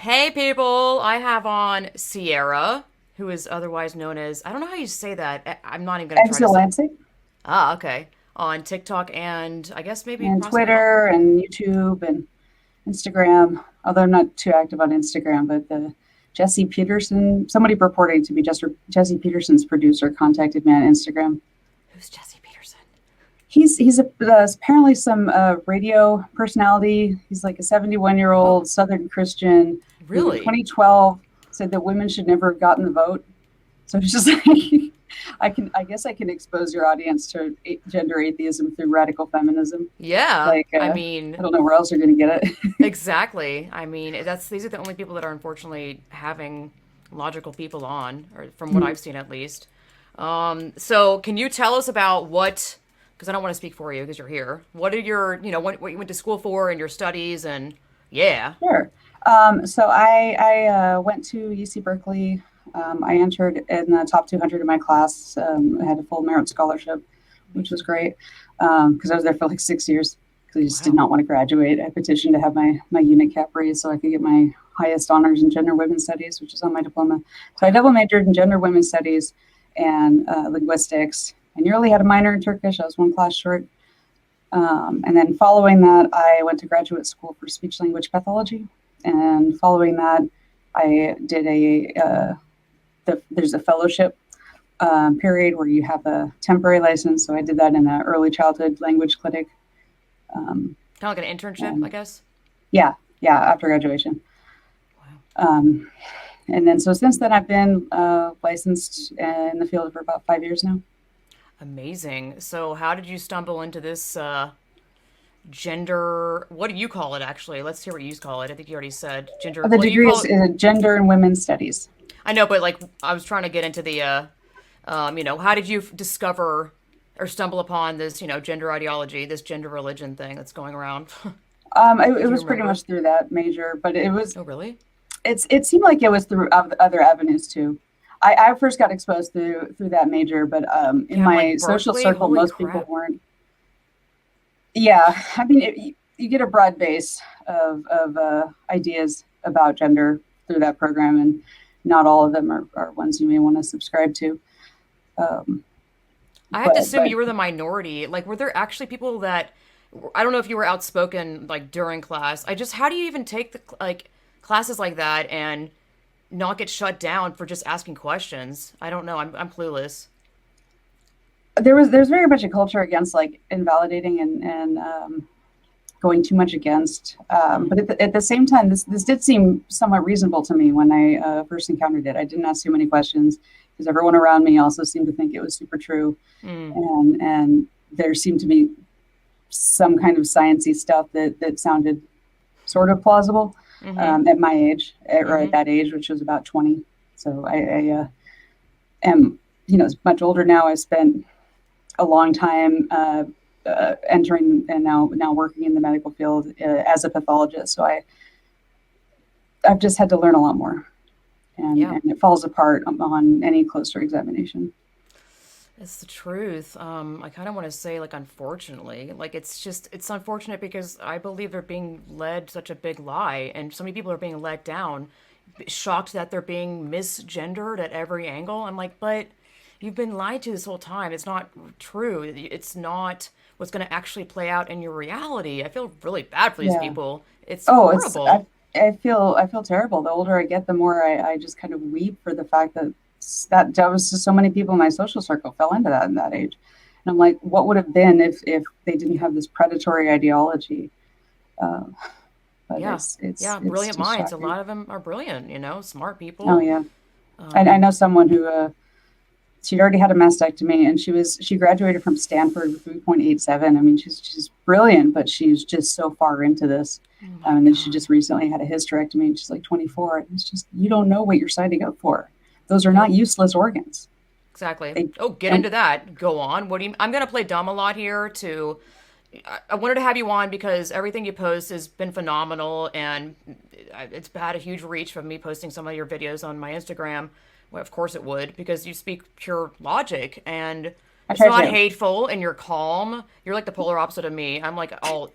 Hey people, I have on Sierra, who is otherwise known as, I don't know how you say that. I'm not even going to try to say. Exulansic Okay. On TikTok and I guess maybe and possibly on. Twitter and YouTube and Instagram. Although I'm not too active on Instagram, but the Jesse Peterson, somebody purporting to be Jesse Peterson's producer, contacted me on Instagram. Who's Jesse Peterson? Apparently some radio personality. He's like a 71-year-old Oh, Southern Christian who in really? 2012 said that women should never have gotten the vote. So it's just like I guess I can expose your audience to gender atheism through radical feminism. Yeah. Like I mean, I don't know where else you're going to get it. exactly. I mean, that's these are the only people that are unfortunately having logical people on, or from what I've seen at least. So can you tell us about what? Because I don't want to speak for you because you're here. What are your, what you went to school for and your studies and yeah. Sure. So I went to UC Berkeley. I entered in the top 200 in my class. I had a full merit scholarship, which was great because I was there for like 6 years because I just did Wow. not want to graduate. I petitioned to have my unit cap raised so I could get my highest honors in gender women's studies, which is on my diploma. So I Wow. double majored in gender women's studies and linguistics. I nearly had a minor in Turkish. I was one class short. And then following that, I went to graduate school for speech language pathology. And following that, I did there's a fellowship period where you have a temporary license. So I did that in an early childhood language clinic. Um, Kind of like an internship, I and guess. yeah, yeah, after graduation. Wow. Um, and then so since then, I've been licensed in the field for about 5 years now. Amazing. So how did you stumble into this gender, what do you call it actually? Let's hear what you call it. I think you already said gender. The What do you degree call is it? in gender and women's studies. I know, but like I was trying to get into the how did you discover or stumble upon this, gender ideology, this gender religion thing that's going around? It Do you was pretty remember? much through that major, but Oh, really? it seemed like it was through other avenues too. I first got exposed through that major, but in Yeah, I'm my like social Berkeley. circle, Holy most people crap. weren't. Yeah, I mean, you get a broad base of ideas about gender through that program, and not all of them are ones you may want to subscribe to. Um, I have to assume but you were the minority. Like, were there actually people that I don't know if you were outspoken like during class. I just how do you even take the like classes like that and not get shut down for just asking questions? I don't know. I'm clueless. there's very much a culture against like invalidating and going too much against. But at the same time, this did seem somewhat reasonable to me when I first encountered it. I didn't ask too many questions because everyone around me also seemed to think it was super true, Mm, and there seemed to be some kind of sciency stuff that sounded sort of plausible mm-hmm. at my age, or at Mm-hmm. that age, which was about 20. So I am, much older now. I spent a long time entering and now working in the medical field as a pathologist. So I've just had to learn a lot more, Yeah. and it falls apart on any closer examination. It's the truth. I kind of want to say, like, unfortunately, like, it's unfortunate because I believe they're being led such a big lie, and so many people are being let down, shocked that they're being misgendered at every angle. I'm like, but you've been lied to this whole time. It's not true. It's not what's going to actually play out in your reality. I feel really bad for these Yeah. people. It's Oh, it's horrible. I feel terrible. The older I get, the more I just kind of weep for the fact that that was just so many people in my social circle fell into that in that age. And I'm like, what would have been if they didn't Yeah. have this predatory ideology? Uh, but Yeah. Yeah. it's Brilliant just minds. A shocking. lot of them are brilliant, smart Oh people. yeah, I Um, know someone who she'd already had a mastectomy and she graduated from Stanford with 3.87. I mean, she's brilliant, but she's just so far into this. oh my And then she God. just recently had a hysterectomy and she's like 24. And it's just, you don't know what you're signing up for. Those are not Nope. useless organs. Exactly. They Oh, get and into that. Go on. What do you? I'm gonna play dumb a lot here. I wanted to have you on because everything you post has been phenomenal, and it's had a huge reach from me posting some of your videos on my Instagram. Well, of course it would because you speak pure logic, and I It's try not to. hateful and you're calm. You're like the polar opposite of me. I'm like, oh,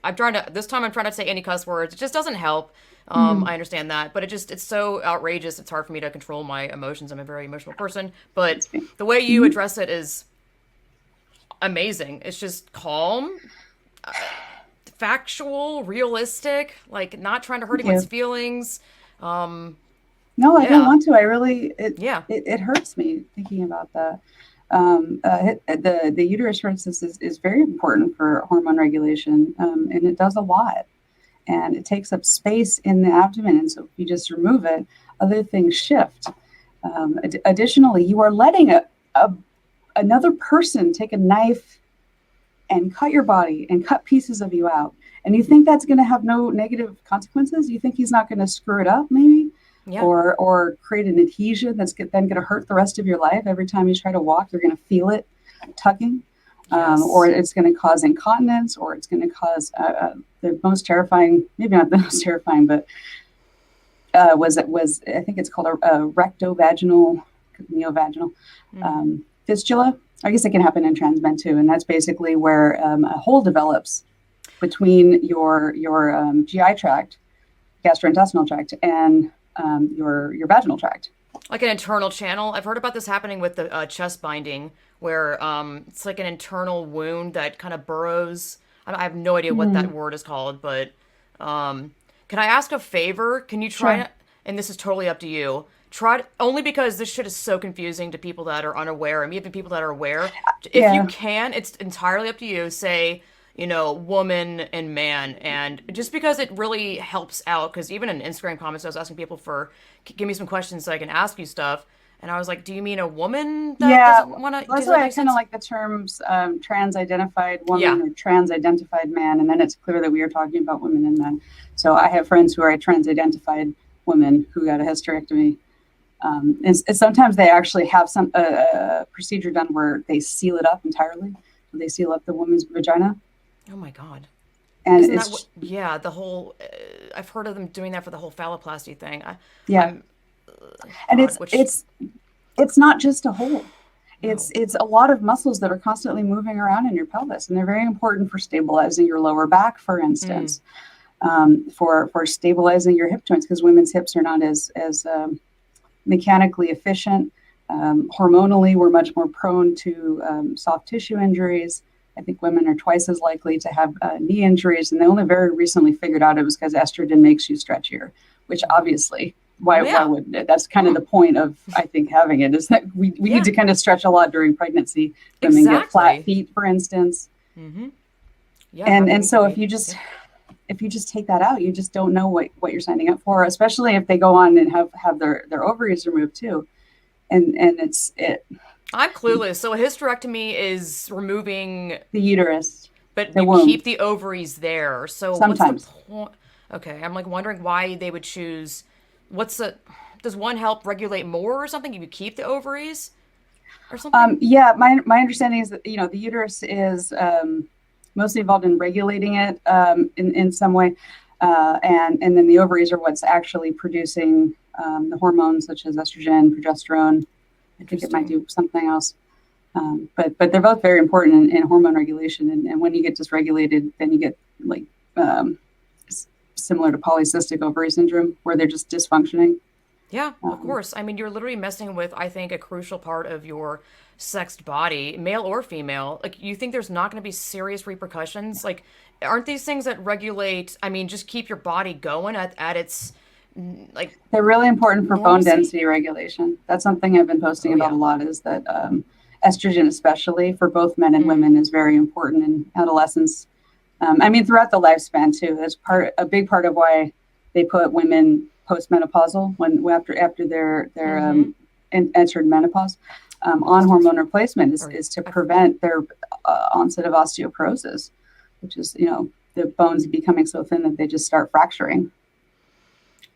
this time I'm trying to say any cuss words. It just doesn't help. Mm, I understand that, but it's so outrageous. It's hard for me to control my emotions. I'm a very emotional person, but that's me. the way you Mhm. address it is amazing. It's just calm, factual, realistic, like not trying to hurt Thank anyone's you. feelings. No, I don't Yeah, want to. I really yeah, it hurts me thinking about that. The uterus, for instance, is very important for hormone regulation, and it does a lot. And it takes up space in the abdomen. And so if you just remove it, other things shift. Additionally, you are letting another person take a knife and cut your body and cut pieces of you out. And you think that's going to have no negative consequences? You think he's not going to screw it up, maybe? yeah, Or create an adhesion that's then going to hurt the rest of your life. Every time you try to walk, you're going to feel it tugging, or yes. it's going to cause incontinence, or it's going to cause the most terrifying, maybe not the most terrifying, but was I think it's called a rectovaginal, neovaginal fistula. I guess it can happen in trans men too, and that's basically where a hole develops between your GI tract, gastrointestinal tract, and your vaginal tract. Like an internal channel. I've heard about this happening with the chest binding, where it's like an internal wound that kind of burrows. I have no idea what that Hmm. word is called, but um, can I ask a favor? Can you try Sure. to, and this is totally up to you, try to, only because this shit is so confusing to people that are unaware, and even people that are aware. If you Yeah. can, it's entirely up to you. Say, woman and man. And just because it really helps out, because even in Instagram comments, I was asking people for, give me some questions so I can ask you stuff. And I was like, do you mean a woman that Yeah, doesn't want to, that's does that why I make kind of sense? like the terms trans-identified Yeah. woman or trans-identified man, and then it's clear that we are talking about women and men. So I have friends who are trans-identified women who got a hysterectomy, and sometimes they actually have some procedure done where they seal it up entirely. They seal up the woman's vagina, Oh my God. and Isn't that what, it's yeah, the whole, I've heard of them doing that for the whole phalloplasty thing. yeah, I'm, and God, which, it's not just a hole. no. It's a lot of muscles that are constantly moving around in your pelvis, and they're very important for stabilizing your lower back, for Mm, instance, for stabilizing your hip joints, because women's hips are not as mechanically efficient. Hormonally, we're much more prone to soft tissue injuries. I think women are twice as likely to have knee injuries, and they only very recently figured out it was because estrogen makes you stretchier, which obviously why yeah. wouldn't it? That's kind of the point of I think having it is that we need Yeah. to kind of stretch a lot during pregnancy. Women get flat Exactly. feet, for instance, Yeah. and Having, so I, yeah. if you just take that out, you just don't know what you're signing up for, especially if they go on and have their ovaries removed too, and it I'm clueless. So a hysterectomy is removing, the uterus, but the you womb, keep the ovaries there. So what's the sometimes. point? Okay, I'm like wondering why they would choose. What's the? Does one help regulate more or something? You keep the ovaries or something? Yeah, my understanding is that the uterus is mostly involved in regulating it in some way, and then the ovaries are what's actually producing the hormones such as estrogen, progesterone. I think it might Interesting. do something else, but they're both very important in hormone regulation. And when you get dysregulated, then you get like um, similar to polycystic ovary syndrome, where they're just dysfunctioning. Yeah, of Um, course. I mean, you're literally messing with, I think, a crucial part of your sexed body, male or female. Like, you think there's not going to be serious repercussions? Like, aren't these things that regulate, I mean, just keep your body going at its, like, They're really important for bone normalcy? density regulation. That's something I've been posting Oh, about a yeah. lot is that estrogen, especially for both men and Mm, women, is very important in adolescence. I mean, throughout the lifespan too. That's a big part of why they put women postmenopausal after they're mm-hmm. entered menopause on Testosterone. hormone replacement Or, is to I, prevent their onset of osteoporosis, which is the bones becoming so thin that they just start fracturing.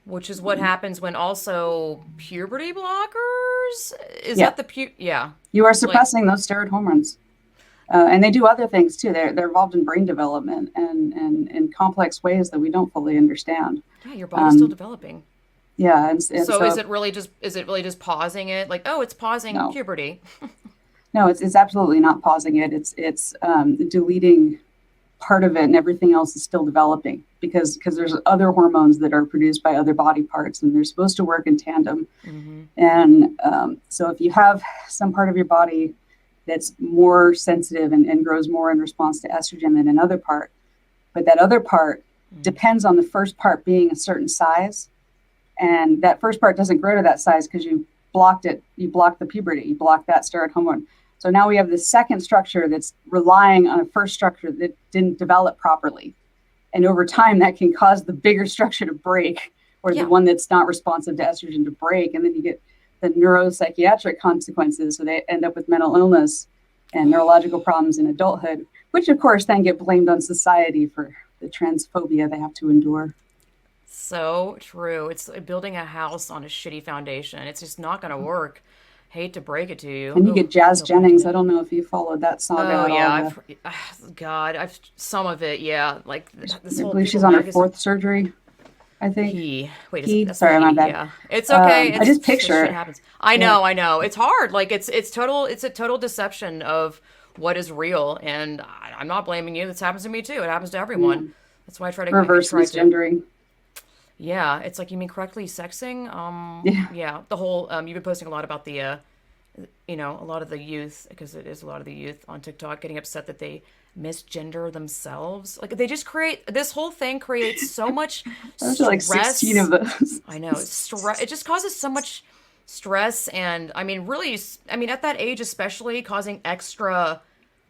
which is what happens when also puberty blockers? Is Yeah, that yeah. you are Like, suppressing those steroid hormones. And they do other things too. They're involved in brain development and in complex ways that we don't fully understand. yeah, your body's still Um, developing. yeah, and So so is it really just pausing it? Like, oh, it's pausing no, puberty. No, it's absolutely not pausing it. It's deleting part of it, and everything else is still developing because there's other hormones that are produced by other body parts, and they're supposed to work in tandem. Mm-hmm. And so if you have some part of your body that's more sensitive and grows more in response to estrogen than another part, but that other part depends on the first part being a certain size, and that first part doesn't grow to that size because you blocked it. You blocked the puberty. You blocked that steroid hormone. So now we have the second structure that's relying on a first structure that didn't develop properly. And over time, that can cause the bigger structure to break, or the one that's not responsive to estrogen to break. And then you get the neuropsychiatric consequences. So they end up with mental illness and neurological problems in adulthood, which of course then get blamed on society for the transphobia they have to endure. So true. It's like building a house on a shitty foundation. It's just not going to work. Hate to break it to you. And you Oh, get Jazz so bad. Jennings. I don't know if you followed that saga Oh at yeah, all. God, I've some of it. Yeah, like this I whole believe she's People on her magazine. fourth surgery, I think. He wait, He, that's the sorry, my he. bad. Yeah, it's okay. I just It's picture shit it. happens. Yeah. I know. It's hard. Like it's total. It's a total deception of what is real, and I'm not blaming you. This happens to me too. It happens to Yeah. everyone. That's why I Reverse try to. misgendering. Yeah, it's like you mean correctly sexing. Yeah. Yeah, the whole. You've been posting a lot about the a lot of the youth, because it is a lot of the youth on TikTok getting upset that they misgender themselves. Like they just create this whole thing creates so much Those are like 16 of stress. those. I know it's stress. It just causes so much stress, and I mean, really, I mean, at that age, especially, causing extra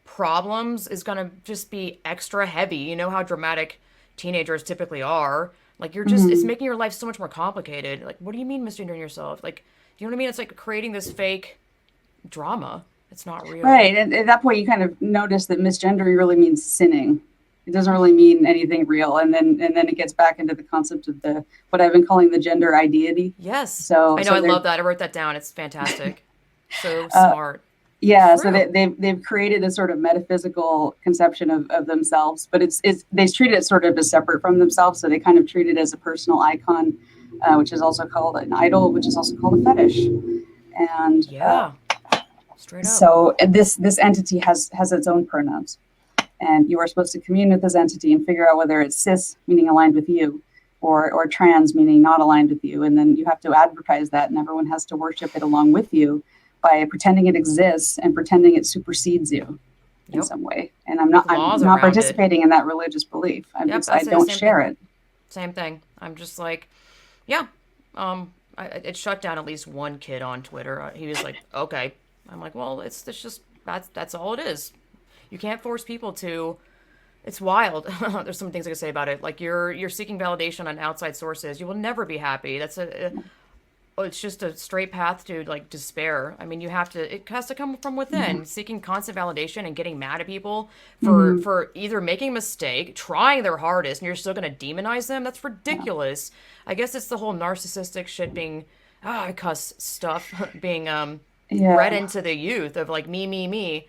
problems is gonna just be extra heavy. You know how dramatic teenagers typically are. Like it's Mhm. making your life so much more complicated. Like, what do you mean misgendering yourself? Like, do you know what I mean? It's like creating this fake drama. It's not real. Right. And at that point, you kind of notice that misgendering really means sinning. It doesn't really mean anything real. And then it gets back into the concept of the what I've been calling the gender ideety. Yes. So I know. so I they're love that. I wrote that down. It's fantastic. So uh, smart. yeah, so True. they've created a sort of metaphysical conception of themselves, but it's they treat it sort of as separate from themselves. So they kind of treat it as a personal icon, which is also called an idol, which is also called a fetish. And Yeah. Straight up. so this entity has its own pronouns, and you are supposed to commune with this entity and figure out whether it's cis, meaning aligned with you, or trans, meaning not aligned with you, and then you have to advertise that, and everyone has to worship it along with you by pretending it exists and pretending it supersedes you in Yep. some way. And I'm not With I'm laws not around it. participating in that religious belief. Yep. I I say the don't same thing. share it. Same thing. I'm just like, yeah. It shut down at least one kid on Twitter. He was like, okay. I'm like, well, it's just that's all it is. You can't force people to. It's wild. There's some things I can say about it. Like you're seeking validation on outside sources. You will never be happy. It's just a straight path to like despair. I mean, it has to come from within. Seeking constant validation and getting mad at people Mhm. for either making a mistake, trying their hardest, and you're still going to demonize them. That's Yeah. ridiculous. I guess it's the whole narcissistic shit being I cuss stuff being bred Yeah. into the youth of like me.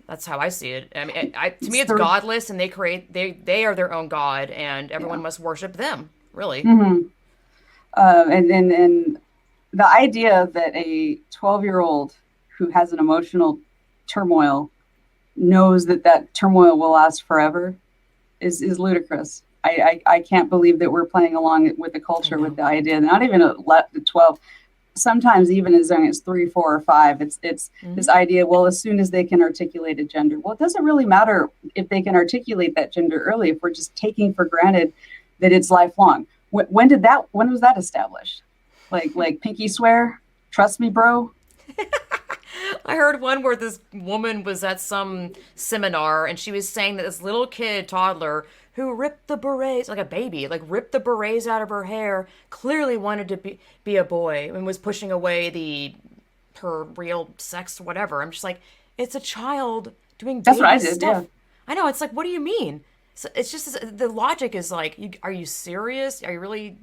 That's how I see it. I mean, to me, It's it's the godless, and they are their own god, and yeah. everyone must worship them. Really. Mhm. And the idea that a 12-year-old who has an emotional turmoil knows that that turmoil will last forever is ludicrous. I can't believe that we're playing along with the I culture with know. the idea, not even at 12, sometimes even as young as 3, 4, or 5. It's this Hmm. idea, well, as soon as they can articulate a gender. Well, it doesn't really matter if they can articulate that gender early if we're just taking for granted that it's lifelong. When was that established? Like pinky swear? Trust me, bro. I heard one where this woman was at some seminar and she was saying that this little kid, toddler, who ripped the berets, like a baby, like ripped the berets out of her hair, clearly wanted to be a boy and was pushing away her real sex, whatever. I'm just like, it's a child doing That's what I baby did. Yeah. stuff. I know, it's like, what do you mean? So it's just, the logic is like, are you serious? Are you really,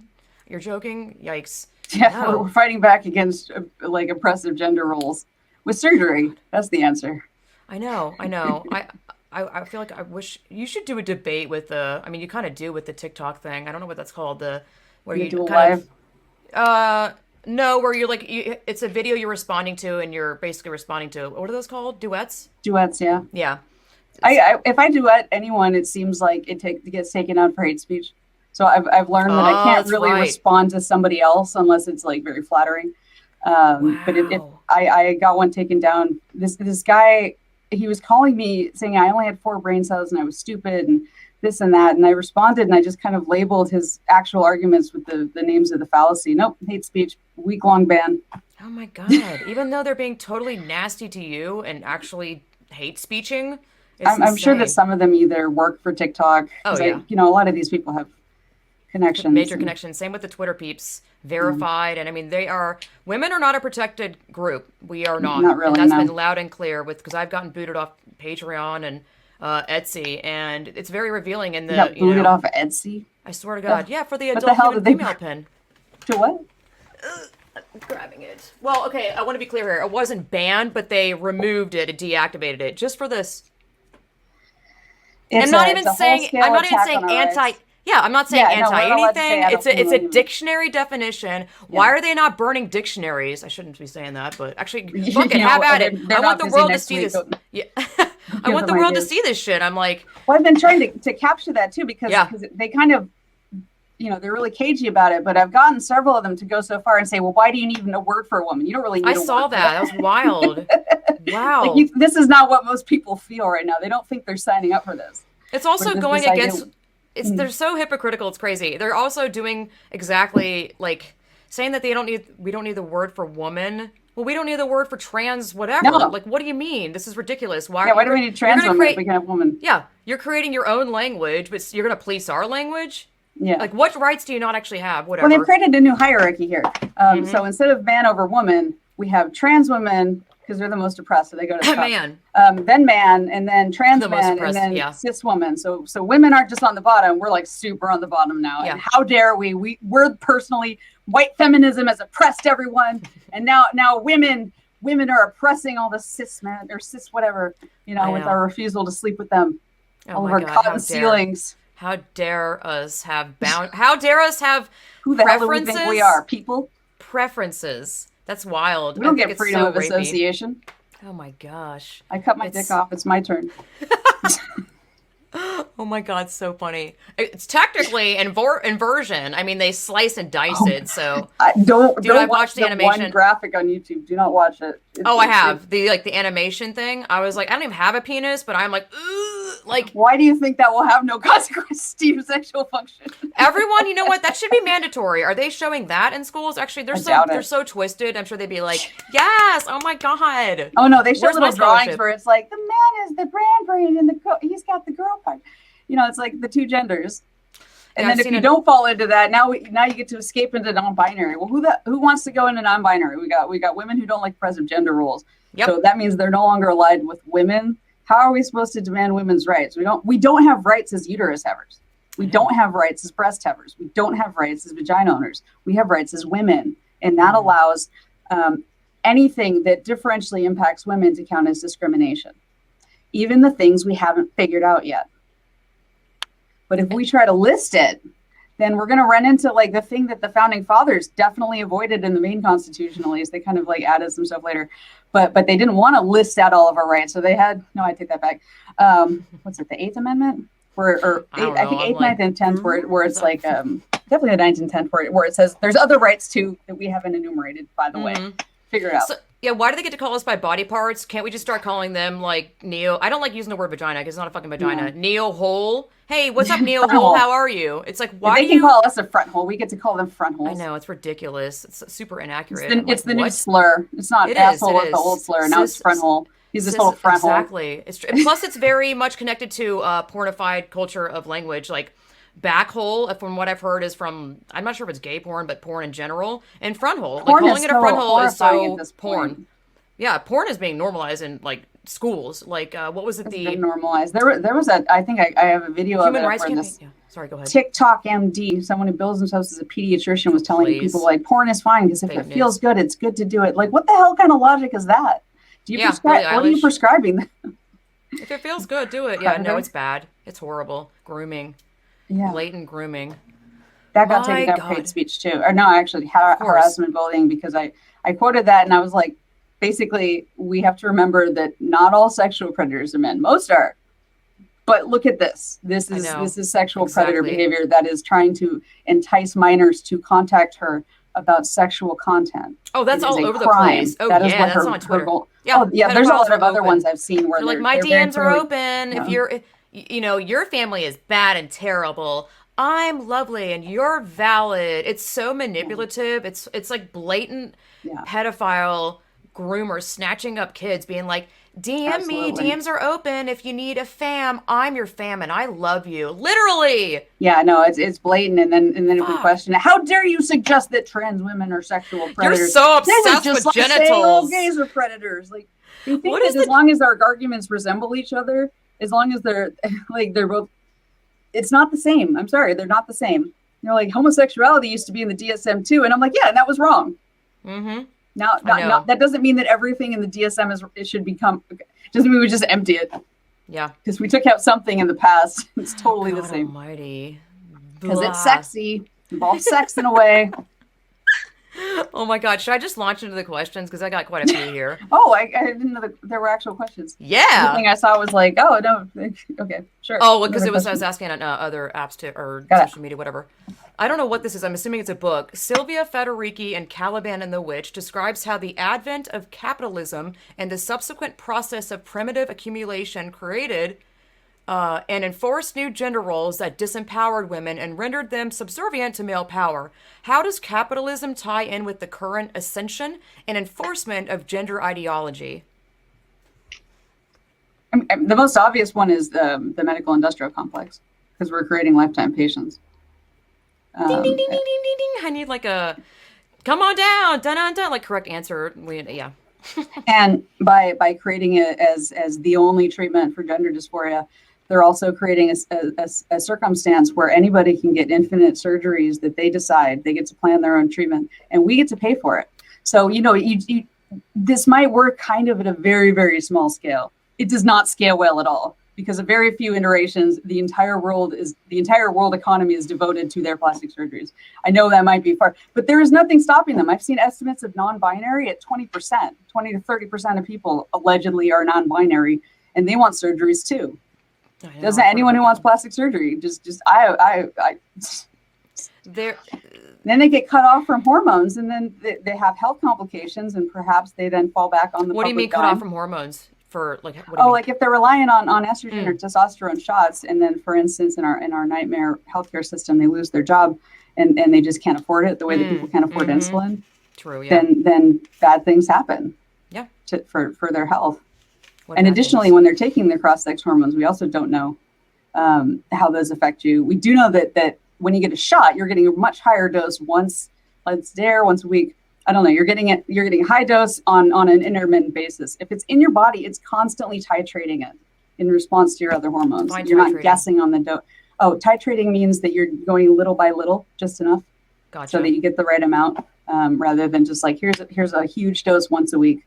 you're joking? Yikes. Yeah, we're No. fighting back against like oppressive gender roles with surgery. God. That's the answer. I know, I know. I feel like I wish you should do a debate with the. I mean, you kind of do with the TikTok thing. I don't know what that's called. The where You you do a kind of live. No, where you're like, it's a video you're responding to, and you're basically responding to, what are those called? Duets? Duets, yeah. Yeah. If I duet anyone, it seems like it gets taken out for hate speech. So I've learned that I Oh, can't that's really right. respond to somebody else unless it's like very flattering. But if Wow. I got one taken down, this guy, he was calling me saying I only had 4 brain cells and I was stupid and this and that, and I responded and I just kind of labeled his actual arguments with the names of the fallacy. Nope, hate speech, week-long ban. Oh my God. Even though they're being totally nasty to you and actually hate speeching, it's I'm sure that insane. some of them either work for TikTok Oh because yeah. a lot of these people have connections. Major connection. Same with the Twitter peeps. Verified. And I mean, women are not a protected group. We are not. Not And really, that's no. been loud and clear because I've gotten booted off Patreon and Etsy. And it's very revealing in You got booted off of Etsy. I swear to God. Yeah, for the What the adult hell human did they female pin. to what? Grabbing it. Well, okay, I want to be clear here. It wasn't banned, but they removed it and deactivated it just for this. It's I'm not it's even a saying whole-scale I'm not even attack saying on our anti. rights. Yeah, I'm not saying Yeah, no, we're anti not allowed to say anything. I It's don't a believe. dictionary definition. Why are they not burning dictionaries? I shouldn't be saying that, but actually, You fuck it, know, have at they're- it. they're I not want the busy world to next see week. this. Yeah, I Give want the them world to ideas. see this shit. I'm like, Well, I've been trying to capture that too because Yeah. they kind of, they're really cagey about it. But I've gotten several of them to go so far and say, "Well, why do you need even a word for a woman? You don't really need I a saw word for that. That was wild. Wow. this is not what most people feel right now. They don't think they're signing up for this. It's also But going this idea- against. They're so hypocritical. It's crazy. They're also doing exactly like saying that we don't need the word for woman. Well, we don't need the word for trans whatever. No. Like, what do you mean? This is ridiculous. Why do we need trans women if we can have women? Yeah, you're creating your own language, but you're going to police our language? Yeah. Like, what rights do you not actually have? Whatever. Well, they've created a new hierarchy here. So instead of man over woman, we have trans women because they're the most oppressed. So they go to the top. Man. Then man, and then trans The most man, oppressed, and then yeah. cis woman. So women aren't just on the bottom. We're like super on the bottom now. Yeah. And how dare we? We're personally white feminism has oppressed everyone, and now women are oppressing all the cis men or cis whatever. With know. our refusal to sleep with them. Oh all of my our God, cotton how dare. ceilings. How dare us have How dare us have Who the hell do we think we are? People? preferences? That's wild. We don't I think get it's freedom so of rapey. association. Oh my gosh. I cut my dick off. It's my turn. Oh my God, so funny. It's technically inversion. I mean, they slice and dice it, so. Don't I've watch watched the the animation. one graphic on YouTube. Do not watch it. I have. The animation thing. I was like, I don't even have a penis, but I'm like, ugh, like, Why do you think that will have no consequence to your sexual function? everyone, you know what? That should be mandatory. Are they showing that in schools? Actually, doubt it. they're so twisted. I'm sure they'd be like, yes, oh my God. Oh no, they show Where's my little drawings scholarship? where it's like the man is the brand brain and he's got the girl part. It's like the two genders. And Yeah, then I've if seen you it. don't fall into that, now you get to escape into non-binary. Well, who wants to go into non-binary? We got women who don't like oppressive gender roles. Yep. So that means they're no longer allied with women. How are we supposed to demand women's rights? We don't have rights as uterus havers. We don't have rights as breast havers. We don't have rights as vagina owners. We have rights as women, and that allows anything that differentially impacts women to count as discrimination, even the things we haven't figured out yet. But if we try to list it, then we're going to run into like the thing that the founding fathers definitely avoided in the main constitution. At least they kind of like added some stuff later, but they didn't want to list out all of our rights. So they had I take that back. What's it? The Eighth Amendment, I think Eighth, Ninth, and Tenth, where it's like definitely the Ninth and Tenth, where it says there's other rights too that we haven't enumerated. By the way, figure it out. So, yeah, why do they get to call us by body parts? Can't we just start calling them like neo? I don't like using the word vagina because it's not a fucking vagina. No. Neo hole. Hey, what's up, neo Front hole? hole. How are you? It's like, why They do can you? call us a front hole. We get to call them front holes. I know, it's ridiculous. It's super inaccurate. It's I'm the like, new what? slur. It's not It is, asshole it with the is. old slur. Now it's front hole. He's this little front hole. Exactly. Plus, it's very much connected to pornified culture of language. Like back hole, from what I've heard, is from, I'm not sure if it's gay porn, but porn in general. And front hole, like Porn calling is it a front so hole is horrifying so at this porn. point. Yeah, porn is being normalized in like schools. Like what was it? It's The been normalized. There was I think I have a video Human of it Rights where Campaign. this Yeah. Sorry, go ahead. TikTok MD, someone who bills themselves as a pediatrician, was telling Please. people like porn is fine because if Fake it news. feels good, it's good to do it. Like what the hell kind of logic is that? Do you Yeah, prescribe? Billie What are you Eilish. prescribing? If it feels good, do it. Yeah, no, Predator. it's bad. It's horrible. Grooming. Yeah. Blatant grooming. that got taken My down for hate God. speech too. Or no, actually Of course. harassment bullying, because I quoted that and I was like, basically, we have to remember that not all sexual predators are men. Most are. But look at this. This I know. is sexual predator Exactly. behavior that is trying to entice minors to contact her about sexual content. Oh, It that's is all a over the crime. place. Oh That is yeah, what that's her on her Twitter. goal. Yeah, Oh yeah, there's a pedophiles lot are of other ones open. I've seen where They're like, my they're very DMs are clearly, open. If yeah, you're, you know, your family is bad and terrible. I'm lovely and you're valid. It's so yeah, manipulative. It's like blatant yeah, pedophile groomers snatching up kids, being like, DM me. absolutely. DMs are open. If you need a fam, I'm your fam and I love you. Literally. Yeah, no, it's blatant, and then if we Fuck. question it, how dare you suggest that trans women are sexual You're predators? so This is obsessed just with like saying all genitals. gays are predators. Like they What think is that as the long as our arguments resemble each other, as long as they're like they're both, it's not the same. I'm sorry, they're not the same. You're like homosexuality used to be in the DSM too, and I'm like, yeah, and that was wrong. Mm-hmm. Now, I know. not that doesn't mean that everything in the DSM is it should become. Doesn't mean we just empty it Yeah. because we took out something in the past. It's Oh, totally the God same almighty. because it's Blah. sexy, involves sex in a way. Oh my God. Should I just launch into the questions? Because I got quite a few here. Oh, I didn't know that there were actual questions. The Yeah. thing I saw was like, oh no, okay, sure. Oh, well, because Another it was, I question. was asking on other apps to, or Got social media, whatever. I don't know what this is. I'm assuming it's a book. Sylvia Federici and Caliban and the Witch describes how the advent of capitalism and the subsequent process of primitive accumulation created and enforced new gender roles that disempowered women and rendered them subservient to male power. How does capitalism tie in with the current ascension and enforcement of gender ideology? The most obvious one is the medical industrial complex because we're creating lifetime patients. Ding, ding, Um, ding, ding, ding, ding, ding. I need like a come on down, dun, dun, dun, like correct answer. Yeah. and by creating it as the only treatment for gender dysphoria, they're also creating a circumstance where anybody can get infinite surgeries that they decide. They get to plan their own treatment, and we get to pay for it. So this might work kind of at a very, very small scale. It does not scale well at all because of very few iterations. The entire world economy is devoted to their plastic surgeries. I know that might be far, but there is nothing stopping them. I've seen estimates of non-binary at 20%, 20 to 30% of people allegedly are non-binary, and they want surgeries too. I know, Doesn't I've heard anyone who about wants that. plastic surgery I There, then they get cut off from hormones, and then they have health complications, and perhaps they then fall back on the what do you mean public cut off dime. from hormones? For like, what do you Oh, mean? like if they're relying on estrogen or Mm, testosterone shots, and then, for instance, in our nightmare healthcare system, they lose their job, and they just can't afford it the way that people can't afford mm-hmm. insulin. True, yeah. Then bad things happen Yeah. for their health. What And bad additionally, things? when they're taking their cross-sex hormones, we also don't know how those affect you. We do know that when you get a shot, you're getting a much higher dose once a week. I don't know. You're getting a high dose on an intermittent basis. If it's in your body, it's constantly titrating it in response to your other hormones. Define You're not titrating. guessing on the dose. Oh, titrating means that you're going little by little, just enough, so Gotcha. that you get the right amount, rather than just like here's a huge dose once a week.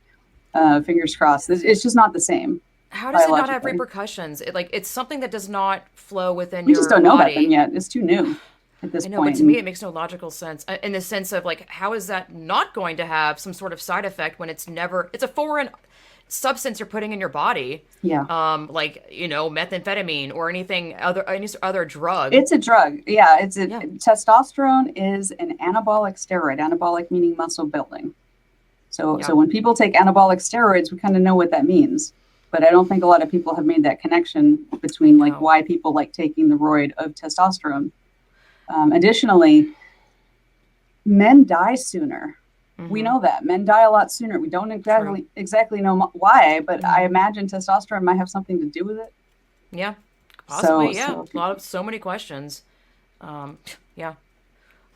Fingers crossed. It's just not the same How does it not have biologically. repercussions? It's something that does not flow within We just your don't know about them body. yet. It's too new at this I know, but point. to me, And it makes no logical sense in the sense of like, how is that not going to have some sort of side effect when it's a foreign substance you're putting in your body, yeah, like methamphetamine or any other drug. it's a drug. Yeah, Yeah, testosterone is an anabolic steroid. Anabolic meaning muscle building. So yeah, when people take anabolic steroids, we kind of know what that means. But I don't think a lot of people have made that connection I between like know. why people like taking the roid of testosterone. Additionally, men die sooner. We Mm-hmm. know that men die a lot sooner. We don't True. exactly know why, but I Mm-hmm. imagine testosterone might have something to do with it. Yeah, So possibly. Yeah, so so many questions. Yeah.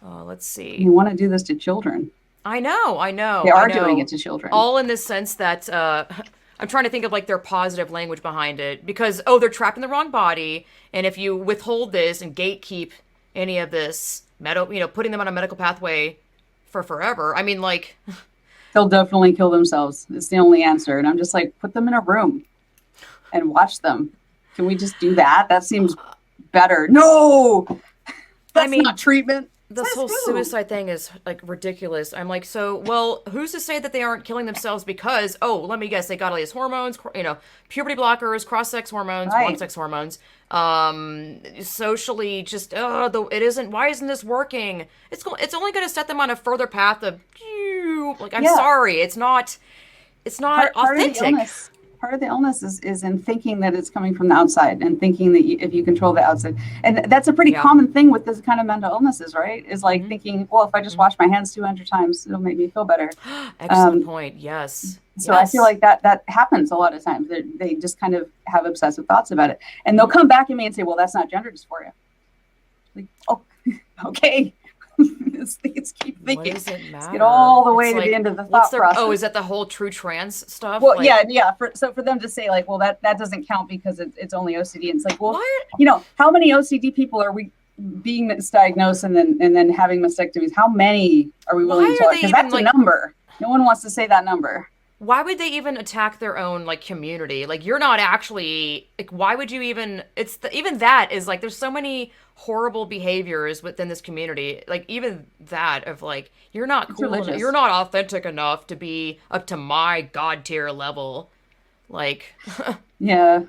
Let's see. you want to do this to children. I know, I They know, I are doing it know. to children. All in the sense that I'm trying to think of like their positive language behind it because they're trapped in the wrong body, and if you withhold this and gatekeep any of this putting them on a medical pathway for forever. I mean, like, They'll definitely kill themselves. It's the only answer. And I'm just like, put them in a room and watch them. Can we just do that? That seems better. No, I that's mean, not treatment. this whole suicide thing is like ridiculous. I'm like, so, well, who's to say that they aren't killing themselves because, oh, let me guess, they got all these hormones, puberty blockers, cross-sex hormones, Right. wrong-sex hormones, socially just, why isn't this working? It's only going to set them on a further path of, like, I'm Yeah. sorry, it's not authentic. Part of the illness is in thinking that it's coming from the outside and thinking that if you control the outside. And that's a pretty common thing with this kind of mental illnesses, right? Is like thinking, well, if I just wash my hands 200 times, it'll make me feel better. Excellent point. Yes. So I feel like that happens a lot of times. They just kind of have obsessive thoughts about it. And they'll come back at me and say, well, that's not gender dysphoria. Like, oh, okay. Let's keep thinking. What does it matter? Let's get all the way to the end of the thought process. Oh, is that the whole true trans stuff? Well, yeah. So for them to say like, well, that doesn't count because it's only OCD. And it's like, well, how many OCD people are we being misdiagnosed and then having mastectomies? How many are we willing to? Because that's a number. No one wants to say that number. Why would they even attack their own like community? Like, you're not actually like, why would you even? Even that is like, there's so many horrible behaviors within this community. Like, even that of like, you're not cool enough, you're not authentic enough to be up to my god tier level. Like, yeah,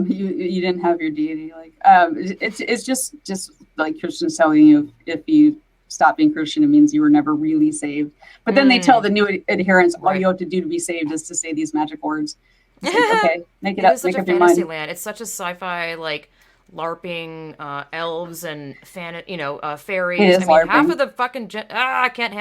you didn't have your deity. Like, it's just like Christians telling you if you stop being Christian, it means you were never really saved. But then they tell the new adherents, all you have to do to be saved is to say these magic words. Like, okay, make it up. It's such a fantasy land. It's such a sci-fi, like, LARPing elves and fairies. I mean, LARPing. Half of the fucking I can't.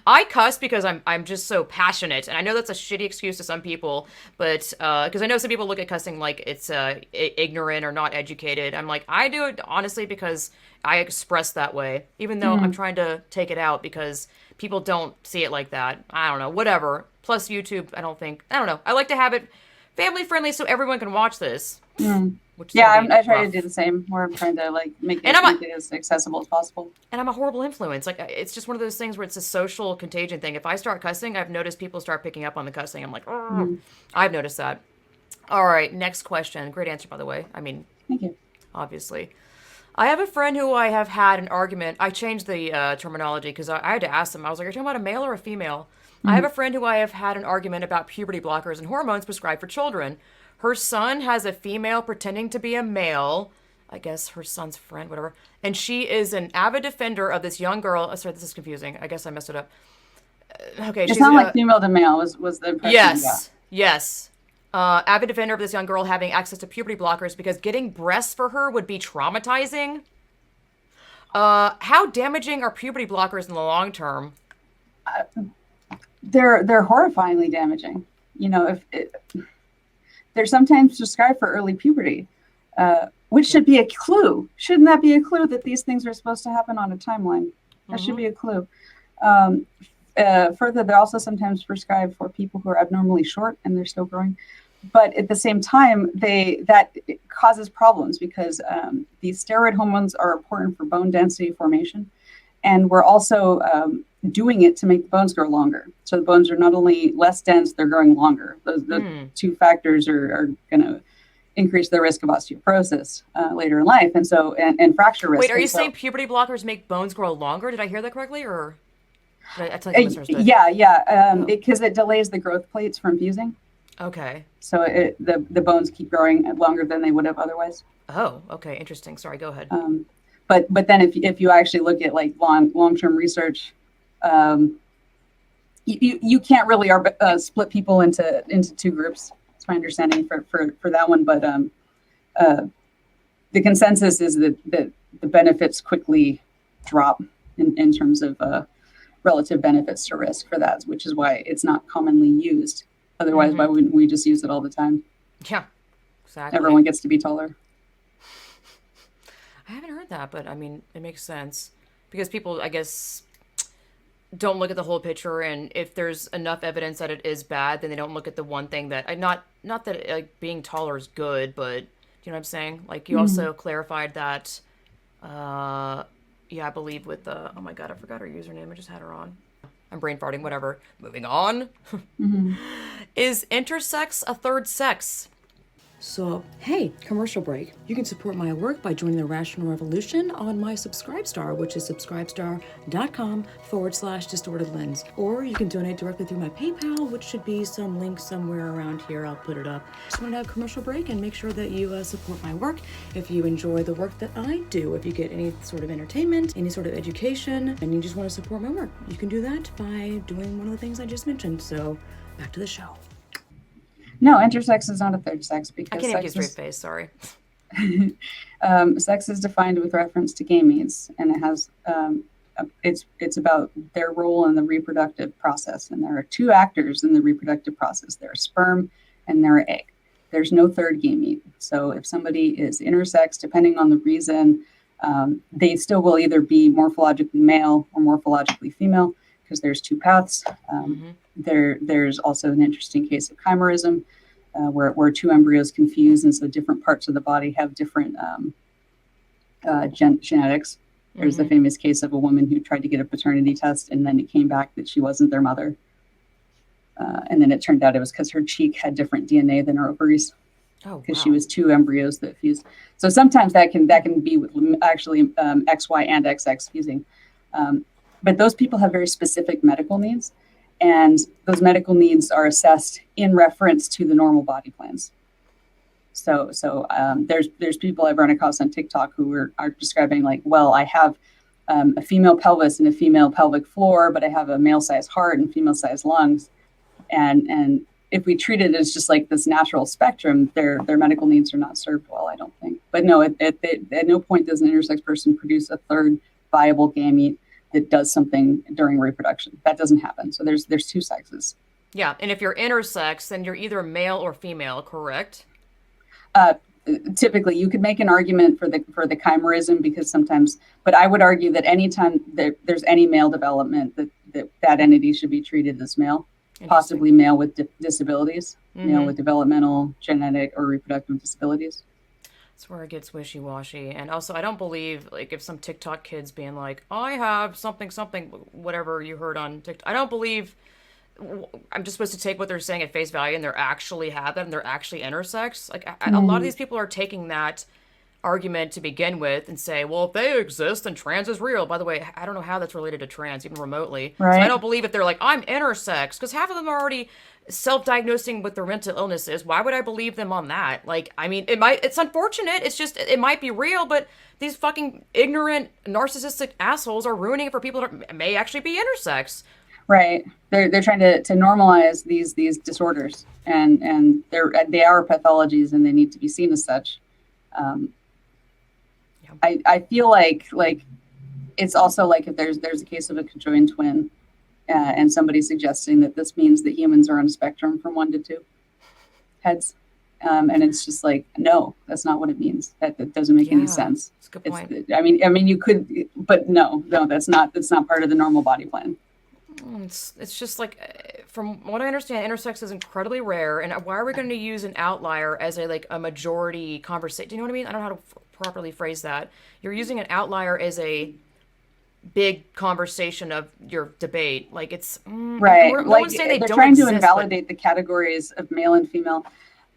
I cuss because I'm just so passionate, and I know that's a shitty excuse to some people, but because I know some people look at cussing like it's ignorant or not educated. I'm like, I do it honestly because I express that way, even though I'm trying to take it out because people don't see it like that. I don't know, whatever. Plus YouTube, I don't know. I like to have it family friendly so everyone can watch this. I try to do the same where I'm trying to like make it as accessible as possible. And I'm a horrible influence. Like, it's just one of those things where it's a social contagion thing. If I start cussing, I've noticed people start picking up on the cussing. I'm like, I've noticed that. All right, next question. Great answer, by the way. I mean, thank you. Obviously. I have a friend who I have had an argument. I changed the terminology because I had to ask them. I was like, are you talking about a male or a female? I have a friend who I have had an argument about puberty blockers and hormones prescribed for children. Her son has a female pretending to be a male. I guess her son's friend, whatever. And she is an avid defender of this young girl. Oh, sorry, this is confusing. I guess I messed it up. Okay, it's not like female to male was the impression. Yes. Avid defender of this young girl having access to puberty blockers because getting breasts for her would be traumatizing. How damaging are puberty blockers in the long term? They're horrifyingly damaging. They're sometimes prescribed for early puberty, which should be a clue. Shouldn't that be a clue that these things are supposed to happen on a timeline? That should be a clue. Further, they're also sometimes prescribed for people who are abnormally short and they're still growing. But at the same time, that causes problems because these steroid hormones are important for bone density formation. And we're also doing it to make the bones grow longer. So the bones are not only less dense, they're growing longer. Those two factors are going to increase the risk of osteoporosis later in life. And so, and fracture risk. Wait, are you saying puberty blockers make bones grow longer? Did I hear that correctly? Or I totally misunderstood? Yeah. Because it delays the growth plates from fusing. Okay. So the bones keep growing longer than they would have otherwise. Oh, okay. Interesting. Sorry, go ahead. But then if you actually look at like long-term research, you can't really split people into two groups. It's my understanding for that one. But the consensus is that the benefits quickly drop in terms of relative benefits to risk for that, which is why it's not commonly used. Otherwise, why wouldn't we just use it all the time? Yeah, exactly. Everyone gets to be taller. I haven't heard that, but I mean, it makes sense because people, I guess, don't look at the whole picture, and if there's enough evidence that it is bad, then they don't look at the one thing that not that like being taller is good, but you know what I'm saying? Like you also clarified that, I believe with the oh my god, I forgot her username. I just had her on. I'm brain farting. Whatever. Moving on. Is intersex a third sex? So, hey, commercial break. You can support my work by joining the Rational Revolution on my Subscribestar, which is subscribestar.com/distortedlens. Or you can donate directly through my PayPal, which should be some link somewhere around here. I'll put it up. Just want to have a commercial break and make sure that you support my work. If you enjoy the work that I do, if you get any sort of entertainment, any sort of education, and you just want to support my work, you can do that by doing one of the things I just mentioned. So, back to the show. No, intersex is not a third sex because I can't even get straight face, sorry. Sex is defined with reference to gametes, and it has it's about their role in the reproductive process. And there are two actors in the reproductive process. There are sperm and there are egg. There's no third gamete. So if somebody is intersex, depending on the reason, they still will either be morphologically male or morphologically female, because there's two paths. There's also an interesting case of chimerism, where two embryos confuse, and so different parts of the body have different genetics. There's the famous case of a woman who tried to get a paternity test, and then it came back that she wasn't their mother. And then it turned out it was because her cheek had different DNA than her ovaries, because she was two embryos that fused. So sometimes that can be with actually XY and XX fusing. But those people have very specific medical needs. And those medical needs are assessed in reference to the normal body plans. So there's people I've run across on TikTok who are describing like, well, I have a female pelvis and a female pelvic floor, but I have a male size heart and female size lungs. And if we treat it as just like this natural spectrum, their medical needs are not served well, I don't think. But no, at no point does an intersex person produce a third viable gamete that does something during reproduction. That doesn't happen. So there's two sexes. Yeah, and if you're intersex, then you're either male or female, correct? Typically, you could make an argument for the chimerism, because sometimes, but I would argue that anytime there's any male development, that entity should be treated as male, possibly male with disabilities, male with developmental, genetic, or reproductive disabilities. That's where it gets wishy-washy. And also, I don't believe, like, if some TikTok kid's being like, I have something, whatever you heard on TikTok, I don't believe I'm just supposed to take what they're saying at face value and they're actually have that and they're actually intersex. Like, a lot of these people are taking that argument to begin with and say, well, if they exist, then trans is real. By the way, I don't know how that's related to trans, even remotely. Right. So I don't believe if they're like, I'm intersex, because half of them are already self-diagnosing with their mental illnesses. Why would I believe them on that? Like, I mean, it's unfortunate. It's just, it might be real, but these fucking ignorant, narcissistic assholes are ruining it for people that may actually be intersex. Right. They're trying to normalize these disorders, and they are pathologies and they need to be seen as such. I feel like it's also like if there's a case of a conjoined twin, and somebody suggesting that this means that humans are on a spectrum from 1 to 2 heads, and it's just like, no, that's not what it means. That doesn't make any sense. That's a good point. I mean, you could, but no, that's not part of the normal body plan. It's just like, from what I understand, intersex is incredibly rare, and why are we going to use an outlier as a majority conversation? Do you know what I mean? I don't know how to properly phrase that. You're using an outlier as a big conversation of your debate. Like, it's right. They're trying to invalidate the categories of male and female.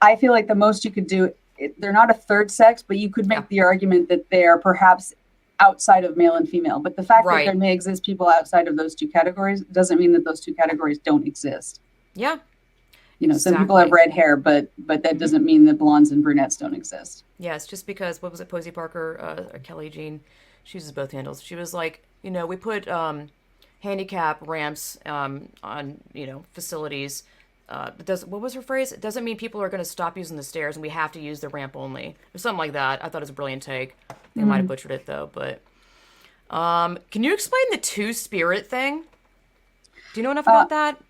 I feel like the most you could do, they're not a third sex, but you could make the argument that they are perhaps outside of male and female. But the fact that there may exist people outside of those two categories doesn't mean that those two categories don't exist. Yeah. Some people have red hair, but that doesn't mean that blondes and brunettes don't exist. Yes, just because, what was it, Posey Parker, or Kelly Jean, she uses both handles. She was like, we put handicap ramps on, facilities. What was her phrase? It doesn't mean people are going to stop using the stairs and we have to use the ramp only. Or something like that. I thought it was a brilliant take. They might have butchered it, though. But can you explain the two-spirit thing? Do you know enough about that?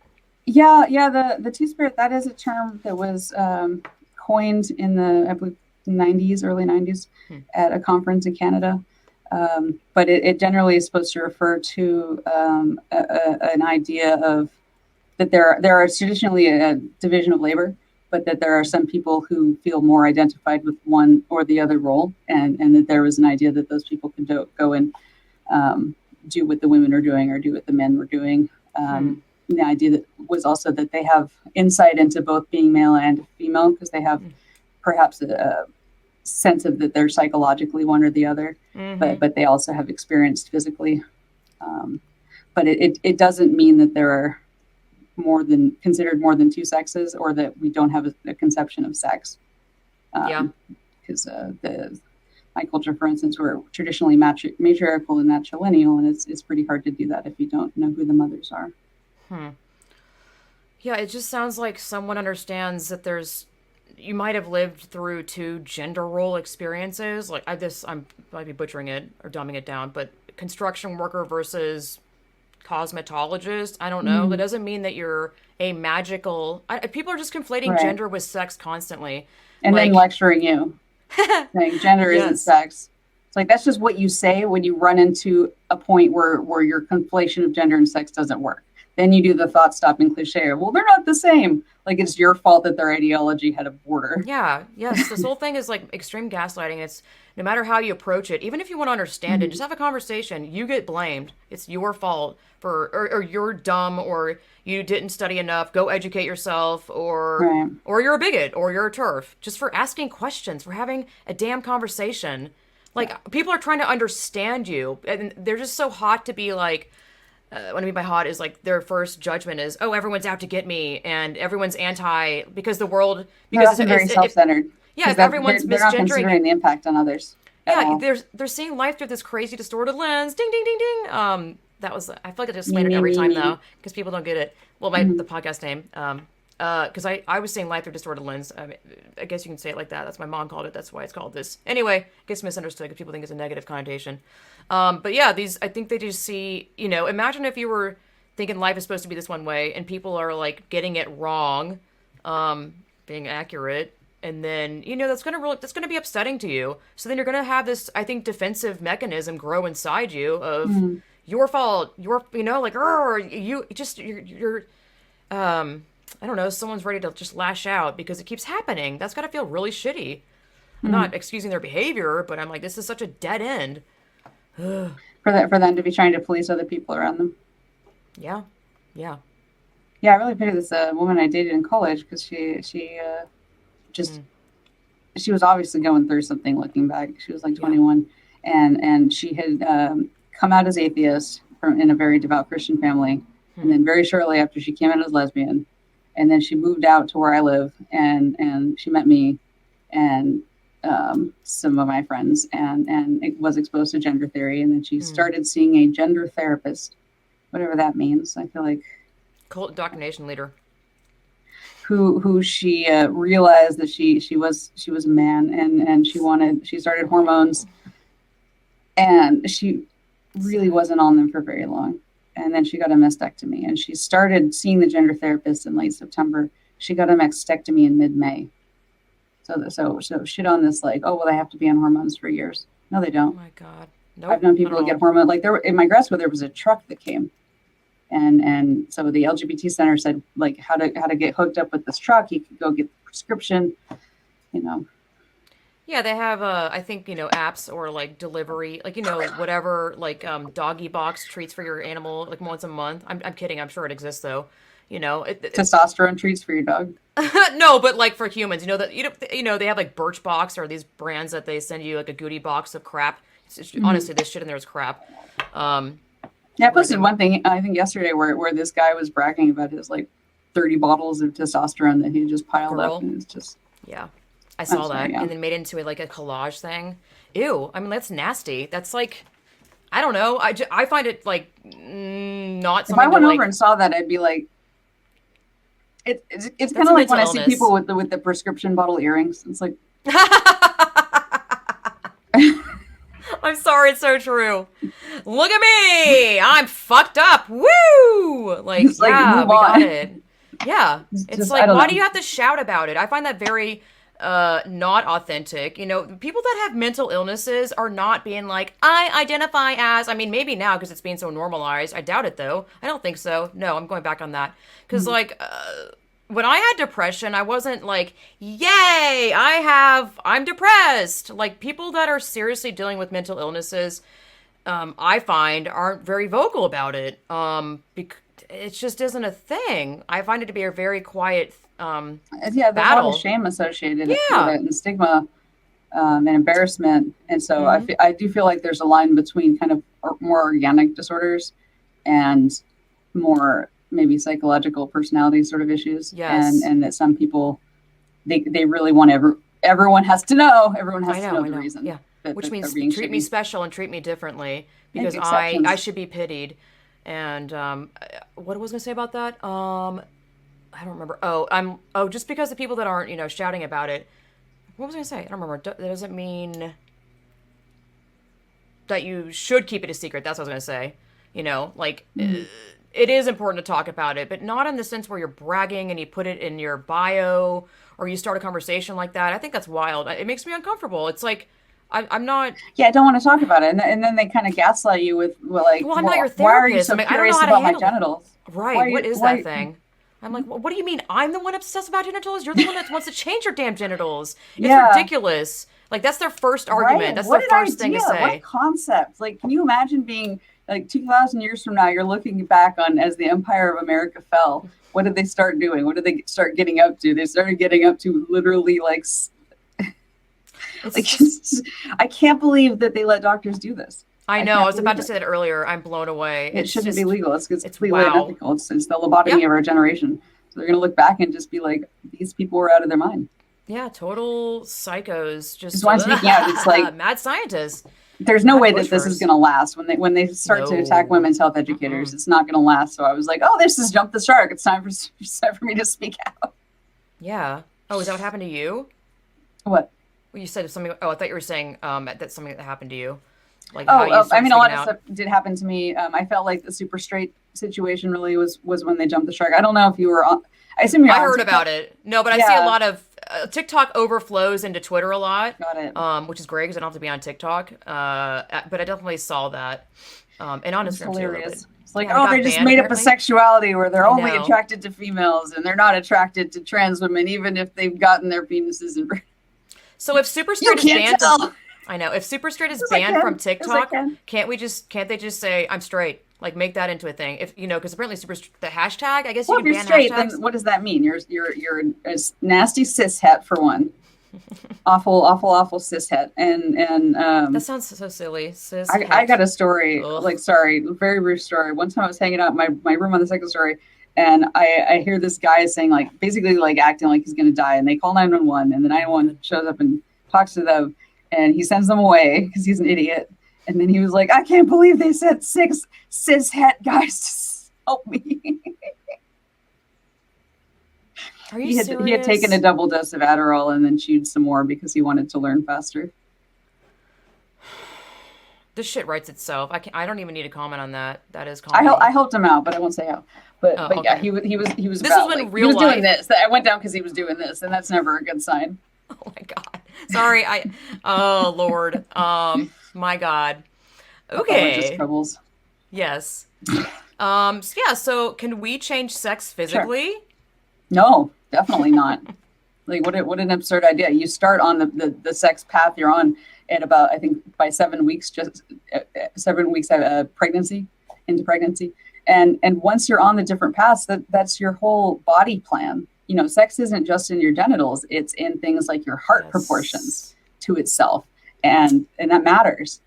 Yeah. The two-spirit, that is a term that was coined in the, I believe, 90s, early 90s, at a conference in Canada. But it generally is supposed to refer to an idea of that there are traditionally a division of labor, but that there are some people who feel more identified with one or the other role, and that there was an idea that those people could go and do what the women are doing or do what the men were doing. The idea that was also that they have insight into both being male and female, because they have perhaps a sense of that they're psychologically one or the other, but they also have experienced physically. But it doesn't mean that there are considered more than two sexes, or that we don't have a conception of sex. Because my culture, for instance, we're traditionally matriarchal and matrilineal, and it's pretty hard to do that if you don't know who the mothers are. Yeah, it just sounds like someone understands that you might have lived through two gender role experiences. Like I might be butchering it or dumbing it down, but construction worker versus cosmetologist. I don't know. That doesn't mean that you're a magical. People are just conflating gender with sex constantly, and then lecturing you, saying gender isn't sex. It's like that's just what you say when you run into a point where your conflation of gender and sex doesn't work. Then you do the thought-stopping cliche of, well, they're not the same. Like, it's your fault that their ideology had a border. Yeah, yes. This whole thing is like extreme gaslighting. It's no matter how you approach it, even if you want to understand it, just have a conversation. You get blamed. It's your fault or you're dumb, or you didn't study enough. Go educate yourself, or you're a bigot, or you're a TERF. Just for asking questions, for having a damn conversation. Like, people are trying to understand you, and they're just so hot to be like, what I mean by hot is like their first judgment is, oh, everyone's out to get me, and everyone's anti because the world because it's very self-centered. If everyone's they're not considering the impact on others. Yeah, they're seeing life through this crazy distorted lens. Ding ding ding ding. That was I feel like I just explain it every time though because people don't get it. Well, the podcast name. Because I was saying life through distorted lens. I guess you can say it like that. That's my mom called it. That's why it's called this. Anyway, it gets misunderstood because people think it's a negative connotation. But yeah, I think they just see, imagine if you were thinking life is supposed to be this one way and people are like getting it wrong, being accurate. And then, that's going to be upsetting to you. So then you're going to have this, I think, defensive mechanism grow inside you of your fault, you're I don't know, someone's ready to just lash out because it keeps happening. That's got to feel really shitty. I'm not excusing their behavior, but I'm like, this is such a dead end. for them to be trying to police other people around them. Yeah. I really pity this woman I dated in college because she was obviously going through something. Looking back, she was like 21, and she had come out as atheist in a very devout Christian family, and then very shortly after she came out as lesbian. And then she moved out to where I live, and she met me and some of my friends, and it was exposed to gender theory. And then she started seeing a gender therapist, whatever that means. I feel like cult indoctrination leader, who she realized that she was a man, and she started hormones, and she really wasn't on them for very long. And then she got a mastectomy, and she started seeing the gender therapist in late September. She got a mastectomy in mid-May. So shit on this, like, oh, well, they have to be on hormones for years. No, they don't. Oh my God. Nope, I've known people get hormone, like in my grad school, there was a truck that came. And so the LGBT center said, like, how to get hooked up with this truck. You could go get the prescription, Yeah, they have, I think, apps or, like, delivery, like, whatever, like, doggy box treats for your animal, like, once a month. I'm kidding. I'm sure it exists, though. Testosterone treats for your dog? No, but, like, for humans. They have, like, Birchbox or these brands that they send you, like, a goodie box of crap. Honestly, this shit in there is crap. Yeah, I posted one thing, I think, yesterday where this guy was bragging about his, like, 30 bottles of testosterone that he just piled up. And it's just... Yeah. I saw that and then made it into a collage thing. Ew. I mean, that's nasty. That's like, I don't know. I find it like not something. If I went over and saw that, I'd be like, it's kind of like when I see people with the prescription bottle earrings. It's like, I'm sorry, it's so true. Look at me. I'm fucked up. Woo! Like, yeah, we got it. Yeah. It's like, why do you have to shout about it? I find that very not authentic. People that have mental illnesses are not being like, I identify as, I mean, maybe now because it's being so normalized. I doubt it though. I don't think so. No, I'm going back on that. Because when I had depression, I wasn't like, yay, I'm depressed. Like, people that are seriously dealing with mental illnesses, I find aren't very vocal about it. it just isn't a thing. I find it to be a very quiet Yeah, there's a lot of battle. shame associated with Yeah. it and stigma, and embarrassment. And so Mm-hmm. I do feel like there's a line between kind of more organic disorders and more maybe psychological personality sort of issues. Yes. And that some people, they really want everyone has to know, I know, I the know. reason Yeah. that Which they're means being treat me shitty. special and treat me differently Make because I exceptions. should be pitied. And what was I going to say about that? I don't remember. Just because the people that aren't, shouting about it. What was I going to say? I don't remember. That doesn't mean that you should keep it a secret. That's what I was going to say. Like Mm. it is important to talk about it, but not in the sense where you're bragging and you put it in your bio or you start a conversation like that. I think that's wild. It makes me uncomfortable. It's like I'm not. Yeah, I don't want to talk about it. And then they kind of gaslight you with, well, like, Well, I'm not your why are you therapist. so I'm like, I don't know curious how to about my handle it. genitals? Why are Right. What you, is that why? thing? I'm like, what do you mean? I'm the one obsessed about genitals? You're the one that wants to change your damn genitals. It's Yeah, ridiculous. Like, that's their first argument. right. That's What their an first thing to idea. What a say. concept. Like, can you imagine being like 2,000 years from now, you're looking back on as the Empire of America fell. What did they start doing? What did they start getting up to? They started getting up to literally It's like, just, I can't believe that they let doctors do this. I I know. I can't was about believe to it. say that earlier. I'm blown away. It It's shouldn't be just, legal. It's it's completely wow. unethical. It's the lobotomy Yeah. of our generation. So they're going to look back and just be like, these people were out of their mind. Yeah. Total psychos. Just Just why I'm speaking out. It's like, mad scientists. there's no Mad way that this is pushers. going to last when they start to attack No. women's health educators. Mm-mm. It's not going to last. So I was like, oh, this is jump the shark. It's time for me to speak out. Yeah. Oh, is that what happened to you? What? Well, you said something. Oh, I thought you were saying that's something that happened to you. Like how Oh, you I started mean, a speaking lot of out. stuff did happen to me. I felt like the super straight situation really was when they jumped the shark. I don't know if you were on. I assume you're I on heard TikTok. about it. No, but I see a Yeah, lot of TikTok overflows into Twitter a lot, got it. which is great because I don't have to be on TikTok. But I definitely saw that, and on It's Instagram too a little bit. hilarious. It's like, Yeah, and it oh, they got just banned made up a apparently. sexuality where they're I only know. attracted to females and they're not attracted to trans women, even if they've gotten their penises and. So if Super You Straight is can't banned from, tell. I know if Super Straight is Yes, I banned from can. Yes, I TikTok, can. can't they just say I'm straight? Like make that into a thing. If because apparently the hashtag. I guess you Well, if can you're ban straight, then hashtags. what does that mean? You're a nasty cishet for one. Awful, awful, awful cishet. And That sounds so silly. Cis I got het. a story. Ugh. Like, sorry, very brief story. One time I was hanging out in my room on the second story, and I hear this guy saying, like, basically like acting like he's gonna die, and they call 911, and the Oh my 911 god. shows up and talks to them, and he sends them away because he's an idiot. And then he was like, I can't believe they sent 6 cishet guys to help me. Are you He had taken a serious? double dose of Adderall and then chewed some more because he wanted to learn faster. This shit writes itself. I don't even need to comment on that. That is I comedy. helped him out, but I won't say how. Oh, But yeah, okay. he was This was about when like he real was doing life. this. I went down because he was doing this, and that's never a good sign. Oh my god. Sorry. Oh Lord. My God. Religious Okay. troubles. Yes. Yeah. So can we change sex Sure. physically? No, definitely not. Like what an absurd idea. You start on the sex path you're on at about, I think, by 7 weeks, just 7 weeks pregnancy into pregnancy, and once you're on the different paths, that's your whole body plan. Sex isn't just in your genitals; it's in things like your heart proportions Yes. to itself, and that matters.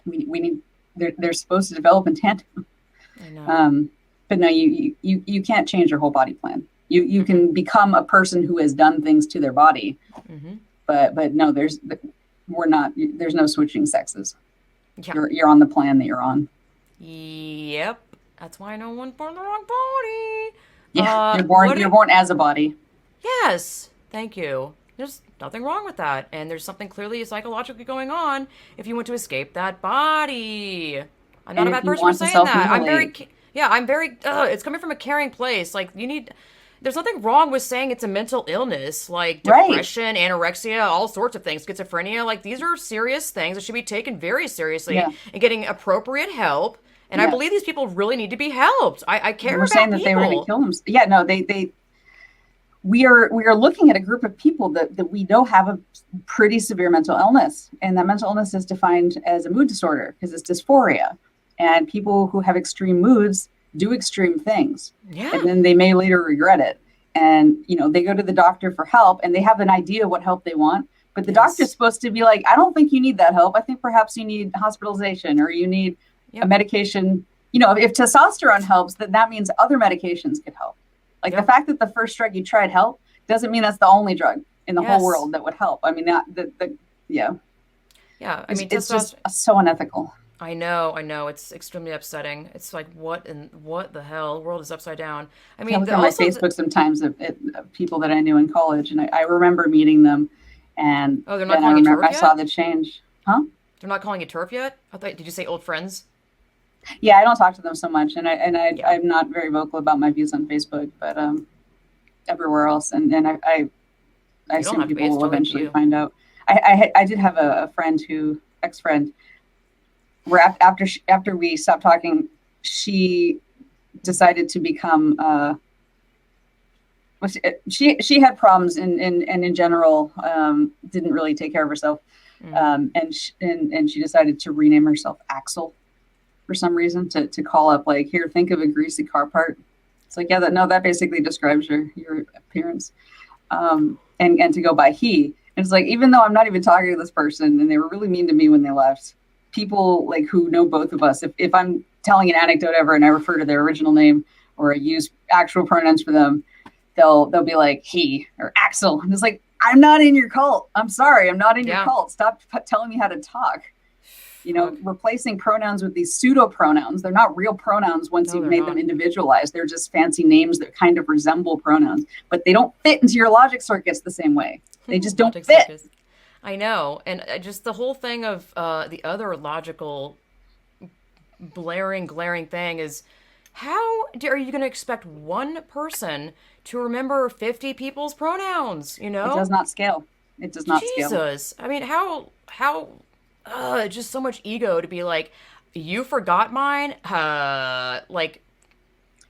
We need they're supposed to develop in tandem. I know. But no, you can't change your whole body plan. You Mm-hmm. can become a person who has done things to their body, Mm-hmm. but no, there's no switching sexes. Yeah. You're on the plan that you're on. Yep. That's why no one's born the wrong body. Yeah, What? you're born as a body. Yes. Thank you. There's nothing wrong with that, and there's something clearly psychologically going on if you want to escape that body. I'm not And a if bad you person for want to saying that. self-mutilate, Yeah, I'm very. It's coming from a caring place. Like you need. There's nothing wrong with saying it's a mental illness, like right? depression, anorexia, all sorts of things, schizophrenia. Like these are serious things that should be taken very seriously Yeah, and getting appropriate help. And I yeah. believe these people really need to be helped. I They care were saying about that they were going to people. kill them. Yeah, no, we are looking at a group of people that we know have a pretty severe mental illness, and that mental illness is defined as a mood disorder because it's dysphoria, and people who have extreme moods do extreme things, Yeah. and then they may later regret it. And they go to the doctor for help, and they have an idea what help they want, but the doctor's Yes. supposed to be like, I don't think you need that help. I think perhaps you need hospitalization, or you need a Yep. medication. If testosterone helps, then that means other medications could help. Like Yep. the fact that the first drug you tried helped doesn't mean that's the only drug in the whole Yes. world that would help. I mean, yeah, Yeah. I it's, mean, it's just testosterone. so unethical. I know. It's extremely upsetting. It's like, what the hell? The world is upside down. I I mean, look on my Facebook sometimes of people that I knew in college, and I remember meeting them, and oh, they're not then I calling you remember turf I saw yet? the change. Huh? They're not calling you turf yet? Did you say old friends? Yeah, I don't talk to them so much, and Yeah. I'm not very vocal about my views on Facebook, but everywhere else, and I You don't assume have to be. people It's will totally up to eventually you. find out. I did have a friend ex-friend, where after we stopped talking, she decided to become she had problems and in general didn't really take care of herself, and she decided to rename herself Axel for some reason, to call up like, here, think of a greasy car part. It's like, yeah, that basically describes your appearance, and to go by he. And it's like, even though I'm not even talking to this person, and they were really mean to me when they left, people like who know both of us, if I'm telling an anecdote ever and I refer to their original name or I use actual pronouns for them, they'll be like he or Axel, and it's like, I'm not in your cult. I'm sorry, I'm not in your Yeah. cult. Stop telling me how to talk. Fuck. Replacing pronouns with these pseudo pronouns. They're not real pronouns once No, you've they're made not. them individualized. They're just fancy names that kind of resemble pronouns, but they don't fit into your logic circuits the same way. They just don't Logic fit. circus. I know, and just the whole thing of the other logical, glaring thing is, are you going to expect one person to remember 50 people's pronouns? It does not scale. It does not scale. Jesus. I mean, just so much ego to be like, you forgot mine? Like,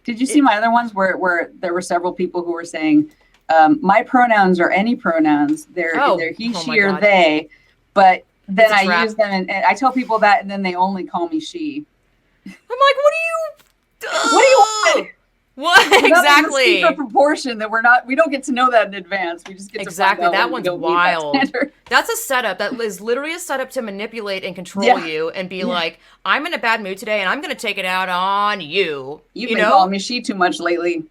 Did you see my other ones where there were several people who were saying, my pronouns are any pronouns. They're he, oh she, my or God. they, but then It's a I trap. use them, and I tell people that, and then they only call me she. I'm like, what do you. What do you want? What? Let's Exactly. keep a proportion that we don't get to know that in advance. We just get Exactly. to find out That when we one's don't meet that wild. standard. That's a setup. That is literally a setup to manipulate and control Yeah. you and be Yeah. like, I'm in a bad mood today and I'm going to take it out on you. You've You been know? calling me she too much lately.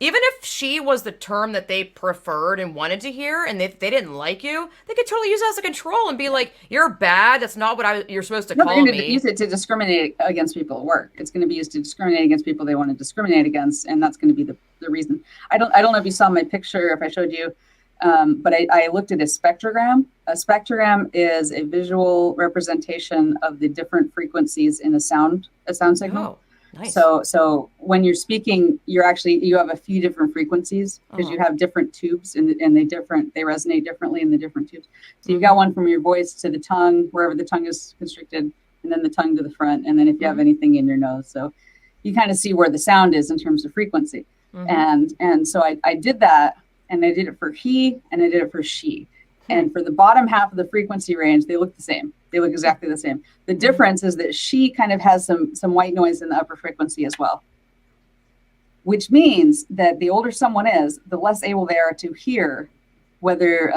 Even if she was the term that they preferred and wanted to hear, and if they didn't like you, they could totally use it as a control and be like, "You're bad. That's not what you're supposed to No, they're call going to me." use it to discriminate against people at work. It's going to be used to discriminate against people they want to discriminate against, and that's going to be the reason. I don't know if you saw my picture, if I showed you, but I looked at a spectrogram. A spectrogram is a visual representation of the different frequencies in a sound signal. Oh, nice. So when you're speaking, you have a few different frequencies because you have different tubes, and they resonate differently in the different tubes. So you've got one from your voice to the tongue, wherever the tongue is constricted, and then the tongue to the front, and then if you have anything in your nose. So you kind of see where the sound is in terms of frequency. And so I did that, and I did it for he, and I did it for she. And for the bottom half of the frequency range, they look the same. They look exactly the same. The difference is that she kind of has some white noise in the upper frequency as well, which means that the older someone is, the less able they are to hear whether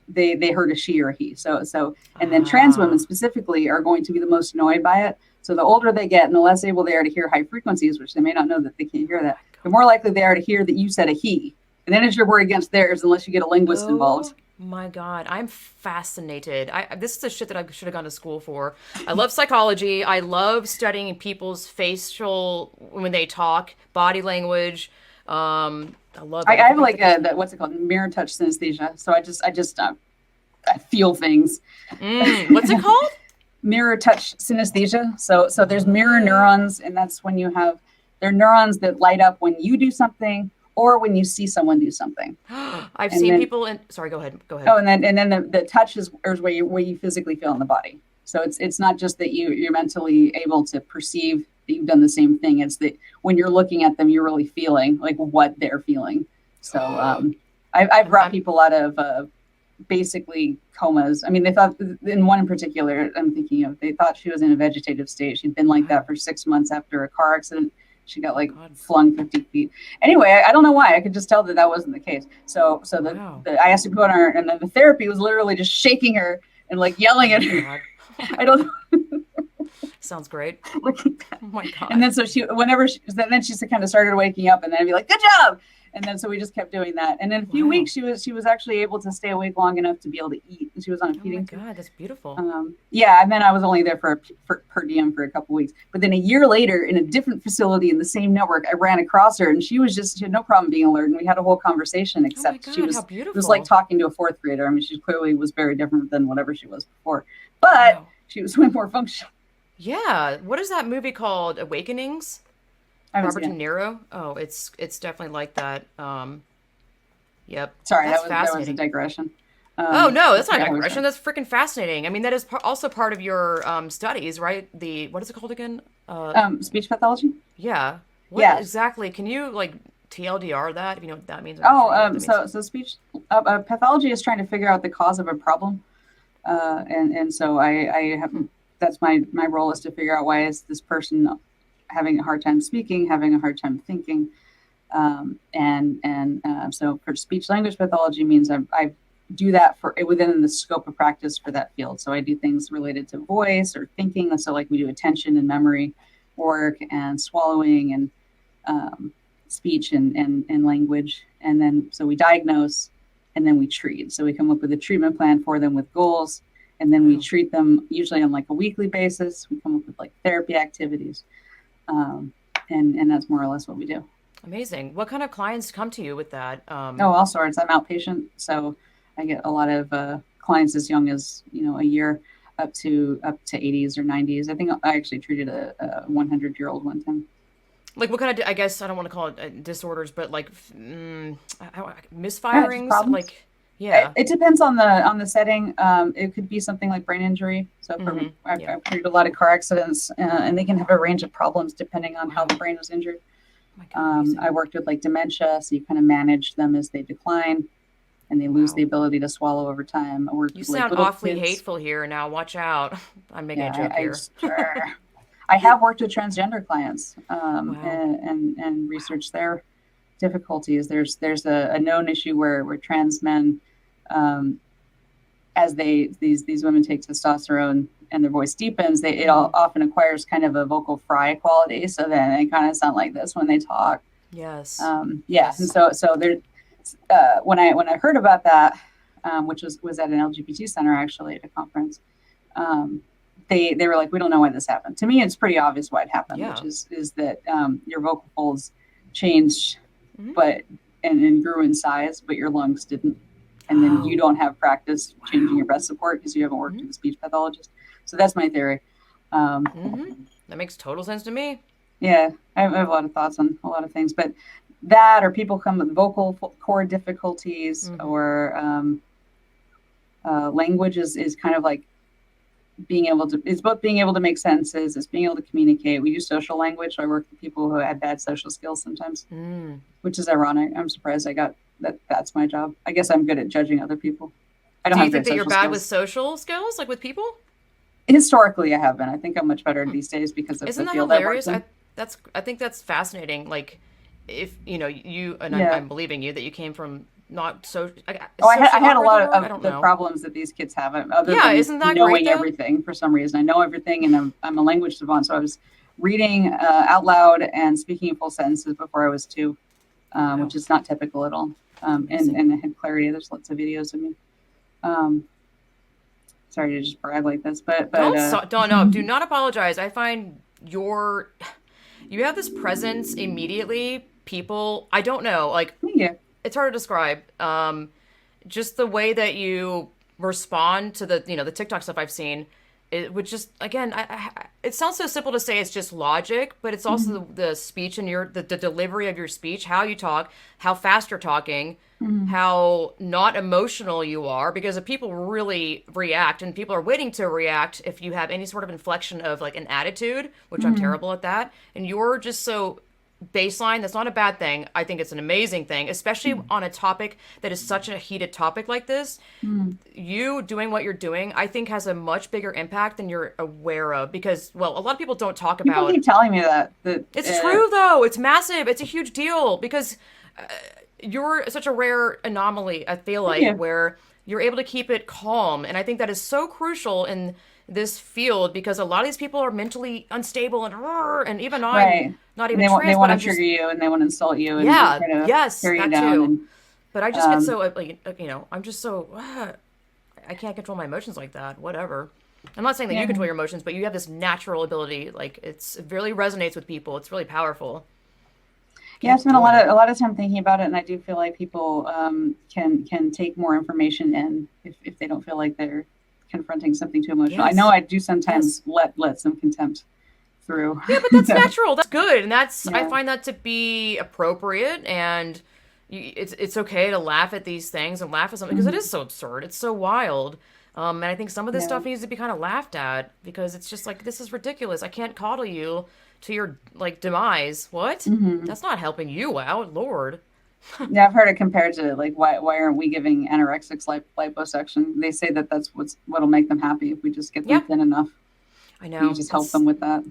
they heard a she or a he. So and then trans women specifically are going to be the most annoyed by it. So the older they get and the less able they are to hear high frequencies, which they may not know that they can't hear that, the more likely they are to hear that you said a he. And then it's your word against theirs unless you get a linguist involved. My God, I'm fascinated. This is the shit that I should have gone to school for. I love psychology. I love studying people's facial when they talk, body language. I love it. I have like what's it called, mirror touch synesthesia. So I just I feel things. What's it called? Mirror touch synesthesia. So there's mirror neurons, and that's when they're neurons that light up when you do something or when you see someone do something. I've seen people in. Sorry, go ahead. Oh, and then the touch is where you physically feel in the body. So it's not just that you're mentally able to perceive that you've done the same thing. It's that when you're looking at them, you're really feeling like what they're feeling. So I've brought people out of basically comas. I mean, they thought, in one in particular I'm thinking of, they thought she was in a vegetative state. She'd been like that for 6 months after a car accident. She got like God. flung 50 feet. Anyway, I don't know why. I could just tell that that wasn't the case. So Wow. I asked her to go on her, and then the therapy was literally just shaking her and like yelling Oh at my her. God. Oh my I God. don't Sounds great. look at that. Oh my And God. then so then she kind of started waking up, and then I'd be like, "Good job!" And then so we just kept doing that. And in a few Wow. weeks, she was actually able to stay awake long enough to be able to eat. And she was on a Oh my feeding tube. God. That's beautiful. Yeah, and then I was only there for per diem for a couple weeks. But then a year later, in a different facility in the same network, I ran across her, and she had no problem being alert, and we had a whole conversation. Oh my Except God. How it was like beautiful. talking to a fourth grader. I mean, she clearly was very different than whatever she was before, but Wow. she was way more functional. Yeah. What is that movie called? Awakenings? I haven't Robert seen De it. Niro? Oh, it's definitely like that. Yep. Sorry, That's that was a fascinating. digression. Oh no, I that's not forgot how we digression. started. That's freaking fascinating. I mean, that is also part of your studies, right? The what is it called again? Speech pathology. Yeah. What Yeah. exactly? Can you like TLDR that if you know what that means? I'm forgetting what that means. So speech pathology is trying to figure out the cause of a problem, and so I have that's my role is to figure out why is this person having a hard time speaking, having a hard time thinking, so for speech language pathology means I do that for within the scope of practice for that field. So I do things related to voice or thinking. So like we do attention and memory work and swallowing and speech and language. And then so we diagnose and then we treat. So we come up with a treatment plan for them with goals. And then we Wow. treat them usually on like a weekly basis. We come up with like therapy activities. And that's more or less what we do. Amazing. What kind of clients come to you with that? Oh, all sorts. I'm outpatient. So I get a lot of clients as young as, a year up to 80s or 90s. I think I actually treated a 100-year-old one time. Like what kind of, I guess I don't want to call it disorders, but like Yeah, just misfirings, problems. like yeah. It depends on the setting. It could be something like brain injury. So Mm-hmm. Yeah. I've treated a lot of car accidents, and they can have a range of problems depending on how Wow. the brain was injured. Oh my God, I amazing. worked with like dementia, so you kind of manage them as they decline and they lose the Wow. ability to swallow over time. I worked You with like sound little awfully kids. hateful here. Now watch out. I'm making a Yeah, joke I here. just I have worked with transgender clients Wow. and researched their difficulties. There's a known issue where trans men, as these women take testosterone and their voice deepens, it Mm-hmm. often acquires kind of a vocal fry quality. So then they kind of sound like this when they talk. Yes. Yeah, and Yes. so there. When I heard about that, which was at an LGBT center actually at a conference, they were like, we don't know why this happened. To me, it's pretty obvious why it happened, which Yeah. is that your vocal folds changed, Mm-hmm. but and grew in size, but your lungs didn't. And then you Oh. don't have practice changing Wow. your breath support because you haven't worked Mm-hmm. with a speech pathologist. So that's my theory. Um, Mm-hmm. That makes total sense to me. yeah, I have a lot of thoughts on a lot of things, but that or people come with vocal cord difficulties Mm-hmm. or language is kind of like it's both being able to make sentences, it's being able to communicate. We use social language. So I work with people who have bad social skills sometimes, Mm. which is ironic. I'm surprised I got that's my job. I guess I'm good at judging other people. I don't Do you have think great that you're social bad with skills. social skills, like with people? Historically I have been. I think I'm much better these days because of Isn't the that field I worked hilarious? in. I think that's fascinating. Like, if you know you and Yeah. I'm believing you that you came from not so is Oh, I socially had a awkward the lot word? I of don't the know. problems that these kids have, other Yeah, than isn't that great knowing though? everything for some reason. I know everything, and I'm a language savant, so I was reading out loud and speaking in full sentences before I was two, Wow, which is not typical at all. amazing. And I had clarity. There's lots of videos of me. Um, sorry to just brag like this, but Don't no, do not apologize. I find you have this presence immediately. People, I don't know, like yeah, it's hard to describe. Just the way that you respond to the TikTok stuff I've seen, it would just again, it sounds so simple to say it's just logic, but it's also mm-hmm. the speech and the delivery of your speech, how you talk, how fast you're talking, Mm-hmm. how not emotional you are, because if people really react and people are waiting to react if you have any sort of inflection of like an attitude, which I'm Mm-hmm. terrible at that, and you're just so baseline. That's not a bad thing. I think it's an amazing thing, especially on a topic that is such a heated topic like this. You doing what you're doing, I think, has a much bigger impact than you're aware of because, well, a lot of people don't talk People about. keep telling me that It's true, though. It's massive. It's a huge deal because you're such a rare anomaly, I feel like, yeah. where you're able to keep it calm. And I think that is so crucial in this field because a lot of these people are mentally unstable and even I'm Right. not And even they trans, want but to I'm just, trigger you and they want to insult you and yeah, try to yes, tear you that down. too. And But I just get so, like, I'm just so, I can't control my emotions like that. Whatever. I'm not saying that you yeah. control your emotions, but you have this natural ability. Like, it really resonates with people. It's really powerful. Yeah, I Keep spent a doing lot it. of time thinking about it, and I do feel like people can take more information in if they don't feel like they're confronting something too emotional. I know Yes. I do Yes. sometimes let some contempt through. Yeah, but that's natural. That's good, and I Yeah. find that to be appropriate. And it's okay to laugh at these things and laugh at something because it is Mhm. so absurd. It's so wild. And I think some of this Yeah. stuff needs to be kind of laughed at because it's just like this is ridiculous. I can't coddle you to your like demise. What? Hmm. That's not helping you out, Lord. Yeah, I've heard it compared to like why aren't we giving anorexics liposuction? They say that that's what'll make them happy if we just get them Yeah, thin enough. I We know. just help It's them with that.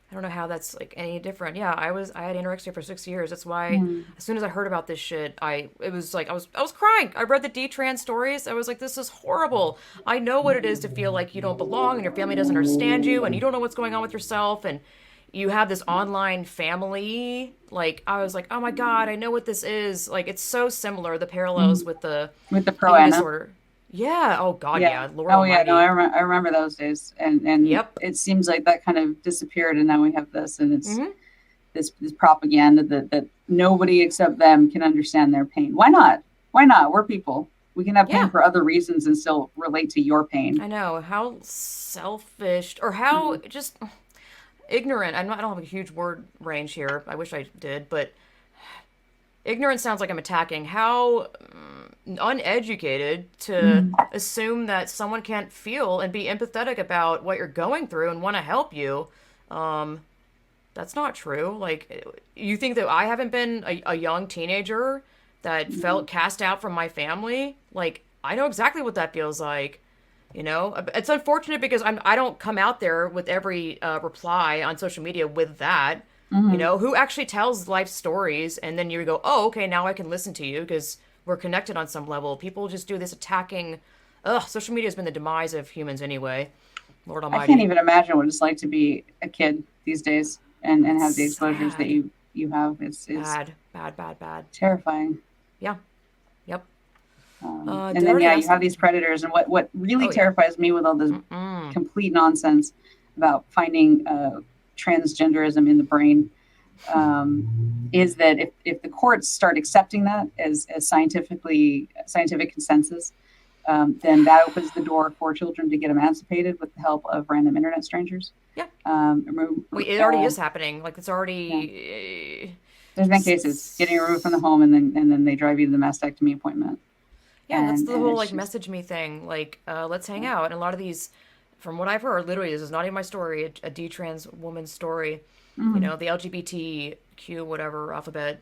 I don't know how that's like any different. Yeah, I had anorexia for 6 years. That's why Mm. as soon as I heard about this shit, it was like I was crying. I read the D-trans stories. I was like, this is horrible. I know what it is to feel like you don't belong and your family doesn't understand you and you don't know what's going on with yourself and you have this online family. Like I was like, oh my God, I know what this is. Like it's so similar, the parallels Mm. with the With the pro eating Anna. disorder. Yeah. Oh God, Yeah. yeah. Lord Oh yeah. No, Almighty. I remember those days, and Yep. it seems like that kind of disappeared, and now we have this, and it's Mm-hmm. this propaganda that nobody except them can understand their pain. Why not? Why not? We're people. We can have pain Yeah. for other reasons and still relate to your pain. I know how selfish or how Mm-hmm. just ignorant. I don't have a huge word range here. I wish I did, but ignorant sounds like I'm attacking. How uneducated to Mm-hmm. assume that someone can't feel and be empathetic about what you're going through and want to help you. Um, that's not true. Like, you think that I haven't been a young teenager that Mm-hmm. felt cast out from my family? Like, I know exactly what that feels like. You know, it's unfortunate because I don't come out there with every reply on social media with that. You Mm-hmm. know, who actually tells life stories, and then you go, oh, okay, now I can listen to you because we're connected on some level. People just do this attacking. Ugh, social media has been the demise of humans anyway. Lord I can't Almighty, even imagine what it's like to be a kid these days and it's have the exposures that sad, you have. It's bad, bad, bad, bad. terrifying. Yeah, yep. And Did I then already yeah, you ask? have these predators, and what really Oh yeah. terrifies me with all this complete nonsense about finding transgenderism in the brain is that if the courts start accepting that as scientific consensus, then that opens the door for children to get emancipated with the help of random internet strangers. Yeah. Um, Wait, it already is happening. Like it's yeah, already. there's been cases getting removed from the home, and then they drive you to the mastectomy appointment, Yeah, and that's the and whole it's like just message me thing. Like, let's hang out. And a lot of these, from what I've heard, literally, this is not even my story. A D-trans woman's story. You mm, know, the LGBTQ whatever alphabet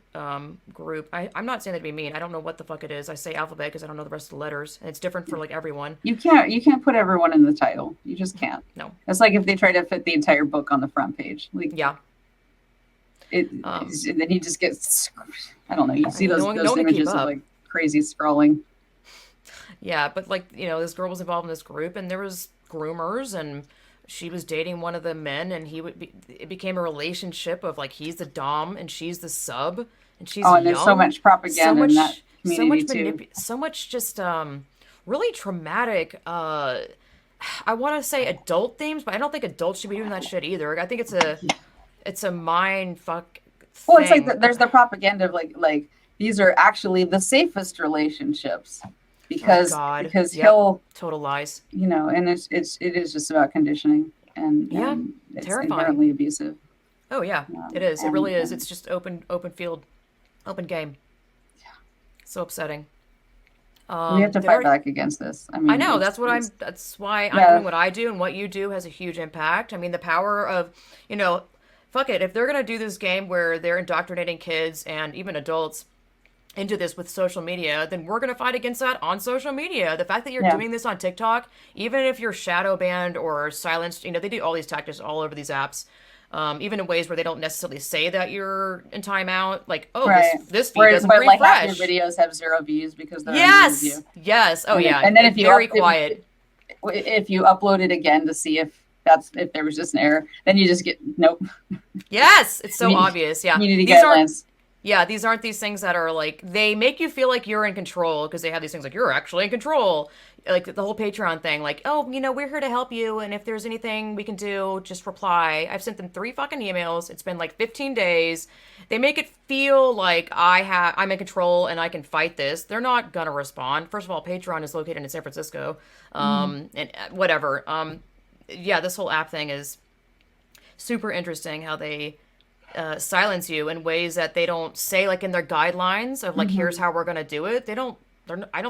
group. I'm not saying that to be mean. I don't know what the fuck it is. I say alphabet because I don't know the rest of the letters, and it's different for like everyone. you can't put everyone in the title. You just can't. No. It's like if they try to fit the entire book on the front page. Like Yeah. and then you just get, I don't know. You see No one, no those one can keep images of up. like crazy scrolling. Yeah, but like, you know, this girl was involved in this group and there was groomers and she was dating one of the men and it became a relationship of like he's the dom and she's the sub and she's Oh, and there's so young. much So propaganda in that much community too. so much just really traumatic I want to say adult themes, but I don't think adults should be doing that shit either. I think it's a mind fuck Well, it's like thing. there's the propaganda of like these are actually the safest relationships Oh because God. Yep. he'll, Total lies. and it is just about conditioning, Yeah. and it's Terrifying. inherently abusive. Oh yeah, it is. It really is. And It's just open field, open game. So upsetting. we have to There fight are, back against this. I I mean, know it's that's why I'm yeah. doing what I do and what you do has a huge impact. I mean, the power of, you know, fuck it. If they're gonna do this game where they're indoctrinating kids and even adults into this with social media, then we're going to fight against that on social media. The fact that you're Yeah. doing this on TikTok, even if you're shadow banned or silenced, they do all these tactics all over these apps, even in ways where they don't necessarily say that you're in timeout. Like, oh, Right. this feed Whereas, doesn't where like half your refresh. videos have 0 views because they're under Yes, review. yes. Oh yeah, And then if you very quiet. if you upload it again to see if there was just an error, then you just get nope. Yes, it's so obvious. Yeah, Community these aren't. guidelines. Yeah, these aren't these things that are like, they make you feel like you're in control because they have these things like, you're actually in control. Like the whole Patreon thing, like, oh, we're here to help you, and if there's anything we can do, just reply. I've sent them 3 fucking emails. It's been like 15 days. They make it feel like I'm in control and I can fight this. They're not gonna respond. First of all, Patreon is located in San Francisco, and whatever. Yeah, this whole app thing is super interesting. How they silence you in ways that they don't say, like in their guidelines of like, here's how we're going to do it. I don't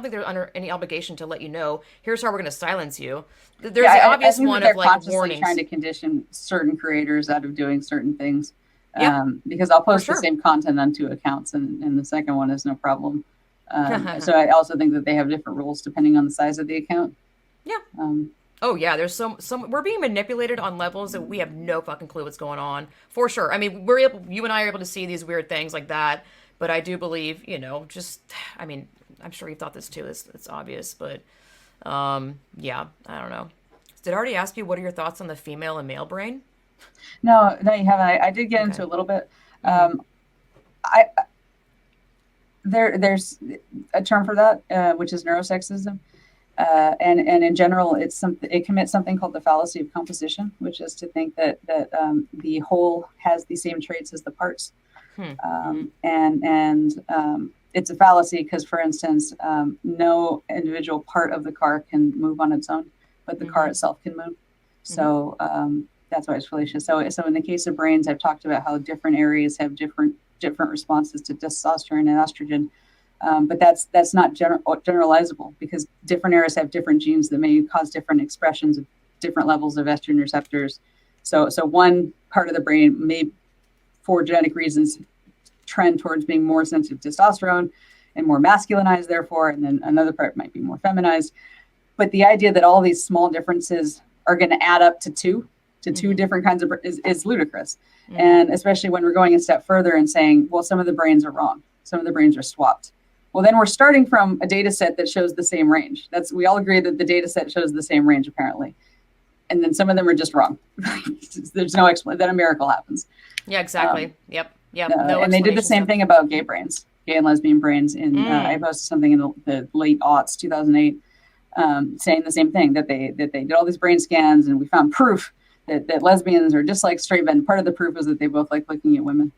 think they're under any obligation to let you know, here's how we're going to silence you. There's the obvious I think one that of they're like consciously warnings. trying to condition certain creators out of doing certain things. Yeah, Because I'll post sure. the same content on 2 accounts, and the second one is no problem. So I also think that they have different rules depending on the size of the account. Yeah. Um, Oh yeah, there's some we're being manipulated on levels that we have no fucking clue what's going on. For sure. I mean, you and I are able to see these weird things like that, but I do believe, I mean, I'm sure you've thought this too. It's obvious, but yeah, I don't know. Did I already ask you what are your thoughts on the female and male brain? no, you haven't. I did get into a little bit. I there's a term for that, which is neurosexism. And in general, it commits something called the fallacy of composition, which is to think that the whole has the same traits as the parts. And it's a fallacy because, for instance, no individual part of the car can move on its own, but the car itself can move. So that's why it's fallacious. So in the case of brains, I've talked about how different areas have different responses to testosterone and estrogen. But that's not generalizable because different areas have different genes that may cause different expressions of different levels of estrogen receptors. So one part of the brain may, for genetic reasons, trend towards being more sensitive to testosterone and more masculinized, therefore, and then another part might be more feminized. But the idea that all these small differences are going to add up to two different kinds of is ludicrous. And especially when we're going a step further and saying, well, some of the brains are wrong, some of the brains are swapped. Well, then we're starting from a data set that shows the same range. We all agree that the data set shows the same range, apparently. And then some of them are just wrong. There's no explanation. Then a miracle happens. Yeah, exactly. Yep. No, and they did the same thing about gay brains, gay and lesbian brains. I posted something in the late aughts, 2008, saying the same thing, that they did all these brain scans and we found proof that lesbians are just like straight men. Part of the proof was that they both like looking at women.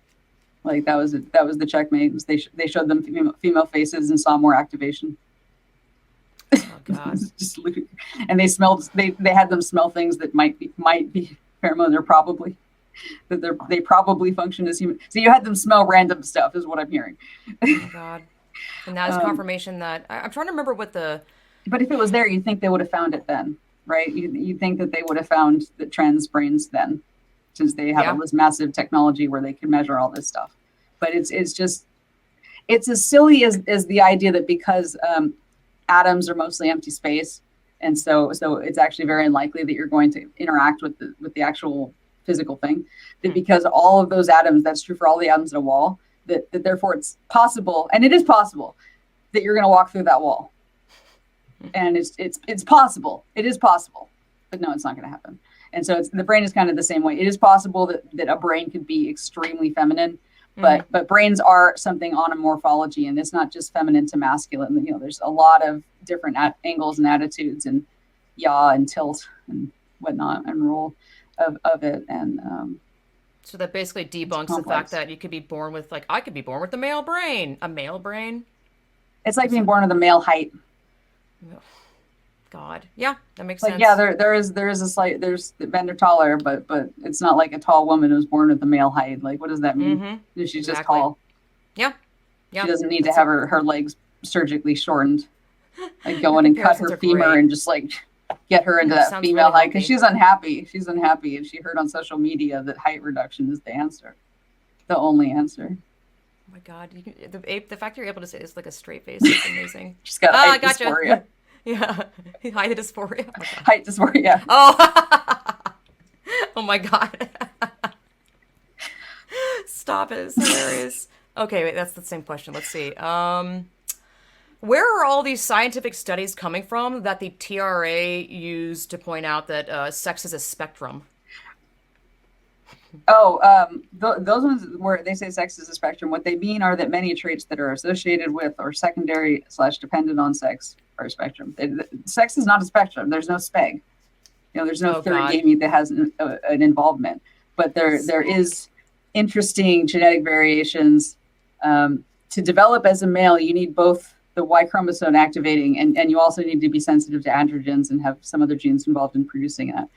Like that was the checkmate. They showed them female faces and saw more activation. Oh God! Just and they had them smell things that might be pheromones, or probably they probably function as human. So you had them smell random stuff, is what I'm hearing. Oh God! And that is confirmation that I'm trying to remember what the. But if it was there, you'd think they would have found it then, right? You think that they would have found the trans brains then, since they have all this massive technology where they can measure all this stuff. But it's as silly as the idea that because atoms are mostly empty space, and so it's actually very unlikely that you're going to interact with the actual physical thing. That because all of those atoms, that's true for all the atoms in a wall, that therefore it's possible, and it is possible, that you're going to walk through that wall. And it's possible. It is possible, but no, it's not going to happen. And so the brain is kind of the same way. It is possible that a brain could be extremely feminine, but brains are something on a morphology, and it's not just feminine to masculine. There's a lot of different angles and attitudes and yaw and tilt and whatnot and roll of it. And so that basically debunks the fact that you could be born with, like, I could be born with a male brain. It's like being born with a male height. God, yeah, that makes sense. Yeah, there is a slight, men are taller, but it's not like a tall woman who's born with a male height. Like, what does that mean? She's just tall. Yeah. She doesn't need to have her legs surgically shortened, like go in and cut her femur and just like get her into Yeah, that sounds female really height because healthy. she's unhappy. She's unhappy, and she heard on social media that height reduction is the answer, the only answer. Oh my God, the fact you're able to say this like a straight face is amazing. She's got Ah, I height gotcha. dysphoria. Yeah, height dysphoria. Oh my God. Height dysphoria. Oh, oh my God. Stop it. It's hilarious. Okay, wait, that's the same question. Let's see. Where are all these scientific studies coming from that the TRA used to point out that sex is a spectrum? Oh, those ones where they say sex is a spectrum, what they mean are that many traits that are associated with or secondary / dependent on sex are a spectrum. Sex is not a spectrum. There's no speg. There's no Oh third God. gamete that has an involvement. But there is interesting genetic variations. To develop as a male, you need both the Y chromosome activating, and you also need to be sensitive to androgens and have some other genes involved in producing that.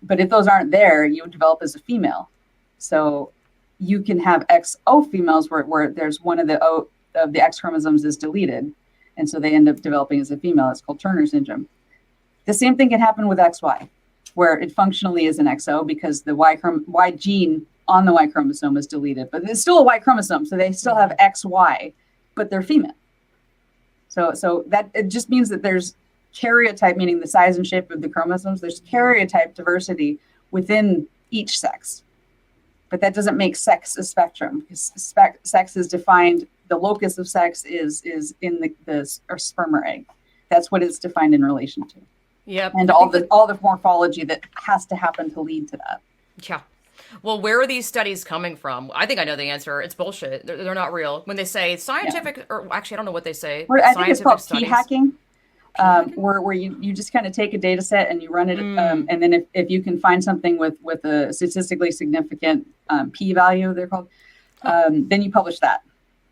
But if those aren't there, you develop as a female. So you can have XO females where there's one of the X chromosomes is deleted. And so they end up developing as a female. It's called Turner syndrome. The same thing can happen with XY, where it functionally is an XO because the Y gene on the Y chromosome is deleted. But it's still a Y chromosome, so they still have XY, but they're female. So that it just means that there's karyotype, meaning the size and shape of the chromosomes, there's karyotype diversity within each sex. But that doesn't make sex a spectrum, because sex is defined, the locus of sex is in the sperm or egg. That's what it's defined in relation to. Yep. And all the morphology that has to happen to lead to that. Yeah. Well, where are these studies coming from? I think I know the answer. It's bullshit. They're not real. When they say scientific, or actually, I don't know what they say. I think it's called p-hacking. P-hacking? Where you just kind of take a data set and you run it, and then if you can find something with a statistically significant p-value, they're called, then you publish that,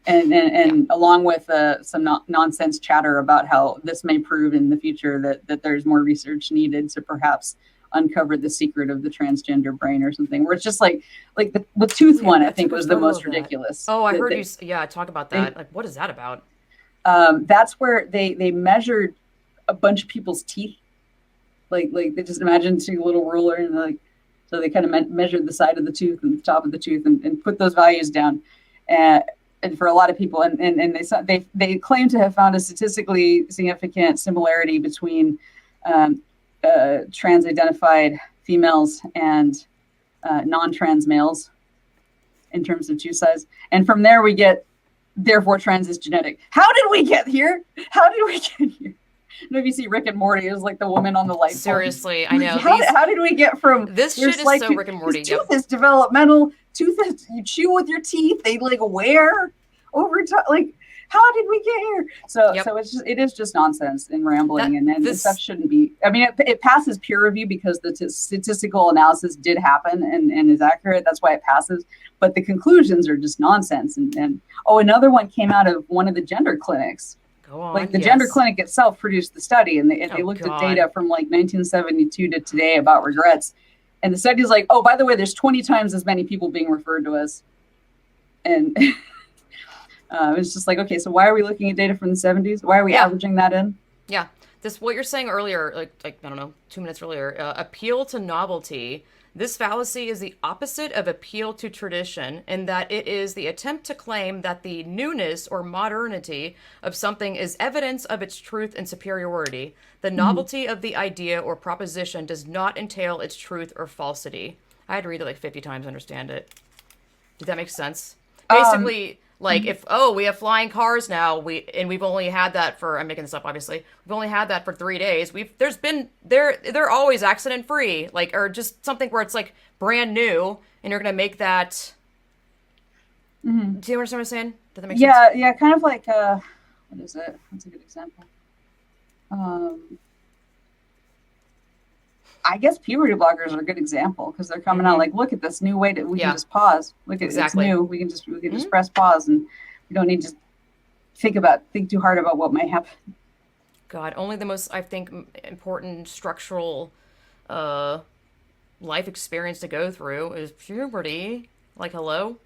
and along with some nonsense chatter about how this may prove in the future that there's more research needed to perhaps uncover the secret of the transgender brain or something, where it's just like the tooth one, I think was the most ridiculous. Oh, I heard you talk about that. Like, what is that about? That's where they measured a bunch of people's teeth, like they just imagine a little ruler, and so they kind of measured the side of the tooth and the top of the tooth and put those values down, and for a lot of people, and they claim to have found a statistically significant similarity between trans-identified females and non-trans males in terms of tooth size, and from there we get, therefore trans is genetic. How did we get here? I don't know if you see Rick and Morty, it was like the woman on the light bulb. Seriously, I know. How did we get from this shit is so Rick and Morty? Tooth is developmental. Tooth is, you chew with your teeth. They wear over time. Like, how did we get here? So it is just nonsense and rambling, and this stuff shouldn't be. I mean, it passes peer review because the statistical analysis did happen and is accurate. That's why it passes. But the conclusions are just nonsense. And another one came out of one of the gender clinics. Go on. Like the gender clinic itself produced the study, and they looked at data from like 1972 to today about regrets. And the study is like, oh, by the way, there's 20 times as many people being referred to us. And it's just like, okay, so why are we looking at data from the 70s? Why are we averaging that in? Yeah. What you're saying earlier, like I don't know, 2 minutes earlier, appeal to novelty. This fallacy is the opposite of appeal to tradition, in that it is the attempt to claim that the newness or modernity of something is evidence of its truth and superiority. The novelty of the idea or proposition does not entail its truth or falsity. I had to read it like 50 times to understand it. Did that make sense? Basically, like if we have flying cars now, we've only had that for, I'm making this up obviously, we've only had that for 3 days. They're always accident free, like, or just something where it's like brand new, and you're gonna make that. Do you understand what I'm saying? Does that make sense? Yeah, kind of like what is it? That's a good example. I guess puberty blockers are a good example because they're coming out like, look at this new way that we can just pause. Look at it's new. We can just press pause, and we don't need to think too hard about what might happen. God, only the most, I think, important structural life experience to go through is puberty. Like, hello?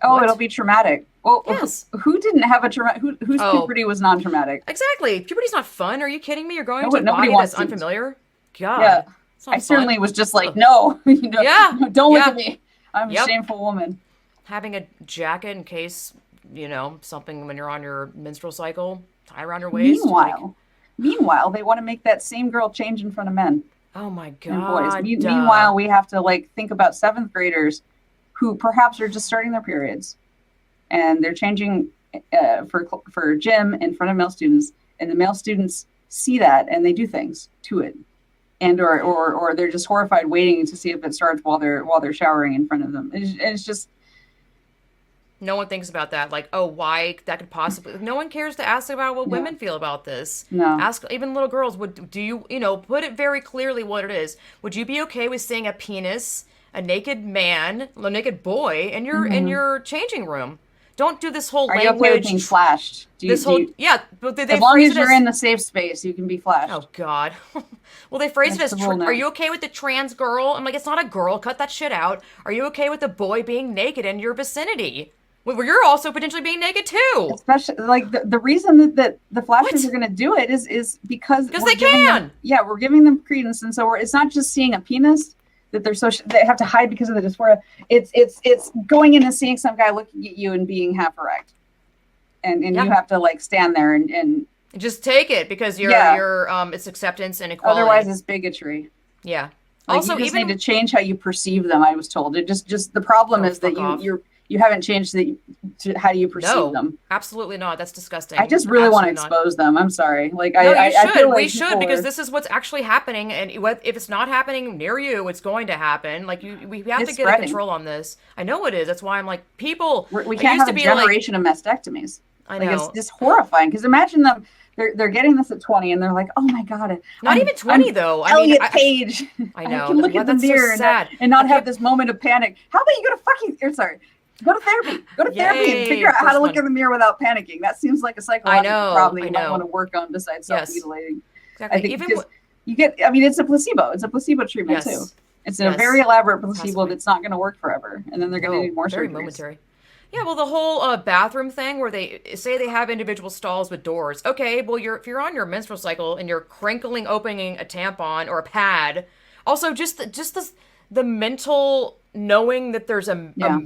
Oh, What? it'll be traumatic. Well, Yes. who didn't have a traumatic? Whose Oh, puberty was non-traumatic? exactly. Puberty's not fun. Are you kidding me? You're going into a Nobody body that's wants to. unfamiliar. Yeah, God, it's I not certainly fun. was just like, Ugh. no, Yeah. no, don't look at Yeah. me. I'm a Yep. shameful woman. Having a jacket in case, something when you're on your menstrual cycle, tie around your waist. Like, Meanwhile, they want to make that same girl change in front of men oh my and boys. God. Meanwhile, we have to like think about seventh graders who perhaps are just starting their periods and they're changing for gym in front of male students, and the male students see that and they do things to it, and or they're just horrified waiting to see if it starts while they're showering in front of them. It's just No one thinks about that. Like, oh, why that could possibly. No one cares to ask about what no, women feel about this. no. Ask even little girls. Do you, put it very clearly what it is. Would you be okay with seeing a penis, a naked man, a naked boy in your changing room? Don't do this whole Are you okay with language. being flashed? Yeah, but they As long phrase as it you're as, in the safe space, you can be flashed. oh God. Well, they phrase it That's as, the rule now. are you okay with the trans girl? I'm like, it's not a girl. Cut that shit out. Are you okay with the boy being naked in your vicinity? Well, you're also potentially being naked too. Especially like the reason that the flashers What? are going to do it is because Because we're they giving can. them, yeah, we're giving them credence, and so it's not just seeing a penis that they have to hide because of the dysphoria. It's going in and seeing some guy looking at you and being half erect, and Yeah. you have to like stand there and Just take it because Yeah. it's acceptance and equality. otherwise it's bigotry. Yeah. Like, Also, you just even need to change how you perceive them. I was told it just the problem Oh, is that fuck off. you haven't changed to how you perceive no, them. absolutely not. That's disgusting. I just really want to Absolutely not. expose them. I'm sorry. Like No, I you should. feel like We should people because are- this is what's actually happening, and if it's not happening near you, it's going to happen. Like we have It's to get a spreading. control on this. I know it is. That's why I'm like, people. we I can't used have to a be like, generation of mastectomies. I Like know. it's just horrifying because imagine them. They're getting this at 20 and they're like, oh my god, Not even 20 though. I mean, Elliot Page. I know. can look Well, at the that's so mirror sad. and not I have can't- this moment of panic. How about you go to fucking? Sorry. Go to therapy. Go to therapy and Yay, figure out how to first look one. in the mirror without panicking. That seems like a psychological problem that I you might know. want to work on besides Yes. self-mutilating. Exactly. I think Even because you get. I mean, it's a placebo. It's a placebo treatment yes. too. It's a Yes. very elaborate placebo Possibly. that's not going to work forever, and then they're going to need more very surgeries. momentary. Yeah, well, the whole bathroom thing where they say they have individual stalls with doors. Okay, well, if you're on your menstrual cycle and you're crinkling opening a tampon or a pad, also just the mental knowing that there's a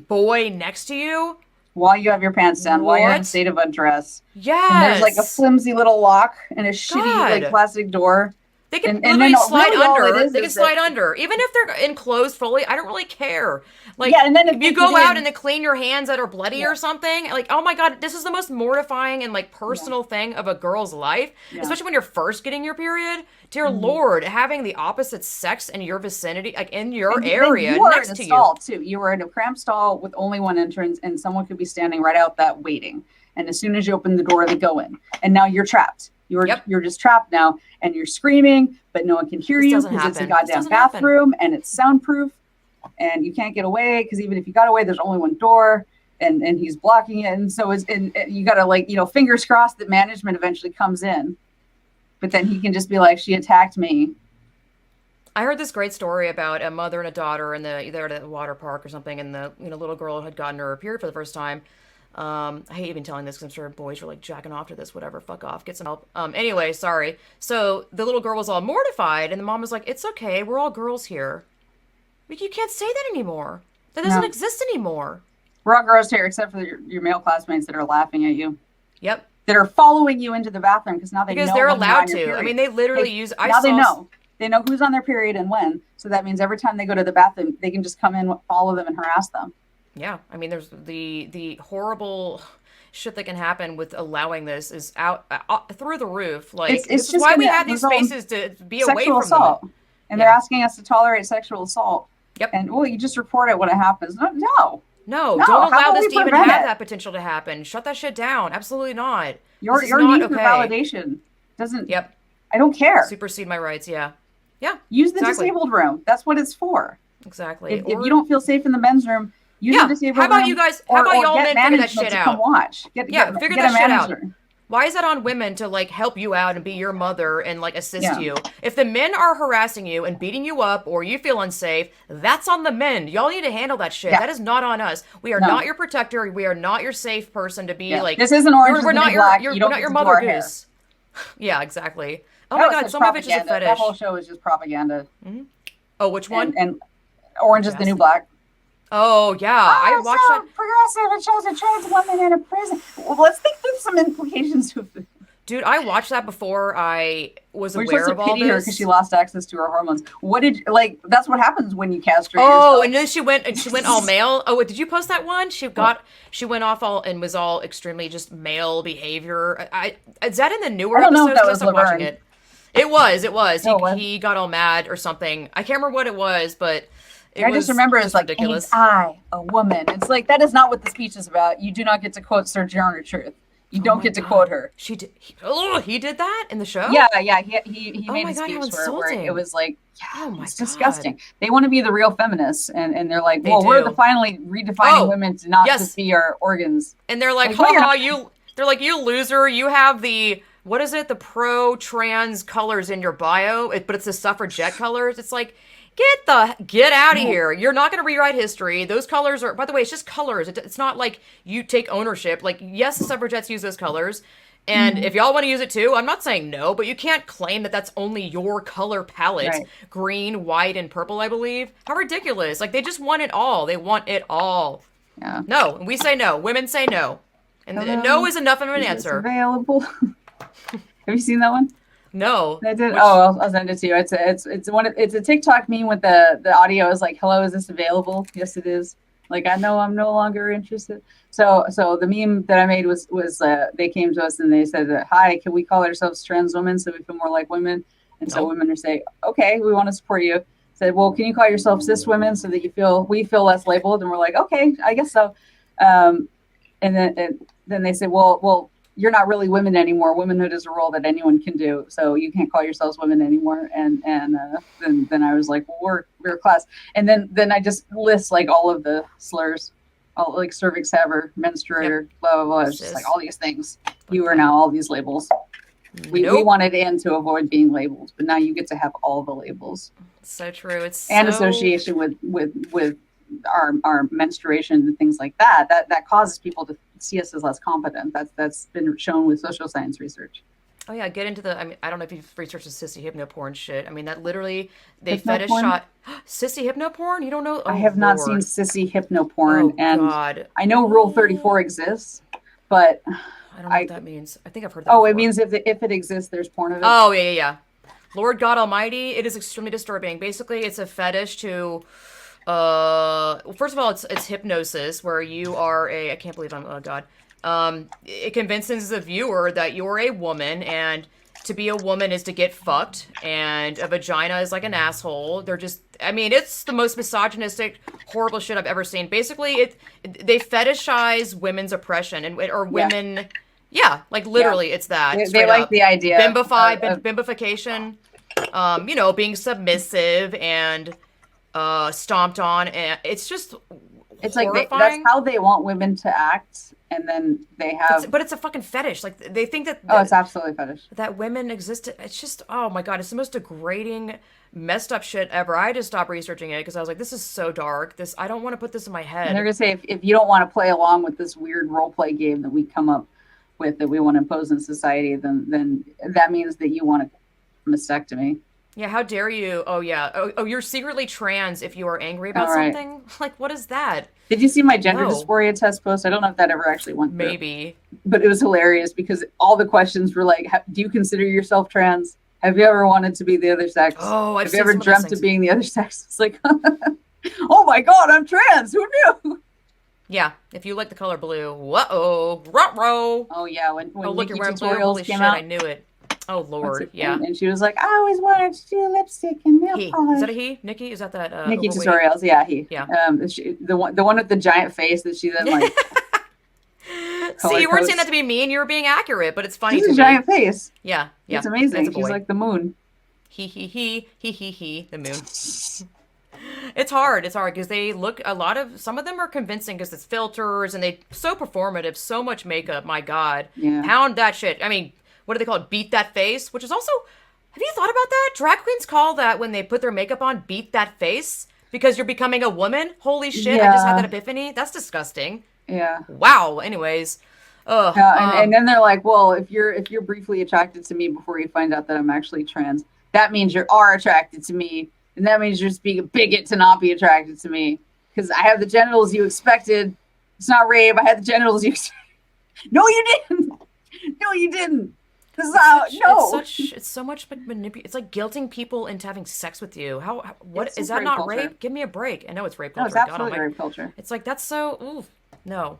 boy next to you. While you have your pants down, while you're in a What? state of undress, Yes. and there's like a flimsy little lock and a shitty like God. plastic door. They can and literally then slide really all it under. is They can is slide that- under. Even if they're enclosed fully, I don't really care. Like, Yeah, and then if if you they go get out in- and they clean your hands that are bloody Yeah. or something, like, oh my God, this is the most mortifying and, like, personal thing of a girl's life. Yeah. Especially when you're first getting your period. Dear Lord, having the opposite sex in your vicinity, like, in your And then area, you are next in a to you. stall too. You are in a cramped stall with only one entrance, and someone could be standing right out that waiting. And as soon as you open the door, they go in, and now you're trapped. You're just trapped now, and you're screaming, but no one can hear This you doesn't because it's a happen. This goddamn doesn't happen. bathroom and it's soundproof, and you can't get away because even if you got away, there's only one door, and he's blocking it, and so you got to like fingers crossed that management eventually comes in, but then he can just be like, she attacked me. I heard this great story about a mother and a daughter they're at a water park or something, and the little girl had gotten her period for the first time. I hate even telling this because I'm sure boys are like jacking off to this, whatever, fuck off, get some help. Anyway, sorry. So the little girl was all mortified, and the mom was like, it's okay, we're all girls here. Like, you can't say that anymore. That doesn't No. exist anymore. We're all gross here, except for your male classmates that are laughing at you, Yep. that are following you into the bathroom because now they Because know they're when you're allowed on your to. period. I mean, they literally They- use, now they know who's on their period and when. So that means every time they go to the bathroom, they can just come in, follow them, and harass them. Yeah, I mean, there's the horrible shit that can happen with allowing this is out through the roof. Like, It's this is just why we gonna have these result in spaces to be away Sexual from assault, them. and Yeah. they're asking us to tolerate sexual assault. Yep. And well, you just report it when it happens. No, No, No, don't how allow about this we to even prevent have it? that potential to happen. Shut that shit down. Absolutely not. your This is your not need for okay. validation doesn't. Yep. I don't care. Supersede my rights. Yeah. Yeah. Use the exactly. disabled room. That's what it's for. Exactly. If you don't feel safe in the men's room, use Yeah, the disabled how about room. you guys- how about or y'all get men figure that management shit to out? come watch. Yeah, figure that a shit out. manager. Why is that on women to like help you out and be your mother and like assist Yeah. you? If the men are harassing you and beating you up or you feel unsafe, that's on the men. Y'all need to handle that shit. Yeah. That is not on us. We are No. not your protector. We are not your safe person to be Yeah. like. This isn't Orange is We're the not New your. Black. You're You don't not get your to do mother our hair. goose. Yeah, exactly. Oh That my was god, such some of it's just a propaganda. fetish. That whole show was just propaganda. Oh, which one? And Orange is the New Black. Oh yeah, I Oh, watched so that. progressive. It shows a trans woman in a prison. Well, let's think through some implications of it. Dude, I watched that before I was We're aware supposed of to all pity her this. because she lost access to her hormones. What did like? That's what happens when you castrate Oh, yourself. and then she went all male. Oh, wait, did you post that one? She went off all and was all extremely just male behavior. Is that in the newer I don't know if episodes? that 'Cause I was stopped watching Laverne. it. It was. Oh, what? He got all mad or something. I can't remember what it was, but I just remember it's like, ridiculous. ain't I a woman? It's like, that is not what the speech is about. You do not get to quote Sojourner Truth. You don't my get to God. quote her. She did. He did that in the show. Yeah. He Oh made my a God, how speech where it insulting. was like, Oh my it's God. disgusting. They want to be the real feminists, and they're like, They well, we're do. finally redefining Oh, women to not yes. just be our organs. And they're like, Like, no, you're haha, not. you. They're like, you loser. You have the what is it? The pro-trans colors in your bio, but it's the suffragette colors. It's like, get out of here. You're not going to rewrite history. Those colors are. By the way, it's just colors. It's not like you take ownership. Like, yes, the suffragettes use those colors. And if y'all want to use it too, I'm not saying no, but you can't claim that that's only your color palette. Right. Green, white, and purple, I believe. How ridiculous. Like, they just want it all. They want it all. Yeah. No, and we say no. Women say no. And Hello? no is enough of an It's answer. available. Have you seen that one? No. I did. Which- Oh, I'll send it to you. It's a TikTok meme with the audio is like, "Hello, is this available?" Yes, it is. Like, I know I'm no longer interested. So the meme that I made was they came to us and they said, "Hi, can we call ourselves trans women so we feel more like women?" And so Nope. women are saying, "Okay, we want to support you." Said, "Well, can you call yourself cis women so that we feel less labeled?" And we're like, "Okay, I guess so." And then they said, well, you're not really women anymore. Womanhood is a role that anyone can do, so you can't call yourselves women anymore. And then I was like, well, we're a class. And then I just list like all of the slurs, all, like cervix haver, menstruator, blah blah blah. It's just like all these things. You are now all these labels. We wanted in to avoid being labeled, but now you get to have all the labels. So true. It's And so... association with our menstruation and things like that causes people to see us as less competent. That's been shown with social science research. Oh yeah, get into the. I mean, I don't know if you've researched the sissy hypno porn shit. I mean, that literally they Hypno fetish porn? shot sissy hypno porn. You don't know? Oh, I have not seen Lord. sissy hypno porn, Oh, and God. I know Rule 34 exists, but I don't know what that means. I think I've heard that. oh, before. it means if it exists, there's porn of it. Oh yeah. Lord God Almighty, it is extremely disturbing. Basically, it's a fetish to. Well, first of all, it's hypnosis where you are I can't believe I'm. Oh God. It convinces the viewer that you're a woman and to be a woman is to get fucked and a vagina is like an asshole. They're just, I mean, it's the most misogynistic, horrible shit I've ever seen. Basically, they fetishize women's oppression or women. Yeah, like literally, it's that. They like up. the idea. Bimbification. Being submissive and stomped on, and it's just. It's horrifying. like that's how they want women to act, and then they have. But it's a fucking fetish. Like they think that. It's absolutely fetish. That women exist. It's just, oh my God, it's the most degrading, messed up shit ever. I just stopped researching it because I was like, this is so dark. I don't want to put this in my head. And they're gonna say if you don't want to play along with this weird role play game that we come up with that we want to impose in society, then that means that you want a mastectomy. Yeah, how dare you? Oh, yeah. Oh, you're secretly trans if you are angry about right. something? Like, what is that? Did you see my gender No. dysphoria test post? I don't know if that ever actually went through. Maybe. But it was hilarious because all the questions were like, do you consider yourself trans? Have you ever wanted to be the other sex? Oh, I've Have seen you ever some of those dreamt things. of being the other sex? It's like, oh my God, I'm trans. Who knew? Yeah, if you like the color blue, whoa, ruh-roh. Oh yeah, when Oh, look, Nikki you're wearing blue. tutorials Holy came shit, out. I knew it. Oh, Lord, yeah. And she was like, I always wanted to do lipstick and nail He. polish. Is that a he? Nikki? Is that Nikki overweight? tutorials, yeah, he. Yeah. The one with the giant face that she then like. See, you weren't codes. saying that to be mean. You were being accurate, but it's funny She's to a me. giant face. Yeah. It's amazing. That's a boy. She's like the moon. He, the moon. It's hard. It's hard because they look some of them are convincing because it's filters and they so performative, so much makeup. My God, Yeah. pound that shit. I mean, what do they call it? Beat that face, which is also. Have you thought about that? Drag queens call that when they put their makeup on, beat that face because you're becoming a woman. Holy shit! I just had that Yeah. epiphany. That's disgusting. Yeah. Wow. Anyways, And then they're like, well, if you're briefly attracted to me before you find out that I'm actually trans, that means you are attracted to me, and that means you're just being a bigot to not be attracted to me because I have the genitals you expected. It's not rape. I had the genitals you. No, you didn't. No, you didn't. This is how. No. it's so much It's like guilting people into having sex with you. What It's is just that rape not culture. rape? Give me a break. I know it's rape No, culture. it's God absolutely almighty. rape culture. It's like that's so. Ooh, no.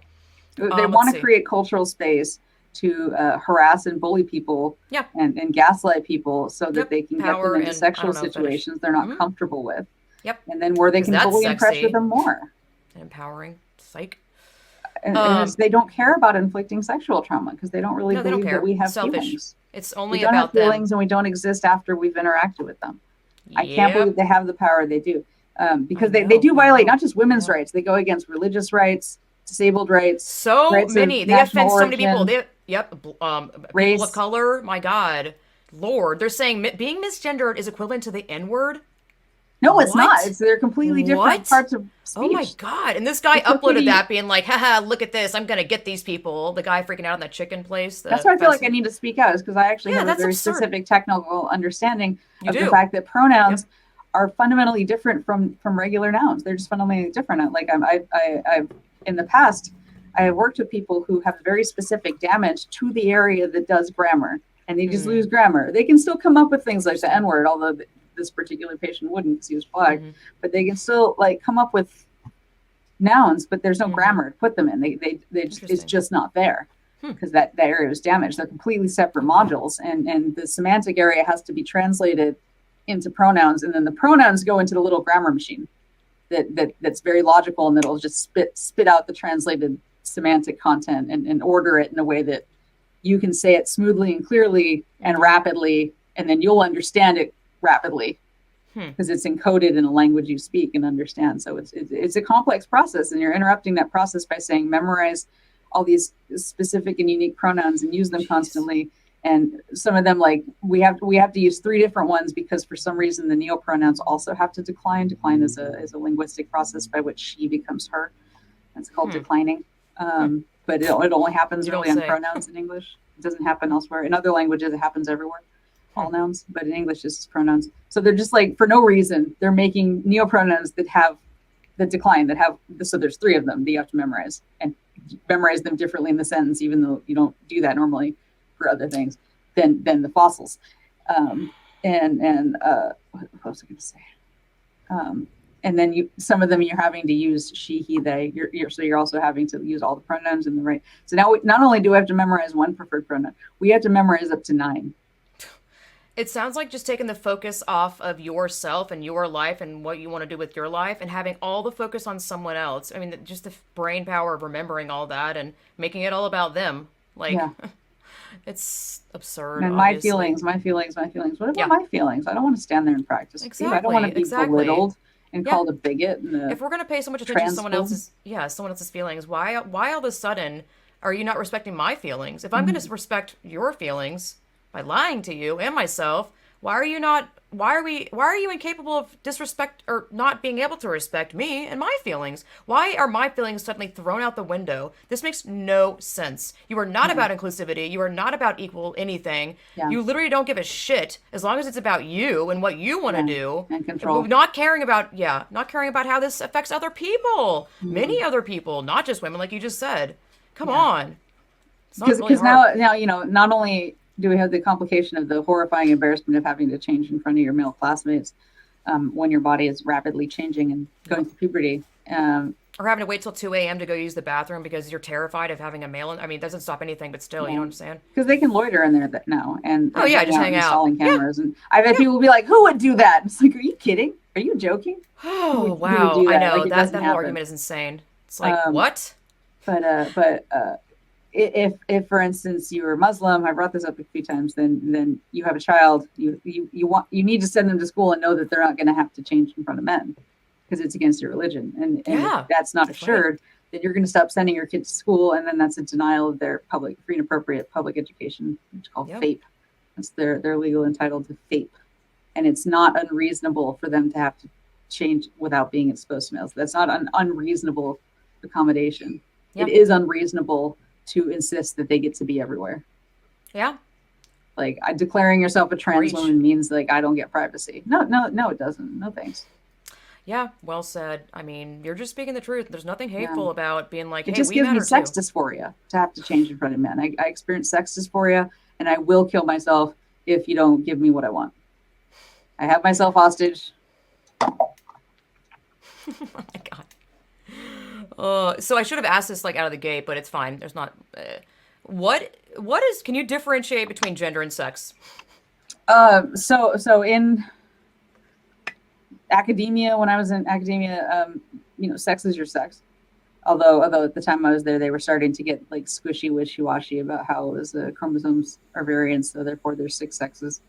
They Let's want to see. create cultural space to harass and bully people Yeah. and gaslight people so that Yep. they can get Power them into and I sexual don't know fetish. situations they're not comfortable with. Yep. And then where they Because can that's bully and pressure sexy them more. and empowering. Psych. And they don't care about inflicting sexual trauma because they don't really No, they don't believe that care. we have Selfish. feelings. It's We only don't have about them. feelings and we don't exist after we've interacted with them. I can't Yep. believe they have the power they do. Because I they know, do I violate know. not just women's Yeah. rights, they go against religious rights, disabled rights, So rights of many. They national offend so many people. origin, People of race. color. My God, Lord, they're saying being misgendered is equivalent to the N word. No, it's not. What? They're completely different What? parts of Oh my speech. God! And this guy It's uploaded okay. that, being like, "Haha, look at this! I'm gonna get these people." The guy freaking out in that chicken place. That's The why I feel like fast I food. need to speak out, is because I actually Yeah, have a that's very absurd. specific technical understanding You of the do. fact that pronouns Yep. are fundamentally different from regular nouns. They're just fundamentally different. Like I've in the past, I have worked with people who have very specific damage to the area that does grammar, and they just lose grammar. They can still come up with things like the N word, although this particular patient wouldn't because he was black. But they can still like come up with nouns, but there's no grammar to put them in. It's just not there because that area was damaged. They're completely separate modules, and the semantic area has to be translated into pronouns, and then the pronouns go into the little grammar machine that's very logical, and that'll just spit out the translated semantic content and order it in a way that you can say it smoothly and clearly and rapidly, and then you'll understand it rapidly because it's encoded in a language you speak and understand. So it's a complex process, and you're interrupting that process by saying memorize all these specific and unique pronouns and use them constantly. And some of them, like we have to use 3 different ones because for some reason the neopronouns also have to decline. Decline is a linguistic process by which she becomes her. That's called declining. But it only happens really on pronouns in English. It doesn't happen elsewhere. In other languages, it happens everywhere. All nouns, but in English, it's just pronouns. So they're just like, for no reason, they're making neopronouns that decline, so there's 3 of them that you have to memorize and memorize them differently in the sentence, even though you don't do that normally for other things than the fossils. What was I going to say? And then some of them you're having to use she, he, they. So you're also having to use all the pronouns in the right. So now not only do we have to memorize one preferred pronoun, we have to memorize up to 9. It sounds like just taking the focus off of yourself and your life and what you want to do with your life and having all the focus on someone else. I mean, just the brain power of remembering all that and making it all about them. Like, it's absurd. And my feelings. What about my feelings? I don't want to stand there and practice. Exactly. I don't want to be belittled and called a bigot. If we're going to pay so much attention to someone else's feelings, why all of a sudden are you not respecting my feelings? If I'm going to respect your feelings by lying to you and myself, why are you incapable of disrespect or not being able to respect me and my feelings? Why are my feelings suddenly thrown out the window? This makes no sense. You are not about inclusivity. You are not about equal anything. You literally don't give a shit as long as it's about you and what you want to do. And control. Not caring about how this affects other people. Many other people, not just women, like you just said. Come on. Because now, not only do we have the complication of the horrifying embarrassment of having to change in front of your male classmates when your body is rapidly changing and going through puberty. Or having to wait till 2 a.m. to go use the bathroom because you're terrified of having a male. I mean, it doesn't stop anything, but still, you know what I'm saying? Because they can loiter in there now. And just hang out. Installing cameras. And I've had people be like, who would do that? It's like, are you kidding? Are you joking? Oh, wow. I know. Like, that whole argument is insane. It's like, what? But if for instance you were Muslim, I brought this up a few times, then you have a child, you need to send them to school and know that they're not going to have to change in front of men. because it's against your religion. And if Yeah, that's not that's right. assured, then you're going to stop sending your kids to school, and then that's a denial of their free and appropriate public education, which is called Yep. FAPE. That's their legal entitled to FAPE, and it's not unreasonable for them to have to change without being exposed to males. That's not an unreasonable accommodation. It Yeah. is unreasonable to insist that they get to be everywhere. Yeah. Like declaring yourself a trans Preach. woman means like I don't get privacy. No, it doesn't. No thanks. Yeah, well said. I mean, you're just speaking the truth. There's nothing Yeah. hateful about being like, It hey, just we gives me matter sex too. dysphoria to have to change in front of men. I experience sex dysphoria, and I will kill myself if you don't give me what I want. I have myself hostage. Oh my God. So I should have asked this like out of the gate, but it's fine. There's not. What is? Can you differentiate between gender and sex? So in academia, when I was in academia, sex is your sex. Although at the time I was there, they were starting to get like squishy, wishy-washy about how it was chromosomes are variants, so therefore there's 6 sexes.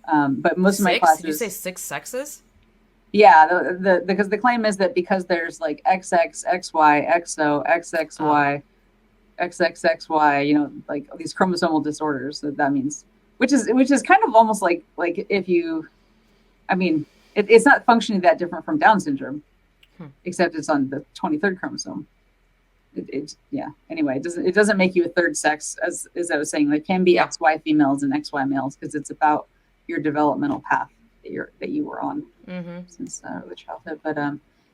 But most of my Six? Did you say classes, 6 sexes? yeah, because the claim is that because there's like XX, XY, XO, Oh, XXY, XXXY, like these chromosomal disorders. That means, which is kind of almost like if you, I mean, it's not functioning that different from Down syndrome, except it's on the 23rd chromosome. Yeah. Anyway, it doesn't make you a third sex, as I was saying. Like can be yeah. XY females and XY males because it's about your developmental path that you were on since early childhood. But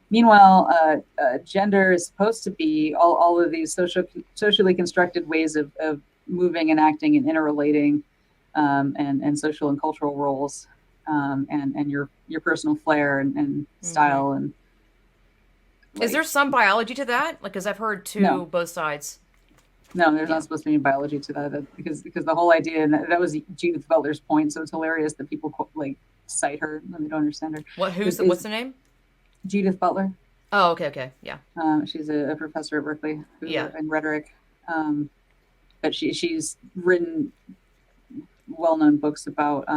meanwhile, gender is supposed to be all of these socially constructed ways of moving and acting and interrelating, and social and cultural roles, and your personal flair and style and Is like there some biology to that? Like, because I've heard no. both sides. No, there's Yeah. not supposed to be any biology to that, because the whole idea, and that was Judith Butler's point. So it's hilarious that people like cite her when they don't understand her. What? What's Is the name? Judith Butler? Oh, okay, okay, yeah, She's a professor at Berkeley yeah. in rhetoric, but she's written well-known books about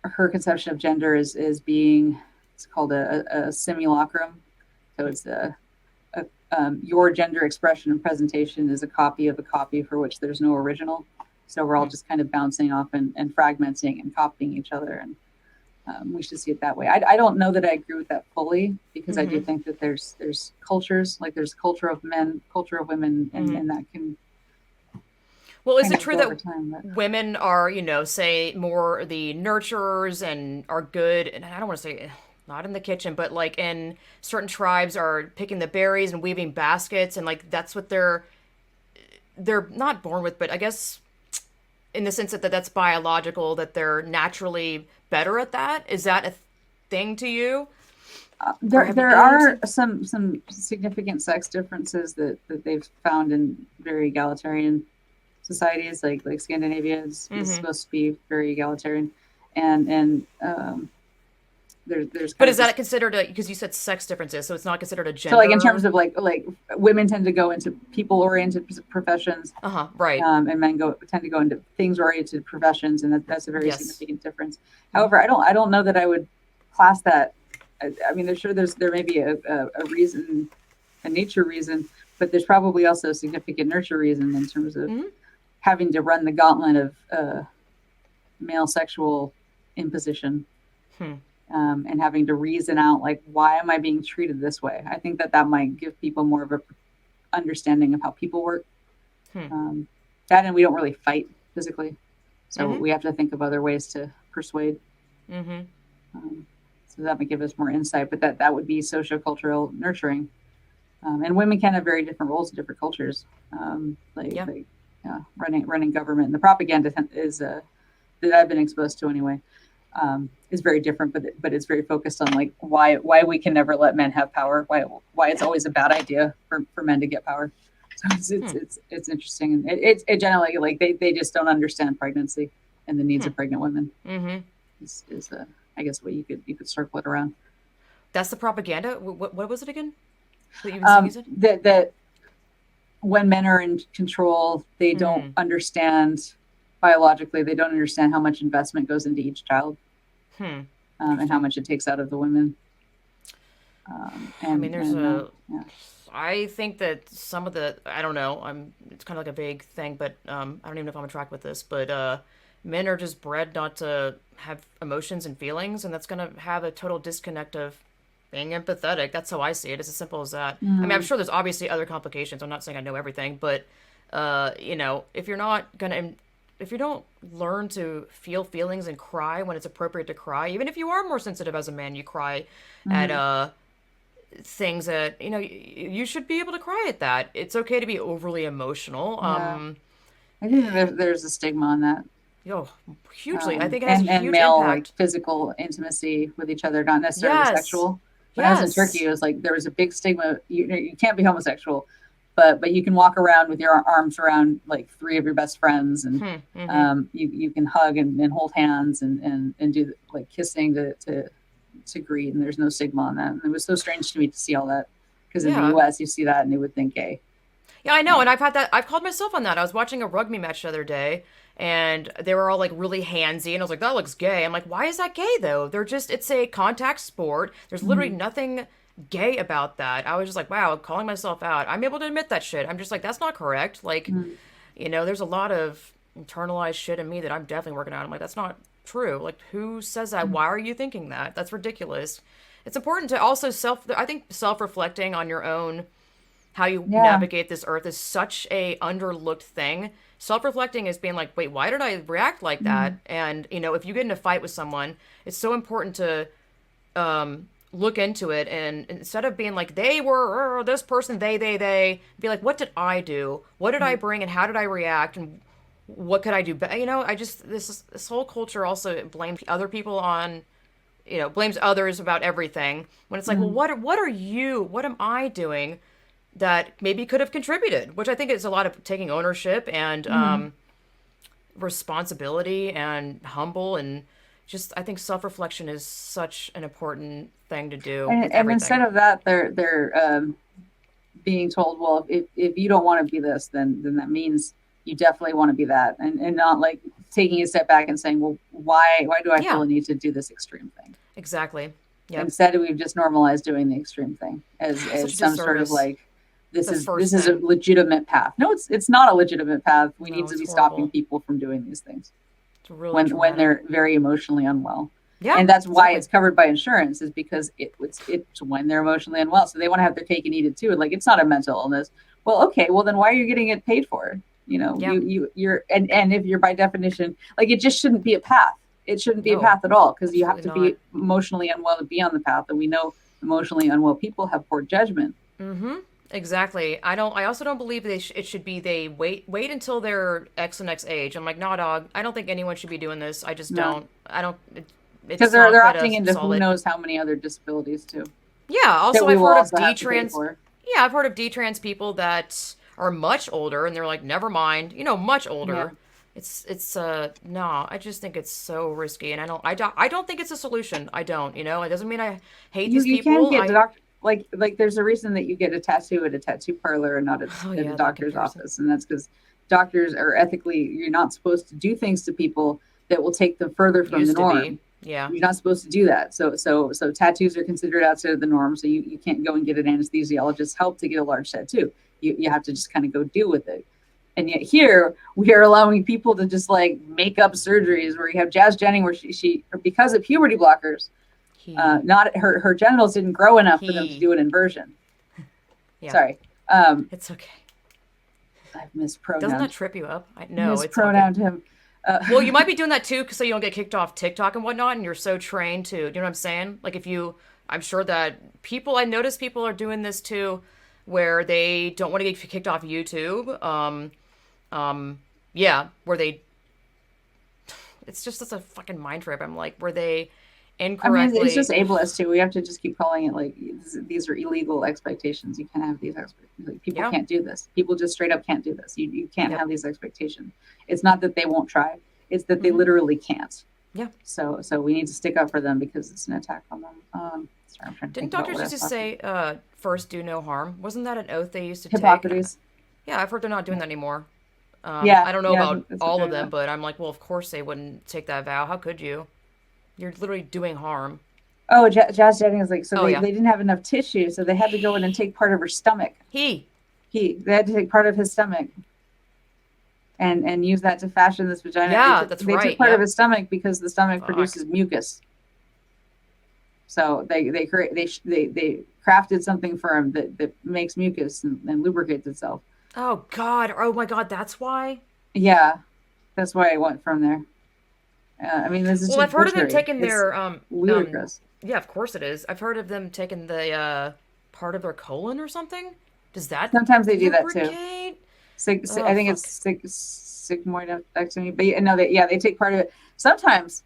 her conception of gender is being, it's called a simulacrum. So it's your gender expression and presentation is a copy of a copy for which there's no original. So we're all just kind of bouncing off and fragmenting and copying each other. And we should see it that way. I don't know that I agree with that fully, because I do think that there's cultures, like there's culture of men, culture of women, and that can. Well, is it true that time, women are, say more the nurturers and are good? And I don't want to say not in the kitchen, but like in certain tribes are picking the berries and weaving baskets, and like that's what they're not born with, but I guess in the sense that that's biological, that they're naturally better at that. Is that a thing to you? There are some significant sex differences that they've found in very egalitarian societies, like Scandinavia is supposed to be very egalitarian, and there's But kind is of that considered because you said sex differences, so it's not considered a so like in gender? terms of like women tend to go into people oriented professions, Right. and men tend to go into things oriented professions, and that's a very Yes. significant difference. However, I don't know that I would class that. I mean, there may be a reason, a nature reason, but there's probably also a significant nurture reason in terms of having to run the gauntlet of male sexual imposition, and having to reason out like, why am I being treated this way? I think that might give people more of a understanding of how people work. That, and we don't really fight physically, so we have to think of other ways to persuade. So that might give us more insight, but that would be sociocultural nurturing. And women can have very different roles in different cultures. Running government, and the propaganda is that I've been exposed to anyway, is very different, but it's very focused on like why we can never let men have power, why it's always a bad idea for men to get power. So it's interesting, and it generally, like they just don't understand pregnancy and the needs of pregnant women. Is I guess what you could circle it around. That's the propaganda. What was it again? That you said? That when men are in control, they don't understand biologically. They don't understand how much investment goes into each child, and how much it takes out of the women. I mean, Yeah. I think that some of the, I don't know, it's kind of like a vague thing, but I don't even know if I'm on track with this, but men are just bred not to have emotions and feelings, and that's going to have a total disconnect of being empathetic. That's how I see it. It's as simple as that. I mean, I'm Mm, sure there's obviously other complications. I'm not saying I know everything, but if you're not gonna, if you don't learn to feel feelings and cry when it's appropriate to cry, even if you are more sensitive as a man, you cry at mm, things that you should be able to cry at that. It's okay to be overly emotional. yeah. I think that there's a stigma on that. Yo, hugely. I think it has a And huge male like impact. physical intimacy with each other, not necessarily Yes, sexual. When I was in Turkey, yes. it was like there was a big stigma. You can't be homosexual, but you can walk around with your arms around like three of your best friends, and Mm-hmm. you can hug and hold hands and do like kissing to greet, and there's no stigma on that. And it was so strange to me to see all that because in the Yeah. U.S. you see that and they would think gay. Yeah, I know, and I've had that. I've called myself on that. I was watching a rugby match the other day, and they were all like really handsy, and I was like, "That looks gay." I'm like, "Why is that gay though?" It's a contact sport. There's literally Mm-hmm. nothing gay about that. I was just like, "Wow," calling myself out. I'm able to admit that shit. I'm just like, that's not correct. Like, Mm-hmm. there's a lot of internalized shit in me that I'm definitely working on. I'm like, that's not true. Like, who says that? Why are you thinking that? That's ridiculous. It's important to also I think self-reflecting on your own how you Yeah. navigate this earth is such a underlooked thing. Self-reflecting is being like, wait, why did I react like Mm-hmm. that? And if you get in a fight with someone, it's so important to look into it, and instead of being like they were this person, they be like, what did I do? What did I bring, and how did I react, and what could I do? But I just this whole culture also blames other people on blames others about everything when it's like, well, Mm-hmm. what am I doing that maybe could have contributed, which I think is a lot of taking ownership and Mm-hmm. responsibility and humble, and just I think self-reflection is such an important thing to do with And instead everything. of that, they're being told, well, if you don't want to be this, then that means you definitely want to be that, and not like taking a step back and saying, well, why do I feel Yeah, a need to do this extreme thing? exactly. Yep. Instead, we've just normalized doing the extreme thing Such a as some sort of disservice. like this The this first is a thing. legitimate path. No, it's not a legitimate path. We need No, to it's be stopping horrible. people from doing these things It's really when traumatic. they're very emotionally unwell. Yeah, And that's why exactly. it's covered by insurance, is because it's when they're emotionally unwell, so they want to have their cake and eat it too. And like, it's not a mental illness. Well, okay, well then why are you getting it paid for? Yeah. You're and if you're by definition, like, it just shouldn't be a path. It shouldn't be a No, path at all, because you have absolutely to not. be emotionally unwell to be on the path, and we know emotionally unwell people have poor judgment. Mm-hmm. Exactly. I don't. I also don't believe it should be they wait until they're X and X age. I'm like, nah, dog. I don't think anyone should be doing this. I just No, don't. I don't. because It's they're not gonna opting into who solve it. knows how many other disabilities too Yeah. that Also, we I've will heard of also have to pay D-trans. for. Yeah, I've heard of D-trans people that are much older, and they're like, never mind. Much Yeah. older. It's no. I just think it's so risky, and I don't think it's a solution. I don't. It doesn't mean I hate these You can people. get doctor, like there's a reason that you get a tattoo at a tattoo parlor and not Oh at a yeah, that doctor's comparison office, and that's because doctors are ethically, you're not supposed to do things to people that will take them further from the used to be. norm. Yeah. You're not supposed to do that. So tattoos are considered outside of the norm. So you can't go and get an anesthesiologist's help to get a large tattoo. You have to just kind of go deal with it. And yet here we are allowing people to just like make up surgeries, where you have Jazz Jennings, where she because of puberty blockers, He. not her genitals didn't grow enough for them to He. do an inversion. Yeah. Sorry, It's okay. I've Doesn't that mispronounced trip you up? No, it's all good. mispronounced him. Well, you might be doing that too, so you don't get kicked off TikTok and whatnot, and you're so trained to. You know what I'm saying? Like if you, I'm sure that people. I notice people are doing this too, where they don't want to get kicked off YouTube. Yeah, where they. It's just such a fucking mind trip. I'm like, where they I mean, it's just incorrectly. ableist too. We have to just keep calling it like these are illegal expectations. You can't have these expectations. Like, people Yeah. can't do this. People just straight up can't do this. You can't Yep. have these expectations. It's not that they won't try. It's that they Mm-hmm. literally can't. Yeah. So we need to stick up for them because it's an attack on them. Sorry, I'm trying to Didn't think about doctors what I used was to talking. say, first do no harm? Wasn't that an oath they used to take? Hippocrates. Yeah, I've heard they're not doing that anymore. Yeah, I don't know yeah. I about think that's what all of they're them, doing. but I'm like, well, of course they wouldn't take that vow. How could you? You're literally doing harm. Oh, Jazz Jetting is like, so Oh, yeah. they didn't have enough tissue, so they had to go in and take part of her stomach. He. They had to take part of his stomach and use that to fashion this vagina. Yeah, that's They took right. part of Yep. his stomach because the stomach Fuck. produces mucus. So they crafted something for him that makes mucus and lubricates itself. Oh, God. Oh, my God. That's why? Yeah, that's why I went from there. I mean, this is Well, just I've heard of them butchery. taking It's their, ludicrous. yeah, of course it is. I've heard of them taking the, part of their colon or something. Does that Sometimes they do that too. lubricate? I Oh, think fuck. it's sigmoidectomy, but no, they take part of it. Sometimes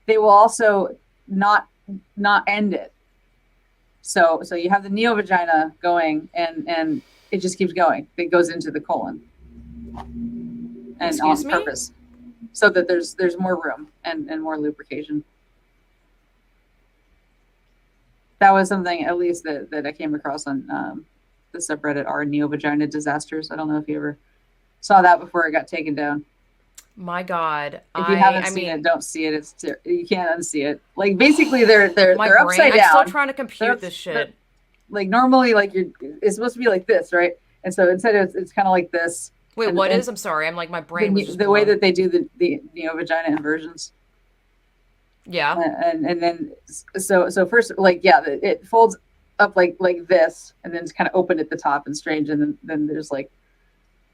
they will also not not end it. So you have the neovagina going, and it just keeps going. It goes into the colon, and Excuse on me? purpose, so that there's more room and more lubrication. That was something, at least, that I came across on the subreddit r neovagina disasters. I don't know if you ever saw that before it got taken down. My God. If you haven't I seen it, mean, don't see it. You can't unsee it. Like, basically, they're my they're brain. upside I'm still down. trying to They're, compute this they're shit. like, normally, like, it's supposed to be like this, right? And so instead it's kind of like this, Wait, and what is? I'm sorry. I'm like, my brain was just the way blown. that they do the neovagina inversions, Yeah. and then so first, like, yeah, it folds up like this, and then it's kind of open at the top and strange, and then there's, like,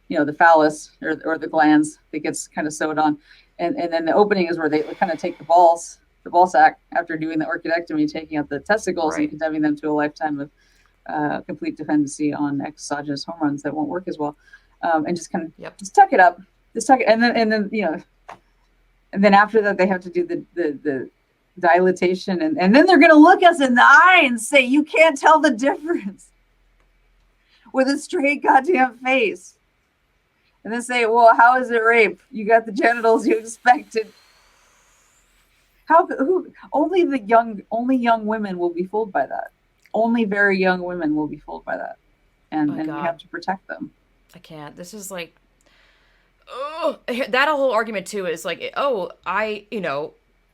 the phallus or the glands that gets kind of sewed on, and then the opening is where they kind of take the ball sack after doing the orchidectomy, taking out the testicles and Right. condemning them to a lifetime of complete dependency on exogenous hormones that won't work as well, and just kind of Yep. just tuck it up, and then and then after that they have to do the dilatation, and then they're going to look us in the eye and say, you can't tell the difference with a straight goddamn face, and then say, well, how is it rape? You got the genitals you expected. Only young women will be fooled by that. Only very young women will be fooled by that, Oh, and we God. have to protect them. I can't. This is like, oh, that whole argument too is like, oh,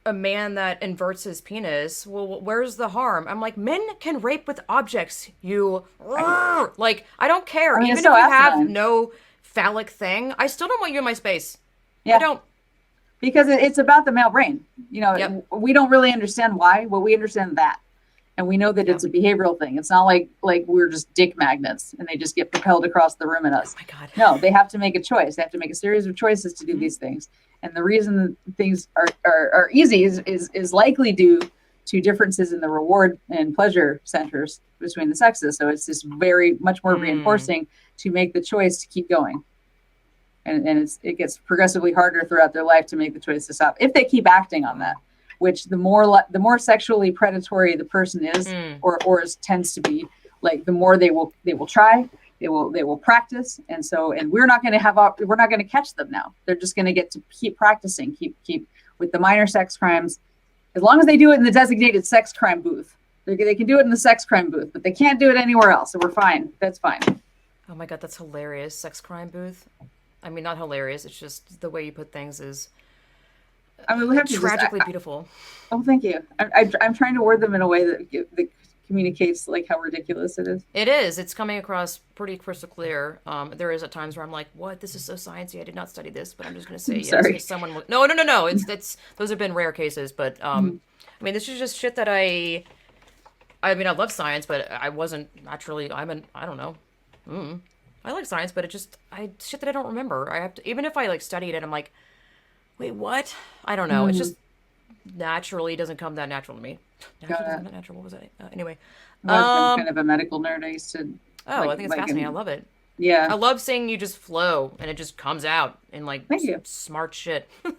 a man that inverts his penis. Well, where's the harm? I'm like, men can rape with objects. Like, I don't care. I mean, it's Even so if you have asinine. no phallic thing, I still don't want you in my space. I Yeah, don't. because it's about the male brain. Yep. We don't really understand why, but we understand that, and we know that Yep. it's a behavioral thing. It's not like we're just dick magnets and they just get propelled across the room at us. Oh my God. No, they have to make a choice. They have to make a series of choices to do Mm-hmm. these things. And the reason things are easy is likely due to differences in the reward and pleasure centers between the sexes. So it's just very much more reinforcing to make the choice to keep going. And it gets progressively harder throughout their life to make the choice to stop if they keep acting on that. Which the more sexually predatory the person is, or tends to be, like, the more they will try, they will practice, and we're not going to catch them now. They're just going to get to keep practicing, keep with the minor sex crimes, as long as they do it in the designated sex crime booth. They can do it in the sex crime booth, but they can't do it anywhere else. So we're fine. That's fine. Oh my God, that's hilarious. Sex crime booth. I mean, not hilarious. It's just the way you put things is I mean, we have to tragically beautiful. Oh, thank you. I'm trying to word them in a way that communicates, like, how ridiculous it is. It is. It's coming across pretty crystal clear. There is at times where I'm like, "What? This is so sciencey. I did not study this, but I'm just going to say yes Sorry. because someone." No, no, no, no. It's those have been rare cases, but I mean, this is just shit that I mean, I love science, but I wasn't naturally. I don't know. I like science, but shit that I don't remember. I have to, even if I like studied it, I'm like, wait, what? I don't know. It's just naturally doesn't come that natural to me. Naturally doesn't come that natural. What was that? Anyway. I've been kind of a medical nerd. I used to. Oh, I think it's fascinating. I love it. Yeah. I love seeing you just flow and it just comes out in like Thank you. smart shit. I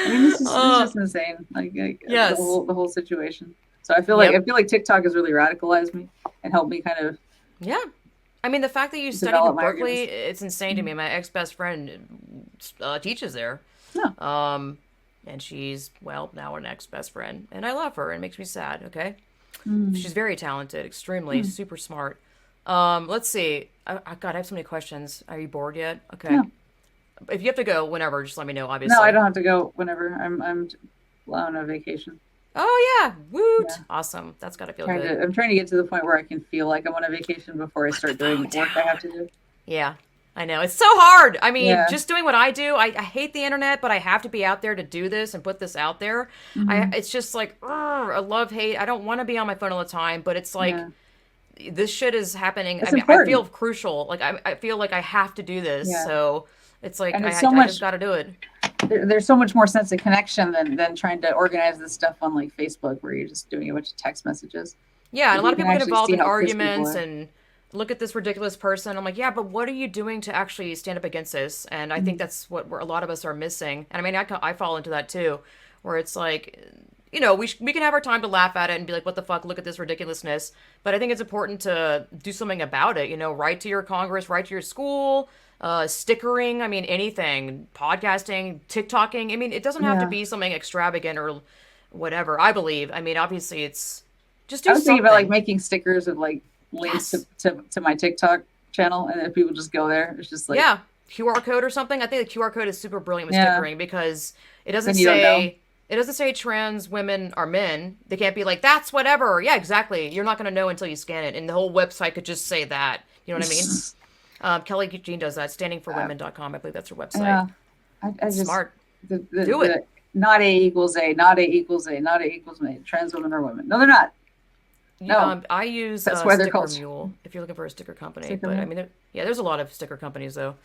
mean, this is just insane. Like Yes. the whole situation. So I feel like TikTok has really radicalized me and helped me kind of. Yeah. I mean, the fact that you studied Develop in my Berkeley, arguments. it's insane to me. My ex-best friend teaches there. Yeah. And she's, well, now an ex-best friend. And I love her. It makes me sad, okay? She's very talented, extremely, super smart. Let's see. God, I have so many questions. Are you bored yet? Okay. No. If you have to go whenever, just let me know, obviously. No, I don't have to go whenever. I'm on a vacation. Oh yeah, Yeah. woot! Awesome. That's gotta feel good. I'm trying to get to the point where I can feel like I'm on a vacation before I Put the start doing phone work I have down. to do. Yeah, I know. It's so hard. I mean, Yeah. just doing what I do, I hate the internet, but I have to be out there to do this and put this out there. Hmm. It's just like, a love hate. I don't want to be on my phone all the time, but it's like, Yeah. this shit is happening. I It's mean, I feel important. crucial. Like, I feel like I have to do this. Yeah. So it's like, And it's so I just much, got to do it. there's so much more sense of connection than trying to organize this stuff on like Facebook where you're just doing a bunch of text messages. Yeah, and a Like lot you of can people get actually involved see in how pissed people arguments are. and look at this ridiculous person. I'm like, yeah, but what are you doing to actually stand up against this? And I think Mhm. that's what a lot of us are missing. And I mean, I fall into that too, where it's like, we can have our time to laugh at it and be like, what the fuck? Look at this ridiculousness. But I think it's important to do something about it. Write to your Congress, write to your school, stickering. I mean, anything, podcasting, TikToking. I mean, it doesn't have to Yeah. be something extravagant or whatever. I believe. I mean, obviously, it's just I do was thinking about like something. making stickers of like links Yes. to my TikTok channel, and if people just go there, it's just like, Yeah, QR code or something. I think the QR code is super brilliant with yeah, stickering because then you don't know. it doesn't say trans women are men. They can't be like that's whatever. Yeah, exactly. You're not gonna know until you scan it, and the whole website could just say that. You know what I mean? Kelly Jean does that. Standingforwomen.com. I believe that's her website. Yeah, I It's just smart. Do it. the not A equals A, not A equals A, not A equals A. Trans women are women. No, they're not. No, I use that's why they're Sticker called Mule if you're looking for a sticker company. sticker But I mule. mean, yeah, there's a lot of sticker companies though.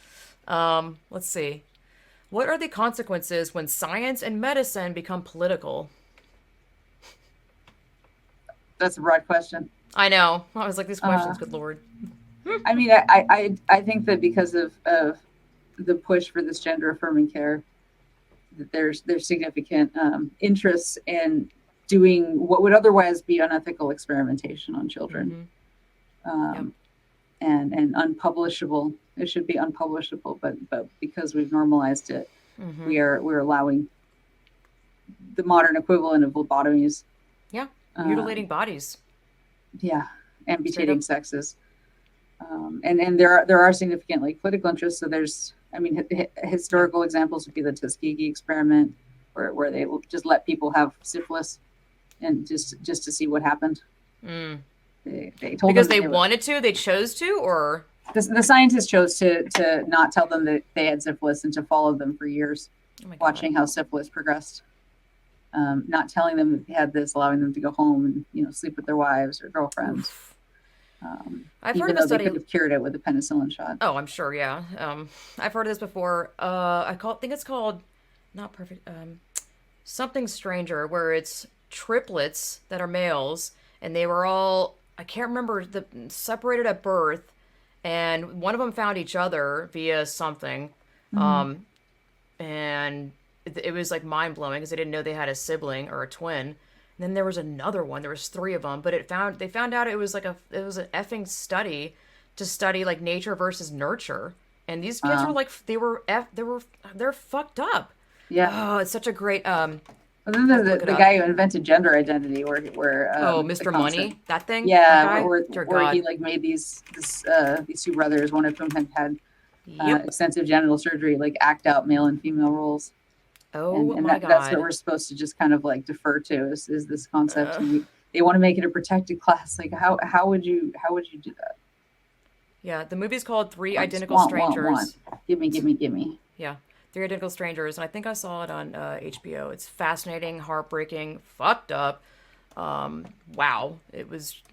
Let's see. What are the consequences when science and medicine become political? That's a broad question. I know. I was like, these Uh, questions, good lord. I mean, I think that because of the push for this gender affirming care, that there's significant interests in doing what would otherwise be unethical experimentation on children, Mm-hmm. Yep. um, and unpublishable. It should be unpublishable, but because we've normalized it, Mm-hmm. we're allowing the modern equivalent of lobotomies. Yeah. Mutilating Um, bodies. yeah, Straight amputating up. sexes, and there are significant like political interests. So there's, I mean, Yeah. historical examples would be the Tuskegee experiment, where they will just let people have syphilis and just to see what happened. Mm. They told them Because that they wanted to, they chose to, or the scientists chose to not tell them that they had syphilis and to follow them for years, oh my god. watching how syphilis progressed. Not telling them that they had this, allowing them to go home and sleep with their wives or girlfriends, Oof. I've heard even of a though they study. could have cured it with a penicillin shot. Oh, I'm sure. Yeah. I've heard of this before. Think it's called, not perfect. Something stranger, where it's triplets that are males, and they were all. I can't remember the separated at birth, and one of them found each other via something, Mm-hmm. and it was like mind blowing because they didn't know they had a sibling or a twin. And then there was another one. There was three of them, but they found out it was like it was an effing study to study like nature versus nurture. And these kids were Wow. like they're fucked up. Yeah. Oh, it's such a great And then I have to look it the up. guy who invented gender identity, where Oh, the Mr. concept, Money, that thing, that yeah, guy. Dear where he God. like made these two brothers, one of whom had Yep. extensive genital surgery, like act out male and female roles, Oh and my that's what God. we're supposed to just kind of like defer to is this concept, and they want to make it a protected class. Like how would you do that? Yeah, the movie's called Three Just Identical want. Strangers. Gimme. Yeah, Three Identical Strangers, and I think I saw it on HBO. It's fascinating, heartbreaking, fucked up. Wow, it was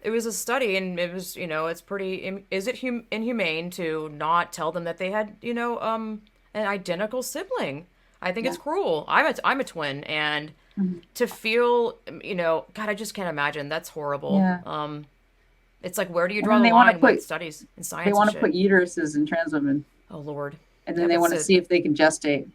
it was a study, and it was it's pretty. Is it inhumane to not tell them that they had an identical sibling? I think Yeah. it's cruel. I'm a twin, and Mhm. to feel God, I just can't imagine. That's horrible. Yeah. It's like, where do you And draw then the they want to line with put studies and they science and want to shit? put uteruses in trans women, Oh Lord. and then Yep, they it's want to a see if they can gestate.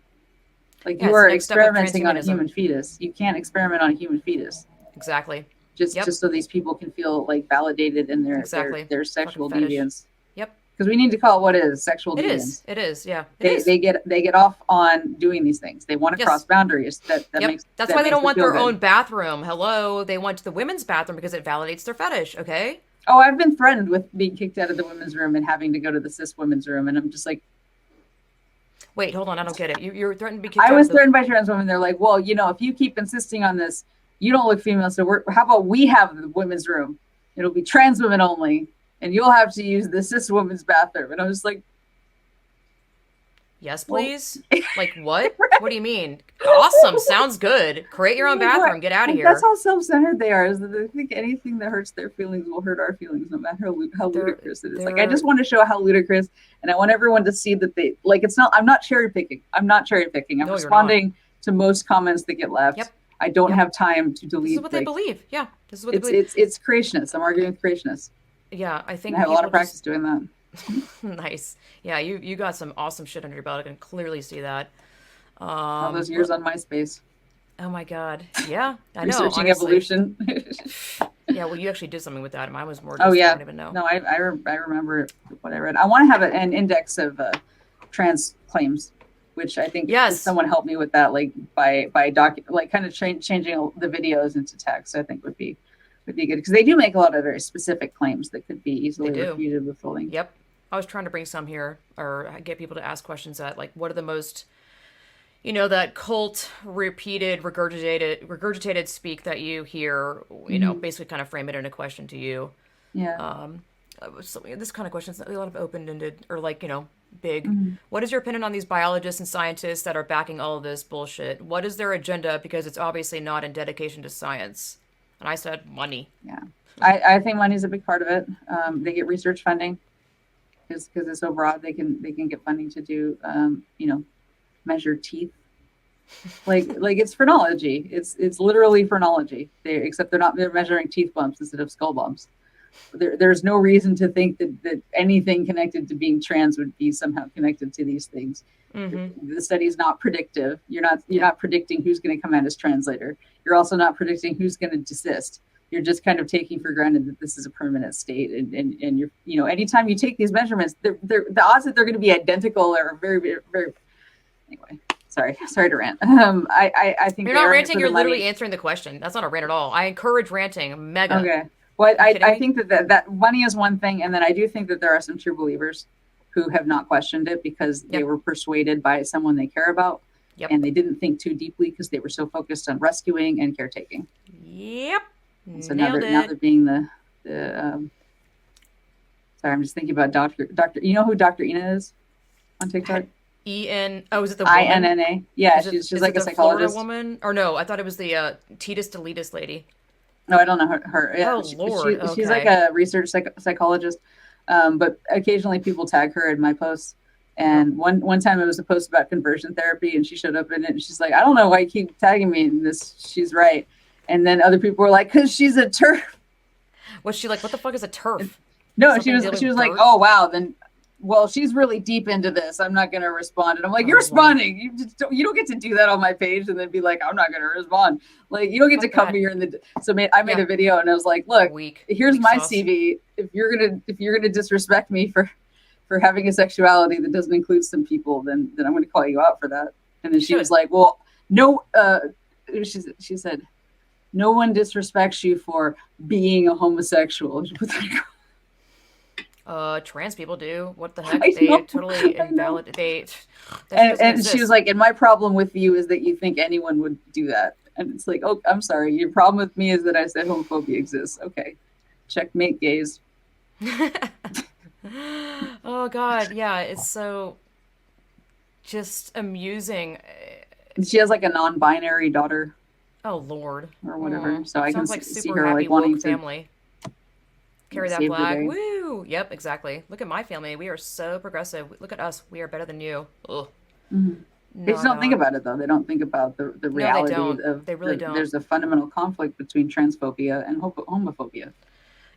Like yeah, you it's the are next step of experimenting on a transhumanism. human fetus. You can't experiment on a human fetus Exactly. just Yep. so these people can feel like validated in Exactly. their Fucking sexual fetish. deviance. Yep. Because we need to call it what it is, sexual It is. deviance. It is. Yeah. It They is. they get they get off on doing these things. They want to cross Yes. boundaries. Yep. That's That why they makes don't them want feel their good. own bathroom. Hello. They want the women's bathroom because it validates their fetish. Okay. Oh, I've been threatened with being kicked out of the women's room and having to go to the cis women's room, and I'm just like, Wait, hold on. I don't get it. You're threatened to be kicked I out of was the. threatened by trans women. They're like, well, if you keep insisting on this, you don't look female. So how about we have the women's room? It'll be trans women only, and you'll have to use the cis women's bathroom. And I was just like, Yes, well, please. Like what? What do you mean? Awesome. Sounds good. Create your own like, what? bathroom. Get out of Like, that's here. how self-centered they are. Is that they think anything that hurts their feelings will hurt our feelings, no matter how They're ludicrous it is. Like, I just they're want to show how ludicrous, and I want everyone to see that they like. It's not. I'm not cherry picking. I'm not cherry picking. I'm no, you're not. responding to most comments that get left. Yep. I don't Yep. have time to This is delete. what they Like, believe. Yeah. This is what they it's believe. it's it's creationists. I'm arguing with creationists. Yeah, I And I think have a lot people of practice just doing that. nice. Yeah, you got some awesome shit under your belt. I can clearly see that. All those years But on MySpace, oh my god. Yeah, I know, researching honestly. evolution. Yeah, well, you actually did something with that. Mine was more Oh just I yeah, don't even know. no, I remember what I read. I want to have an index of trans claims, which I think if Yes, someone helped me with that, like by like kind of changing the videos into text, I think would be good because they do make a lot of very specific claims that could be they easily do. refuted with the link. Yep. I was trying to bring some here or get people to ask questions at like what are the most that cult repeated regurgitated speak that you hear, Mm-hmm. basically kind of frame it in a question to you. Yeah. So this kind of questions a lot of open-ended or like, big. Mm-hmm. What is your opinion on these biologists and scientists that are backing all of this bullshit? What is their agenda? Because it's obviously not in dedication to science. And I said money. Yeah. I think money is a big part of it. They get research funding because it's so broad. They can get funding to do measure teeth. Like it's phrenology. It's literally phrenology. Except they're measuring teeth bumps instead of skull bumps. There's no reason to think that anything connected to being trans would be somehow connected to these things. The study is not predictive. You're not predicting who's going to come out as translator. You're also not predicting who's going to desist. You're just kind of taking for granted that this is a permanent state, and you're anytime you take these measurements, the odds that they're going to be identical are very, very, very. Anyway, sorry to rant. I think You're they not are in it ranting, for you're the literally money. answering the question. That's not a rant at all. I encourage ranting. Mega. Okay. Well, Are you kidding I me? think that money is one thing, and then I do think that there are some true believers who have not questioned it because they Yep. were persuaded by someone they care about, Yep. and they didn't think too deeply because they were so focused on rescuing and caretaking. Yep. So now Nailed they're it. being the sorry, I'm just thinking about Doctor. You know who Dr. Ina is on TikTok? E-N. Oh, is it the woman? INNA. Yeah, Is it she's is like it a the Florida psychologist. woman? Or no, I thought it was the Titus Deletus lady. No, I don't know her. Yeah, Oh Lord. she's like Okay. a research psychologist, but occasionally people tag her in my posts. Yep. And one time it was a post about conversion therapy, and she showed up in it, and she's like, "I don't know why you keep tagging me in this." She's right. And then other people were like, "Cause she's a turf." Was she like, what the fuck is a turf? No, she Something was dealing she with was like, dirt? "Oh wow, then." Well, she's really deep into this. I'm not going to respond. And I'm like, you're Oh Lord. responding. You don't get to do that on my page and then be like, I'm not going to respond. Like, you don't get to Fuck come that. here I made Yeah. a video and I was like, look, Weak. here's Weak my sauce. CV. If you're gonna disrespect me for having a sexuality that doesn't include some people, then I'm going to call you out for that. And then You she was should. like, well, no. She said, no one disrespects you for being a homosexual. Trans people do. What the heck? I They know, totally I know. invalid. That shit doesn't And she was exist. like, and my problem with you is that you think anyone would do that. And it's like, oh, I'm sorry. Your problem with me is that I said homophobia exists. Okay. Checkmate, gays. Oh God, yeah. It's so just amusing. And she has like a non-binary daughter Oh Lord. or whatever. So I can Sounds like see super her happy like wanting woke to family. Carry that save the flag. day. Woo! Yep, exactly. Look at my family. We are so progressive. Look at us. We are better than you. Ugh. Mm-hmm. They just No, don't think dog. about it though. They don't think about the No, they reality don't. of They really don't. there's a fundamental conflict between transphobia and homophobia.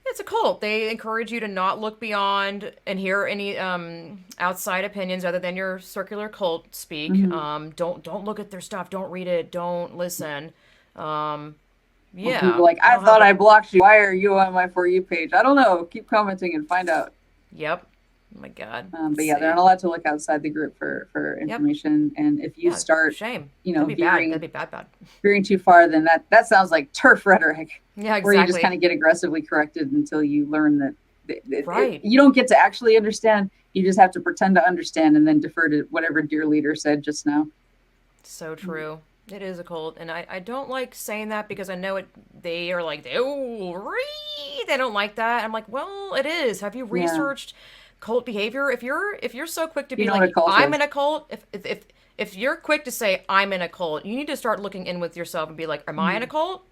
It's a cult. They encourage you to not look beyond and hear any outside opinions other than your circular cult speak. Mm-hmm. Don't look at their stuff. Don't read it. Don't listen. Um, Or people are yeah, like, I I don't have thought the. I blocked you. Why are you on my For You page? I don't know. Keep commenting and find out. Yep. Oh my God. But Let's yeah, they're not see. allowed to look outside the group for Yep. information. And if you Yeah. start, Shame. That'd be bad. That'd be bad. Bad. veering too far, then that sounds like turf rhetoric, Yeah. where you just kind Exactly. of get aggressively corrected until you learn that Right. You don't get to actually understand. You just have to pretend to understand and then defer to whatever dear leader said just now. So true. It is a cult, and I don't like saying that because I know it. They are like, oh, they don't like that. I'm like, well, it is. Have you Yeah. researched cult behavior? If you're so quick to You be know what a like, cult I'm is. in a cult, if you're quick to say I'm in a cult, you need to start looking in with yourself and be like, am I in a Mm. cult?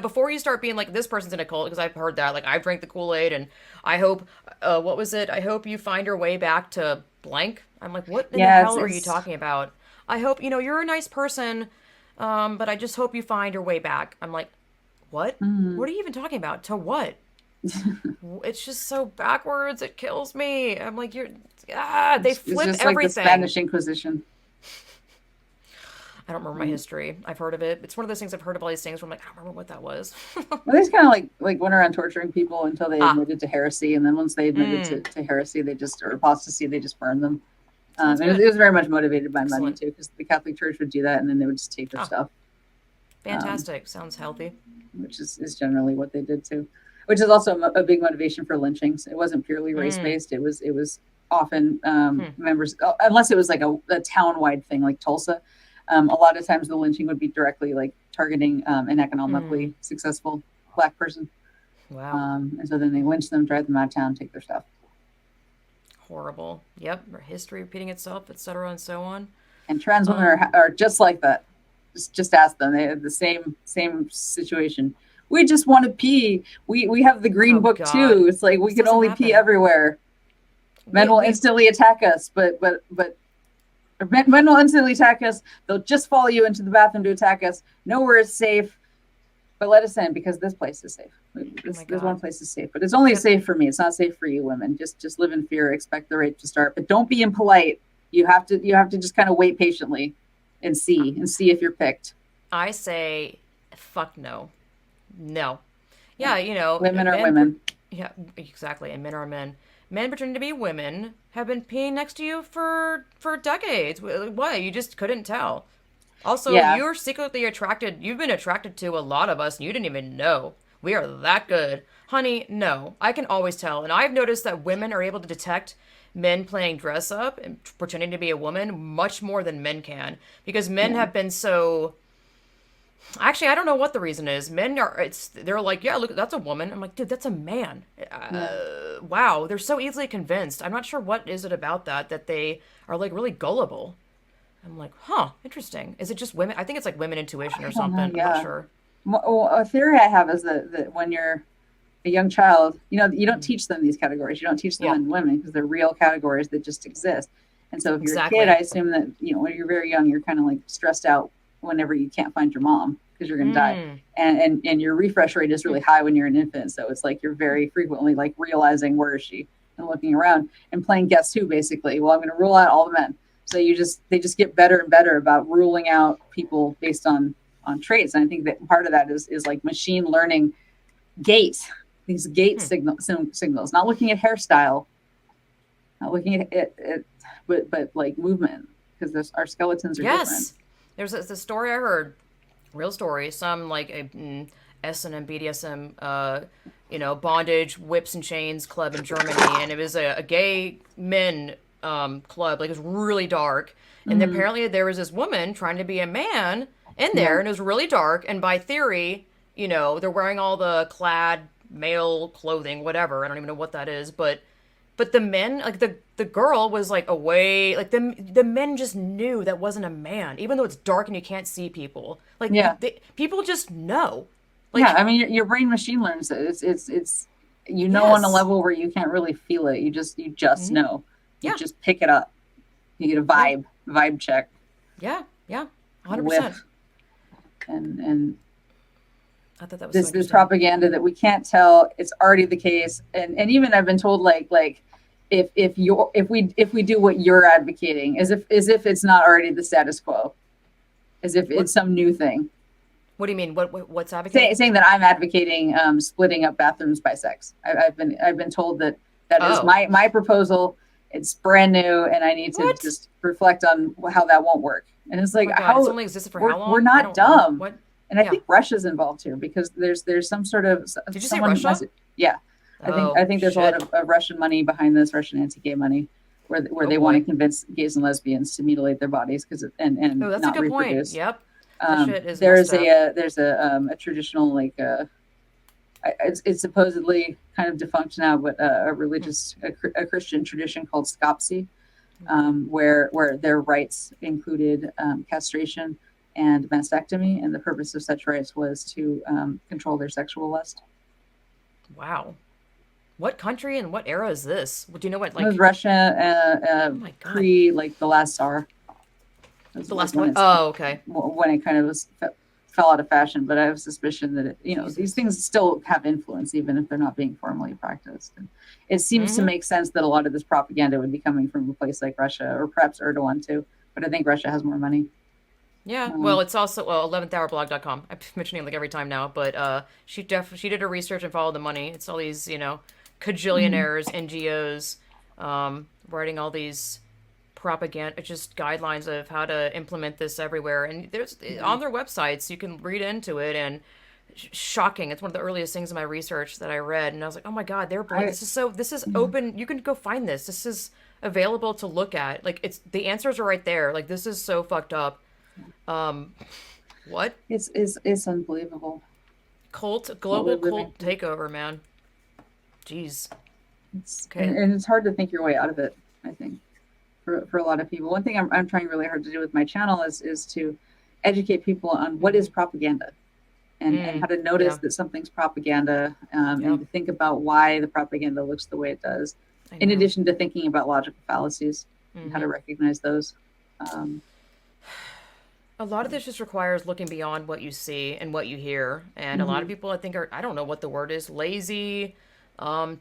Before you start being like, this person's in a cult, because I've heard that. Like, I drank the Kool Aid, and I hope, what was it? I hope you find your way back to blank. I'm like, what in the Yeah, hell are you talking about? I hope, you're a nice person, but I just hope you find your way back. I'm like, what? mm. What are you even talking about? To what? It's just so backwards. It kills me. I'm like, they It's flip just like the everything. Spanish Inquisition. I don't remember my Mm. history. I've heard of it. It's one of those things I've heard of all these things where I'm like, I don't remember what that was. Well, they just kind of like went around torturing people until they Ah, admitted to heresy, and then once they admitted mm, to heresy, they just or apostasy, they just burned them. sounds It was, good. it was very much motivated by money Excellent. too, because the Catholic Church would do that, and then they would just take their Ah, stuff, um, fantastic. Sounds healthy. which is generally what they did too. Which is also a big motivation for lynchings. It wasn't purely race Mm, based. It was often hmm, members, unless it was like a town wide thing like Tulsa. A lot of times the lynching would be directly like targeting an mm. economically successful Black person. Wow. And so then they lynch them, drive them out of town, take their stuff. Horrible. Yep. History repeating itself, etc., and so on. And trans women Um, are just like that. Just ask them. They have the same situation. We just want to pee. We have the green oh book God, too. It's like we this can doesn't only pee happen. everywhere. Men We will we instantly attack us, but men will instantly attack us. They'll just follow you into the bathroom to attack us. Nowhere is safe, but let us in because this place is safe. Oh my This one God. place is safe, but it's only Yep. safe for me. It's not safe for you women. Just live in fear. Expect the rape to start, but don't be impolite. You have to just kind of wait patiently and see if you're picked. I say, fuck no, no. Yeah. Yeah, Women are men. women. Yeah, exactly. And men are men. Men pretending to be women have been peeing next to you for decades. Why? You just couldn't tell. Also, Yeah. you're secretly attracted. You've been attracted to a lot of us, and you didn't even know. We are that good, honey. No, I can always tell, and I've noticed that women are able to detect men playing dress up and pretending to be a woman much more than men can, because men Yeah. have been so. Actually, I don't know what the reason is. Men are. They're like, yeah, look, that's a woman. I'm like, dude, that's a man. Yeah. Wow, they're so easily convinced. I'm not sure what is it about that they are like really gullible. I'm like, huh, interesting. Is it just women? I think it's like women intuition or I don't know. something. I'm not Yeah. sure. Well, a theory I have is that when you're a young child, you don't teach them these categories. You don't teach them Yeah, men and women because they're real categories that just exist. And so if you're a kid, I exactly. assume that, when you're very young, you're kind of like stressed out whenever you can't find your mom because you're going to die. Mm, And your refresh rate is really high when you're an infant. So it's like you're very frequently like realizing where is she and looking around and playing guess who basically. Well, I'm going to rule out all the men. So they just get better and better about ruling out people based on traits. And I think that part of that is like machine learning gait, these gait signals, not looking at hairstyle, not looking at it, but like movement, because our skeletons are different. yes. There's the story I heard, real story. Some like a S and M BDSM, bondage, whips and chains club in Germany, and it was a gay men club. Like it was really dark, and Mm-hmm. apparently there was this woman trying to be a man in Yeah, there, and it was really dark. And by theory, they're wearing all the clad male clothing, whatever. I don't even know what that is, but the men, like the girl was like away, like the men just knew that wasn't a man, even though it's dark and you can't see people. Like yeah, people just know. yeah. Like I mean, your brain machine learns it. It's on a yes, level where you can't really feel it. You just hmm, know. You yeah, just pick it up. You get a yeah, vibe check, yeah, yeah, a 100%. whiff, and I thought that was so this interesting. propaganda that we can't tell it's already the case. And even I've been told like if we do what you're advocating, as if it's not already the status quo, as if What it's some new thing. What do you mean? What's advocating? Saying that I'm advocating splitting up bathrooms by sex. I've been told that is Oh, my proposal. It's brand new, and I need to what? just reflect on how that won't work. And it's Oh like my God, it's how only existed for how we're long? I not don't know. dumb. What? And I Yeah. think Russia's involved here because there's some sort of Did you say someone Russia? yeah, Oh, I think there's a lot shit. of Russian money behind this, Russian anti-gay money, where Oh they want to boy. convince gays and lesbians to mutilate their bodies because Oh, and that's a not good point. reproduce. Yep. That shit is messed There's up. a traditional it's supposedly kind of defunct now, but Hmm. a Christian tradition called Skopsy, Okay. where their rites included castration and mastectomy, and the purpose of such rites was to control their sexual lust. Wow. What country and what era is this? Do you know what, It was like, Russia oh my God. pre like the last Tsar. The Was last when one? it's Oh, okay. when it kind of fell out of fashion. But I have a suspicion that these Jesus. things still have influence, even if they're not being formally practiced. And it seems to Mm-hmm. make sense that a lot of this propaganda would be coming from a place like Russia or perhaps Erdogan too. But I think Russia has more money. Yeah. Well, Um, it's also 11thhourblog.com. I'm mentioning it like every time now, but she did her research and followed the money. It's all these, mhm. cajillionaires, NGOs, writing all these propaganda, just guidelines of how to implement this everywhere. And there's Yeah. on their websites, you can read into it, and shocking. It's one of the earliest things in my research that I read, and I was like, oh my God, I this is yeah. open. You can go find this. This is available to look at. Like, it's the answers are right there. Like, this is so fucked up. Um, what? It's unbelievable what we're Global living cult through. takeover, man. Jeez. It's Okay. and it's hard to think your way out of it. I think for a lot of people. One thing I'm trying really hard to do with my channel is to educate people on what is Mm-hmm. propaganda and how to notice Yeah. that something's propaganda, and Yep. to think about why the propaganda looks the way it does, I in know. addition to thinking about logical fallacies and how Mm-hmm. to recognize those. Um, A lot of this just requires looking beyond what you see and what you hear. And a lot of mhm, people, I think, I don't know what the word is, lazy,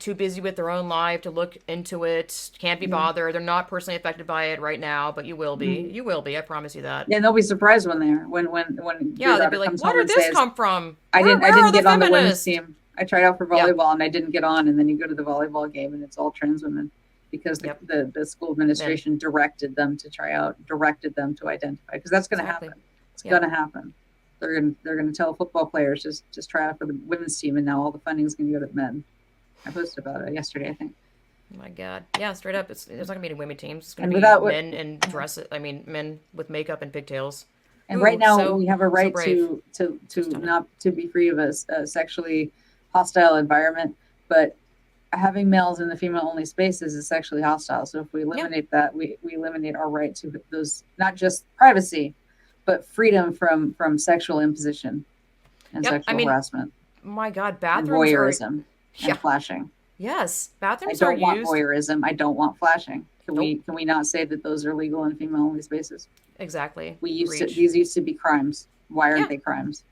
too busy with their own life to look into it, can't be yeah. bothered. They're not personally affected by it right now, but you will be. Mhm. You will be. I promise you that. Yeah, and they'll be surprised when they're when your Yeah, they'd daughter be like, comes where home did and this says, come from? I Where didn't are the get on the women's feminists? team. I tried out for Yeah. volleyball and I didn't get on." And then you go to the volleyball game and it's all trans women because Yep. the school Men. administration directed them to try out, directed them to identify, because that's going to Exactly. happen. It's Yep. going to happen. They're going to tell football players just try out for the women's team, and now all the funding is going to go to men. I posted about it yesterday, I think. Oh my God. Yeah, straight up. It's not gonna be any women teams. It's gonna And be without what, men in yeah. dresses. I mean, men with makeup and pigtails. And right Ooh, now we have a so right brave. So to stunning. not to be free of a sexually hostile environment, but having males in the female only spaces is sexually hostile. So if we Yeah. eliminate that, we eliminate our right to those, not just privacy, but freedom from sexual imposition and Yep. I sexual mean, harassment my God, and bathrooms are. voyeurism Yeah. and flashing. Yes, I bathrooms are don't want used. voyeurism. I don't want flashing. Nope. Can we not say that those are legal in female only spaces? Exactly. We used to Reach. these used to be crimes. Why aren't Yeah. they crimes?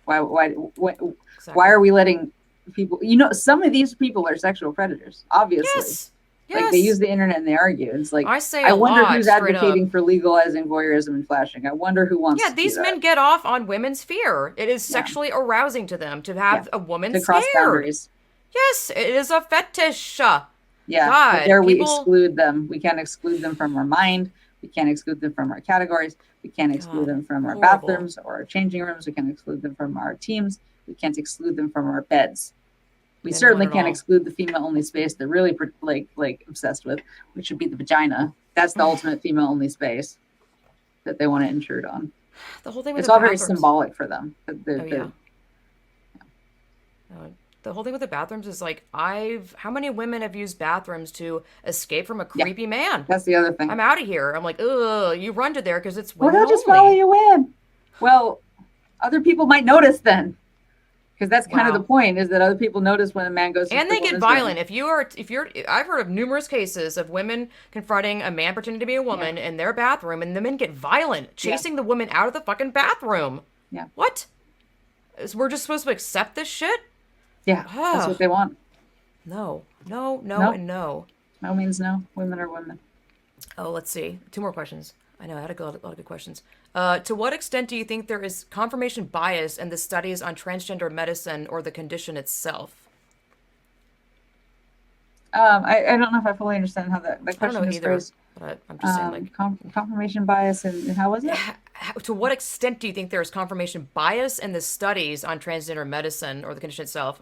Why Exactly. are we letting people, some of these people are sexual predators, obviously. Yes. Like they use Yes. the internet and they argue. It's like, I say I a wonder lot who's straight up. advocating for legalizing voyeurism and flashing. I wonder who wants Yeah, to do these that. men get off on women's fear. It is Yeah. sexually arousing to them to Yeah. have a woman To cross scared. boundaries. Yes, it is a fetish. Yeah. But God, there we people. exclude them. We can't exclude them from our mind. We can't exclude them from our categories. We can't exclude God, them from our horrible. bathrooms or our changing rooms. We can't exclude them from our teams. We can't exclude them from our beds. We Didn't want certainly it can't all. exclude the female only space they're really like obsessed with, which would be the vagina. That's the ultimate female only space that they want to intrude on. The whole thing with It's the all very bathrooms. symbolic for them. Oh yeah. The whole thing with the bathrooms is like how many women have used bathrooms to escape from a Yeah, creepy man? that's the other thing. I'm out of here. I'm like, ugh, you run to there because it's Well, women they'll just follow only. you in. Well, other people might notice then, because that's kind of the Wow. point, is that other people notice when a man goes to And the they get women's room. violent. If you're, I've heard of numerous cases of women confronting a man pretending to be a Yeah, woman in their bathroom, and the men get violent, yeah, chasing the woman out of the fucking bathroom. yeah, What? We're just supposed to accept this shit? yeah. That's Ugh. what they want. No, no, no, No, and no. no means no. Women are women. Oh, let's see. Two more questions. I know I had a lot of good questions. To what extent do you think there is confirmation bias in the studies on transgender medicine or the condition itself? I don't know if I fully understand how that I don't know question is either, phrased. but I'm just saying, like, Confirmation bias, and how was it? to what extent do you think there is confirmation bias in the studies on transgender medicine or the condition itself?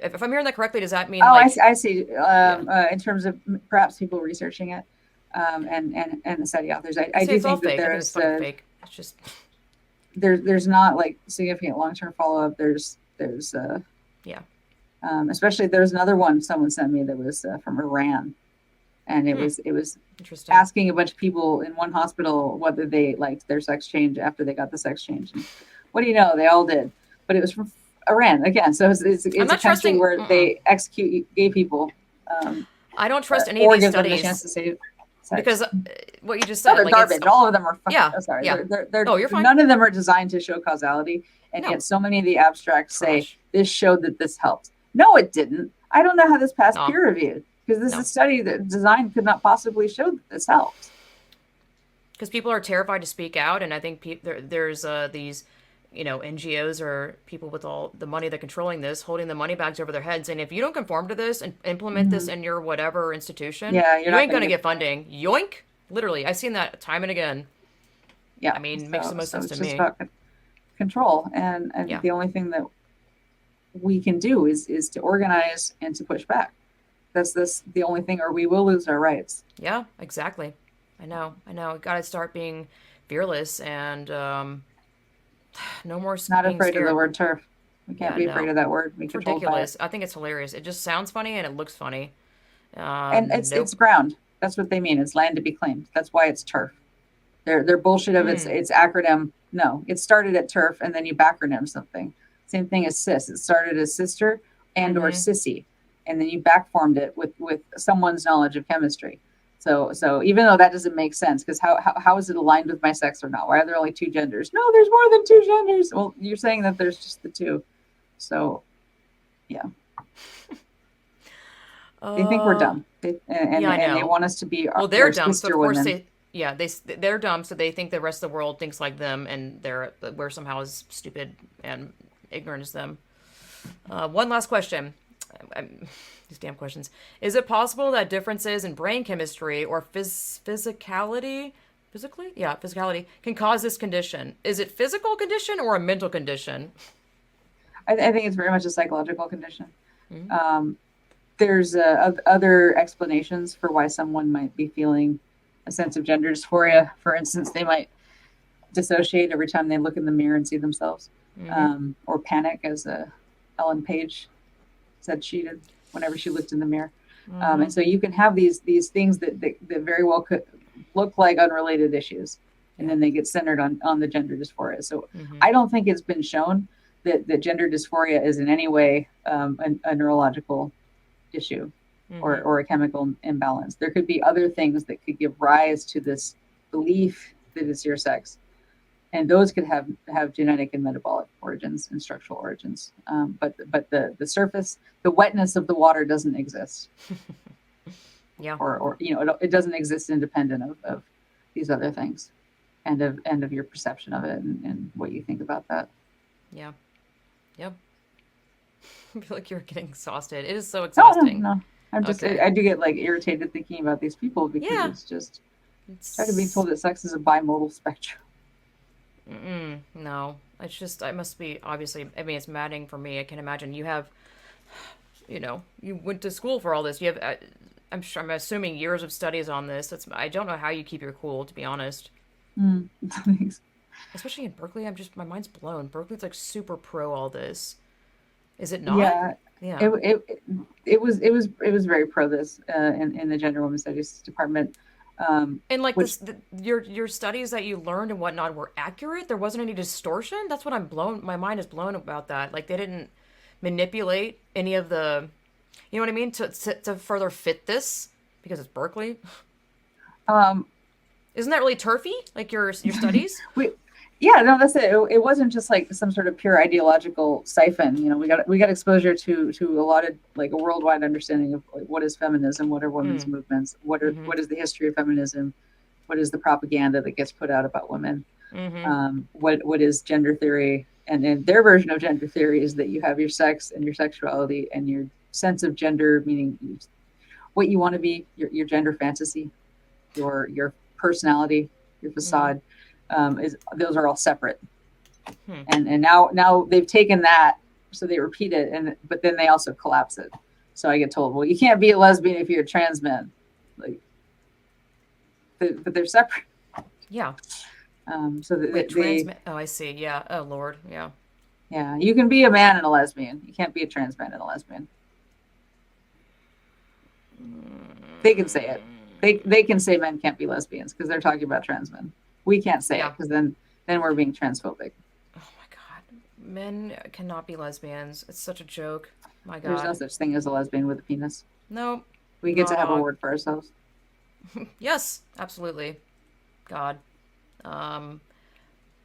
If I'm hearing that correctly, does that mean Oh, like, I see. yeah? In terms of perhaps people researching it, and the study authors, I I say do it's all think that fake. I think it's fucking fake. It's just, there's not like significant long-term follow-up. There's yeah. especially there's another one someone sent me that was from Iran, and it was Interesting. asking a bunch of people in one hospital whether they liked their sex change after they got the sex change. And what do you know? They all did, but it was from Iran again. So I'm it's a not country trusting. where they execute gay people, um, I don't trust any of or these give them the chance studies to say because sex. what you just No, said, they're like it's, garbage. All of them are yeah, sorry. yeah. They're Oh, you're fine. none of them are designed to show causality, and No, yet so many of the abstracts say trash. this showed that this helped. No, it didn't. I don't know how this passed No, peer review because this is a no. study that design could not possibly show that this helped. Because people are terrified to speak out, and I think there's these, NGOs or people with all the money that are controlling this, holding the money bags over their heads, and if you don't conform to this and implement this Mm-hmm. in your whatever institution, Yeah, you're you not ain't going gonna to get get. funding. Yoink! Literally, I've seen that time and again. Yeah, I mean, makes the so most sense it's to just me. about control, and Yeah, the only thing that we can do is to organize and to push back. That's this the only thing, or we will lose our rights. yeah, exactly. I know. Got to start being fearless and no more Not being afraid of the scared. word turf. We can't Yeah, be afraid no, of that word. Be it's controlled by it. ridiculous. I think it's hilarious. It just sounds funny and it looks funny. And Nope. it's ground. That's what they mean. It's land to be claimed. That's why it's turf. Their bullshit of Hmm. its acronym. No, it started at turf, and then you backronym something. Same thing as cis. It started as sister and or Mm-hmm. sissy, and then you backformed it with someone's knowledge of chemistry. So even though that doesn't make sense, because how is it aligned with my sex or not? Why are there only two genders? No, there's more than two genders. Well, you're saying that there's just the two. So yeah, they think we're Uh, dumb. yeah, I And they know. want us to be Well, they're their dumb, so sister of course women. yeah, they're dumb, so they think the rest of the world thinks like them, and we're somehow as stupid and ignorant as them. One last question. These damn questions. Is it possible that differences in brain chemistry or physicality can cause this condition? Is it physical condition or a mental condition? I think it's very much a psychological condition. Mm-hmm. There's other explanations for why someone might be feeling a sense of gender dysphoria. For instance, they might dissociate every time they look in the mirror and see themselves, Mm-hmm. or panic, as Ellen Page said she did whenever she looked in the mirror. Mm-hmm. And so you can have these things that very well could look like unrelated issues, and Yeah. then they get centered on the gender dysphoria. So Mm-hmm. I don't think it's been shown that gender dysphoria is in any way a neurological issue Mm-hmm. or a chemical imbalance. There could be other things that could give rise to this belief that it's your sex, and those could have genetic and metabolic origins and structural origins. But the surface, the wetness of the water doesn't exist, Yeah. or it doesn't exist independent of these other things, and of your perception of it and what you think about that. Yeah. Yep. I feel like you're getting exhausted. It is so No, exhausting. no. I'm just Okay. I do get like irritated thinking about these people because Yeah. it's just try to be It's told that sex is a bimodal spectrum. no. It's just I must be obviously. I mean, it's maddening for me. I can imagine you have. You went to school for all this. You have. I'm sure. I'm assuming years of studies on this. I don't know how you keep your cool, to be honest. Mm. Especially in Berkeley, my mind's blown. Berkeley's like super pro all this. Is it not? Yeah, Yeah. it, it it was very pro this in the gender women's studies department, And like which your studies that you learned and whatnot were accurate. There wasn't any distortion. That's what I'm blown. My mind is blown about that. Like they didn't manipulate any of the, you know what I mean, to further fit this because it's Berkeley. um, Isn't that really turfy? Like your studies? we yeah, no, that's it. It wasn't just like some sort of pure ideological siphon. We got exposure to a lot of like a worldwide understanding of like what is feminism, what are women's Mm. movements, Mm-hmm. what is the history of feminism, what is the propaganda that gets put out about women, Mm-hmm. what is gender theory, and then their version of gender theory is that you have your sex and your sexuality and your sense of gender, meaning what you want to be, your gender fantasy, your personality, your Mm-hmm. facade, is those are all separate. Hmm. And now they've taken that so they repeat it, but then they also collapse it. So I get told, well, you can't be a lesbian if you're a trans man, like, but they're separate. Yeah. So Wait, trans man. Oh, I see. Yeah. Oh, Lord. Yeah. yeah, you can be a man and a lesbian. You can't be a trans man and a lesbian. They can say it. They can say men can't be lesbians because they're talking about trans men. We can't say it because then we're being transphobic. Oh my God. Men cannot be lesbians. It's such a joke. My God. There's no such thing as a lesbian with a penis. No. We get to have a word for ourselves. Yes, absolutely. God.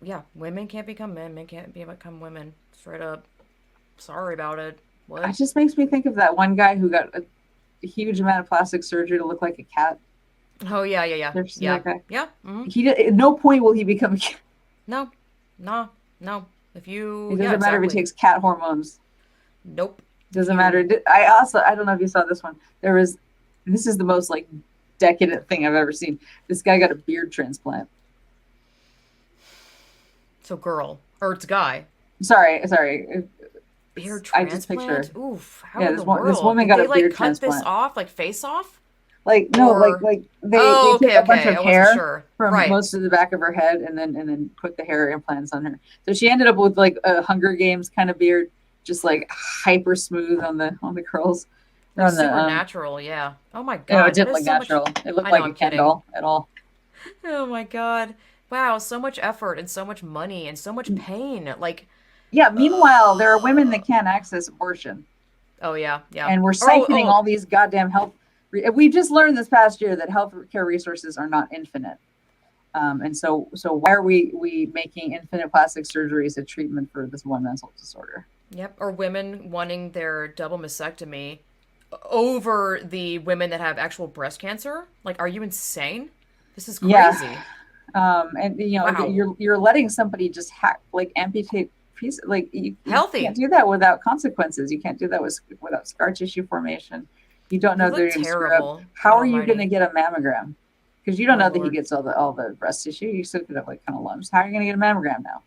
Yeah, women can't become men. Men can't become women. Straight up. Sorry about it. What? It just makes me think of that one guy who got a huge amount of plastic surgery to look like a cat. Oh, yeah. Yeah. Yeah. Mm-hmm. He at no point will he become a cat. No. If you... It doesn't matter if he takes cat hormones. Nope. Doesn't matter. I don't know if you saw this one. This is the most like decadent thing I've ever seen. This guy got a beard transplant. So girl. Or it's guy. Sorry. Beard transplant? I just picture. Oof. How in the world? This woman got a beard transplant. Cut this off? Like face off? Like no, like they took a bunch of hair from most of the back of her head and then put the hair implants on her. So she ended up with like a Hunger Games kind of beard, just like hyper smooth on the curls. Super natural, yeah. Oh my God. No, it didn't look natural. It looked like a Ken doll at all. Oh my God. Wow, so much effort and so much money and so much pain. Like, yeah, meanwhile, there are women that can't access abortion. Oh, yeah. And we're siphoning all these goddamn health. We've just learned this past year that healthcare resources are not infinite. And so why are we making infinite plastic surgeries a treatment for this one mental disorder? Yep. Or women wanting their double mastectomy over the women that have actual breast cancer. Like, are you insane? This is crazy. Yeah. And wow. you're letting somebody just amputate pieces. Like you can't do that without consequences. You can't do that without scar tissue formation. You don't know they're going to screw up. How are you going to get a mammogram? Because you don't know that he gets all the breast tissue. You still could have like kind of lumps. How are you going to get a mammogram now?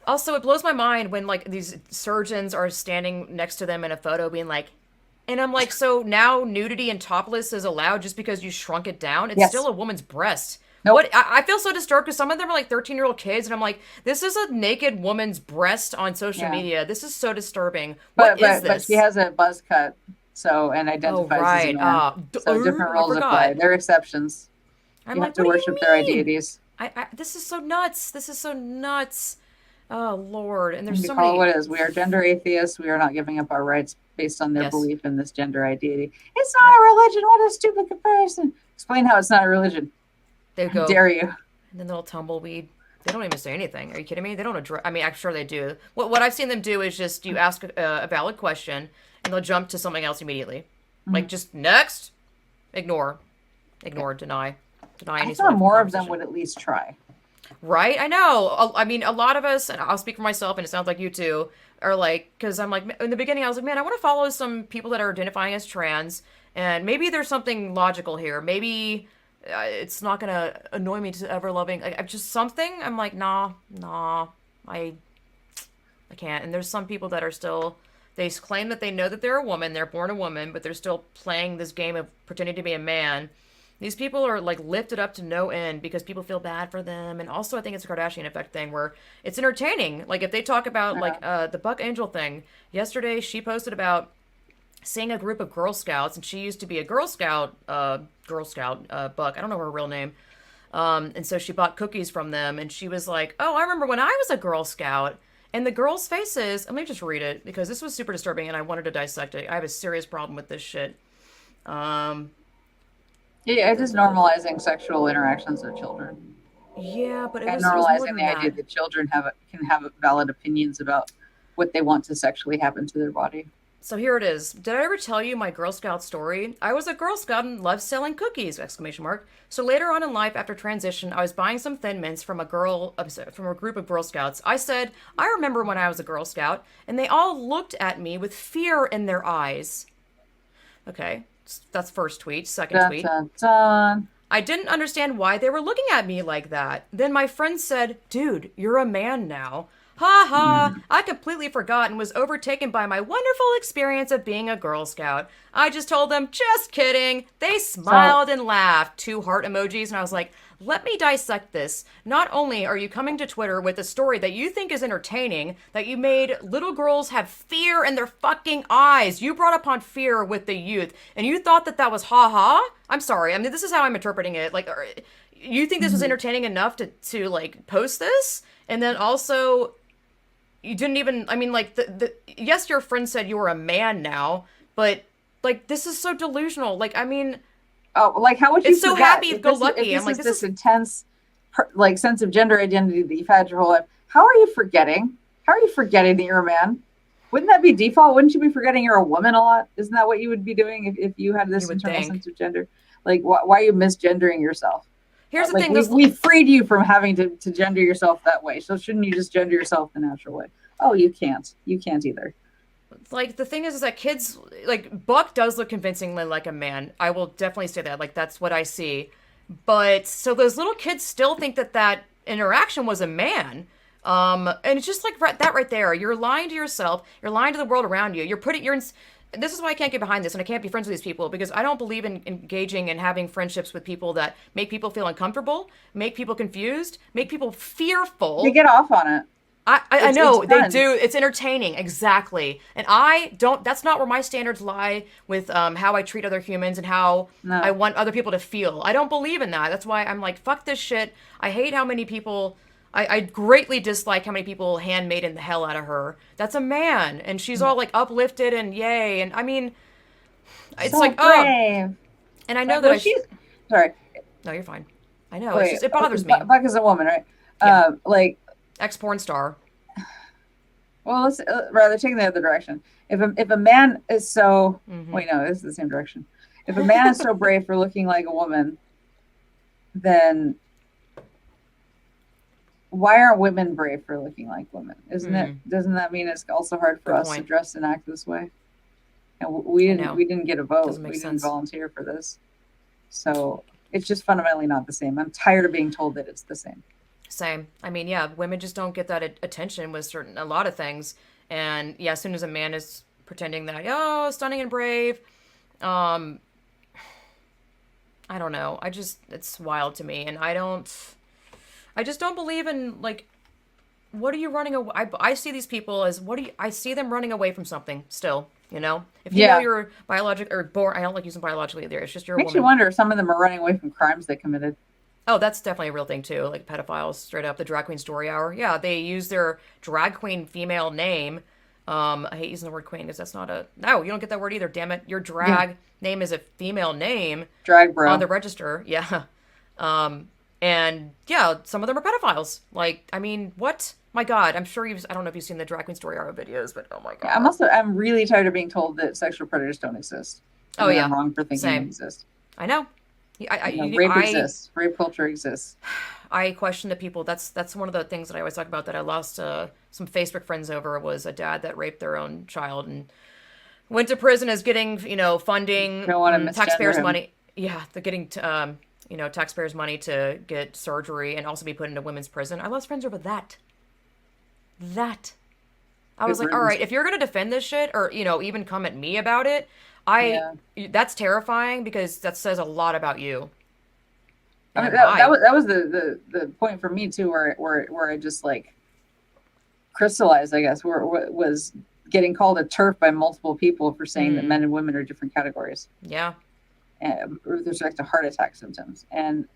Also, it blows my mind when like these surgeons are standing next to them in a photo being like, and I'm like, so now nudity and topless is allowed just because you shrunk it down? It's still a woman's breast. Nope. What I feel so disturbed because some of them are like 13-year-old kids, and I'm like, this is a naked woman's breast on social media. This is so disturbing. What is this? But she has a buzz cut, and identifies as a man. So different rules apply. They're exceptions. You have to worship their deities. This is so nuts. This is so nuts. Oh Lord! And there's so many. What it is. We are gender atheists. We are not giving up our rights based on their belief in this gender identity. It's not a religion. What a stupid comparison. Explain how it's not a religion. They go. How dare you? And then they'll tumbleweed. They don't even say anything. Are you kidding me? They don't address. I mean, I'm sure they do. What I've seen them do is just you ask a valid question and they'll jump to something else immediately. Mm-hmm. Like just next, ignore, deny. I thought more of them would at least try. Right? I know. I mean, a lot of us, and I'll speak for myself, and it sounds like you too, are like, because I'm like, in the beginning, I was like, man, I want to follow some people that are identifying as trans, and maybe there's something logical here. Maybe it's not going to annoy me to ever loving, like, just something. I'm like, nah, I can't. And there's some people that are still, they claim that they know that they're a woman, they're born a woman, but they're still playing this game of pretending to be a man. These people are like lifted up to no end because people feel bad for them. And also I think it's a Kardashian effect thing where it's entertaining. Like if they talk about like the Buck Angel thing, yesterday she posted about seeing a group of Girl Scouts, and she used to be a Girl Scout, Buck. I don't know her real name. And so she bought cookies from them, and she was like, oh, I remember when I was a Girl Scout, and the girls' faces, let me just read it because this was super disturbing and I wanted to dissect it. I have a serious problem with this shit. Yeah, it's just normalizing sexual interactions with children. Yeah, but normalizing the idea that children can have valid opinions about what they want to sexually happen to their body. So here it is. Did I ever tell you my Girl Scout story? I was a Girl Scout and loved selling cookies! ! So later on in life, after transition, I was buying some Thin Mints from a group of Girl Scouts. I said, I remember when I was a Girl Scout, and they all looked at me with fear in their eyes. Okay. That's first tweet. Second tweet. I didn't understand why they were looking at me like that. Then my friend said, dude, you're a man now. Ha ha, I completely forgot and was overtaken by my wonderful experience of being a Girl Scout. I just told them, just kidding. They So smiled and laughed. 2 heart emojis, and I was like, let me dissect this. Not only are you coming to Twitter with a story that you think is entertaining, that you made little girls have fear in their fucking eyes. You brought upon fear with the youth, and you thought that that was ha ha? I'm sorry. I mean, this is how I'm interpreting it. Like, you think this was mhm. entertaining enough to like, post this? And then also, you didn't even, I mean, like, yes, your friend said you were a man now, but, like, this is so delusional. Like, I mean, Oh, like how would you it's so forget happy if go if lucky. I'm this like, is this this is, intense like sense of gender identity that you've had your whole life? How are you forgetting? How are you forgetting that you're a man? Wouldn't that be default? Wouldn't you be forgetting you're a woman a lot? Isn't that what you would be doing if you had you this would internal think. sense of gender? Like, why are you misgendering yourself? Here's the Like thing, this, we freed you from having to gender yourself that way. So shouldn't you just gender yourself the natural way? Oh, you can't. You can't either. like, the thing is that kids, like, Buck does look convincingly like a man. I will definitely say that. Like, that's what I see. But, so those little kids still think that that interaction was a man. And it's just like that right there. You're lying to yourself. You're lying to the world around you. This is why I can't get behind this and I can't be friends with these people because I don't believe in engaging and having friendships with people that make people feel uncomfortable, make people confused, make people They fearful. get off on it. I It's know they fun. do. It's entertaining, exactly. And I don't. That's not where my standards lie with how I treat other humans and how I No. want other people to feel. I don't believe in that. That's why I'm like, fuck this shit. I hate how many people. I greatly dislike how many people handmaiden the hell out of her. That's a man, and she's all like uplifted and yay. And I mean, it's So like, oh, brave. and I know Like, that well, I. she's sorry. No, you're fine. I know. It's Wait, just it okay, bothers me. Buck is a woman, right? Yeah, Like, ex porn star. well, let's rather take the other direction. If a man is so Mm-hmm. wait, no, this is the same direction. If a man is so brave for looking like a woman, then why aren't women brave for looking like women? Isn't it? Hmm. Doesn't that mean it's also hard for Good us to point. dress and act this way? And we I didn't know. we didn't get a vote. Doesn't make We didn't sense. volunteer for this. So it's just fundamentally not the same. I'm tired of being told that it's the same. Same. I mean, yeah, women just don't get that attention with a lot of things. And yeah, as soon as a man is pretending that, oh, stunning and brave, um, I don't know. It's wild to me. And I just don't believe in, like, what are you running away? I see these people as, I see them running away from something still, you know? If you know Yeah, you're biologic or born, I don't like using biologically either. It's just you're a makes you woman. wonder if some of them are running away from crimes they committed. Oh, that's definitely a real thing too. Like pedophiles, straight up. The drag queen story hour. Yeah, they use their drag queen female name. I hate using the word queen because that's not a. No, you don't get that word either. Damn it, your Yeah, drag name is a female name drag on bro. the register. Yeah. And yeah, some of them are pedophiles. Like, I mean, what? My God, I'm sure you've. I don't know if you've seen the drag queen story hour videos, but oh my Yeah, God. I'm really tired of being told that sexual predators don't exist, Oh and that I'm yeah, wrong for thinking they same. exist. I know. You know, rape exists. Rape culture exists. I question the people. That's one of the things that I always talk about that I lost some Facebook friends over was a dad that raped their own child and went to prison as getting funding Don't want to misgender taxpayers him. money. Yeah, they're getting taxpayers money to get surgery and also be put into women's prison. I lost friends over that. That I Good was like, all right, riddance. if you're gonna defend this shit or even come at me about it, I Yeah. that's terrifying because that says a lot about you. I mean And that was the point for me too, where I just like crystallized, I guess, where was getting called a turf by multiple people for saying that mm, men and women are different categories yeah, with respect to heart attack symptoms. And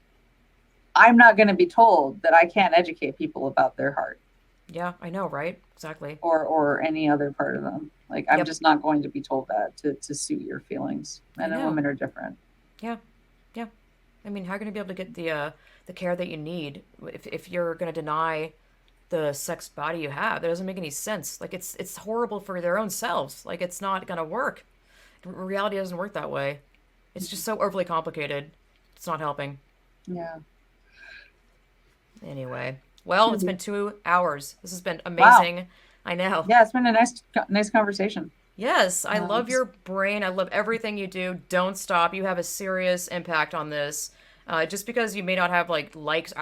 I'm not going to be told that I can't educate people about their heart yeah, I know, right? Exactly. or any other part of them. Like I'm Yep, just not going to be told that to suit your feelings. I Men and know. women are different. Yeah, yeah. I mean, how are you gonna be able to get the care that you need if you're gonna deny the sex body you have? That doesn't make any sense. Like it's horrible for their own selves. Like it's not gonna work. Reality doesn't work that way. It's just so overly complicated. It's not helping. Yeah. Anyway, well, it's been 2 hours. This has been Wow. amazing. I know. Yeah, it's been a nice conversation. Yes, I love Just your brain. I love everything you do. Don't stop. You have a serious impact on this. Just because you may not have like likes,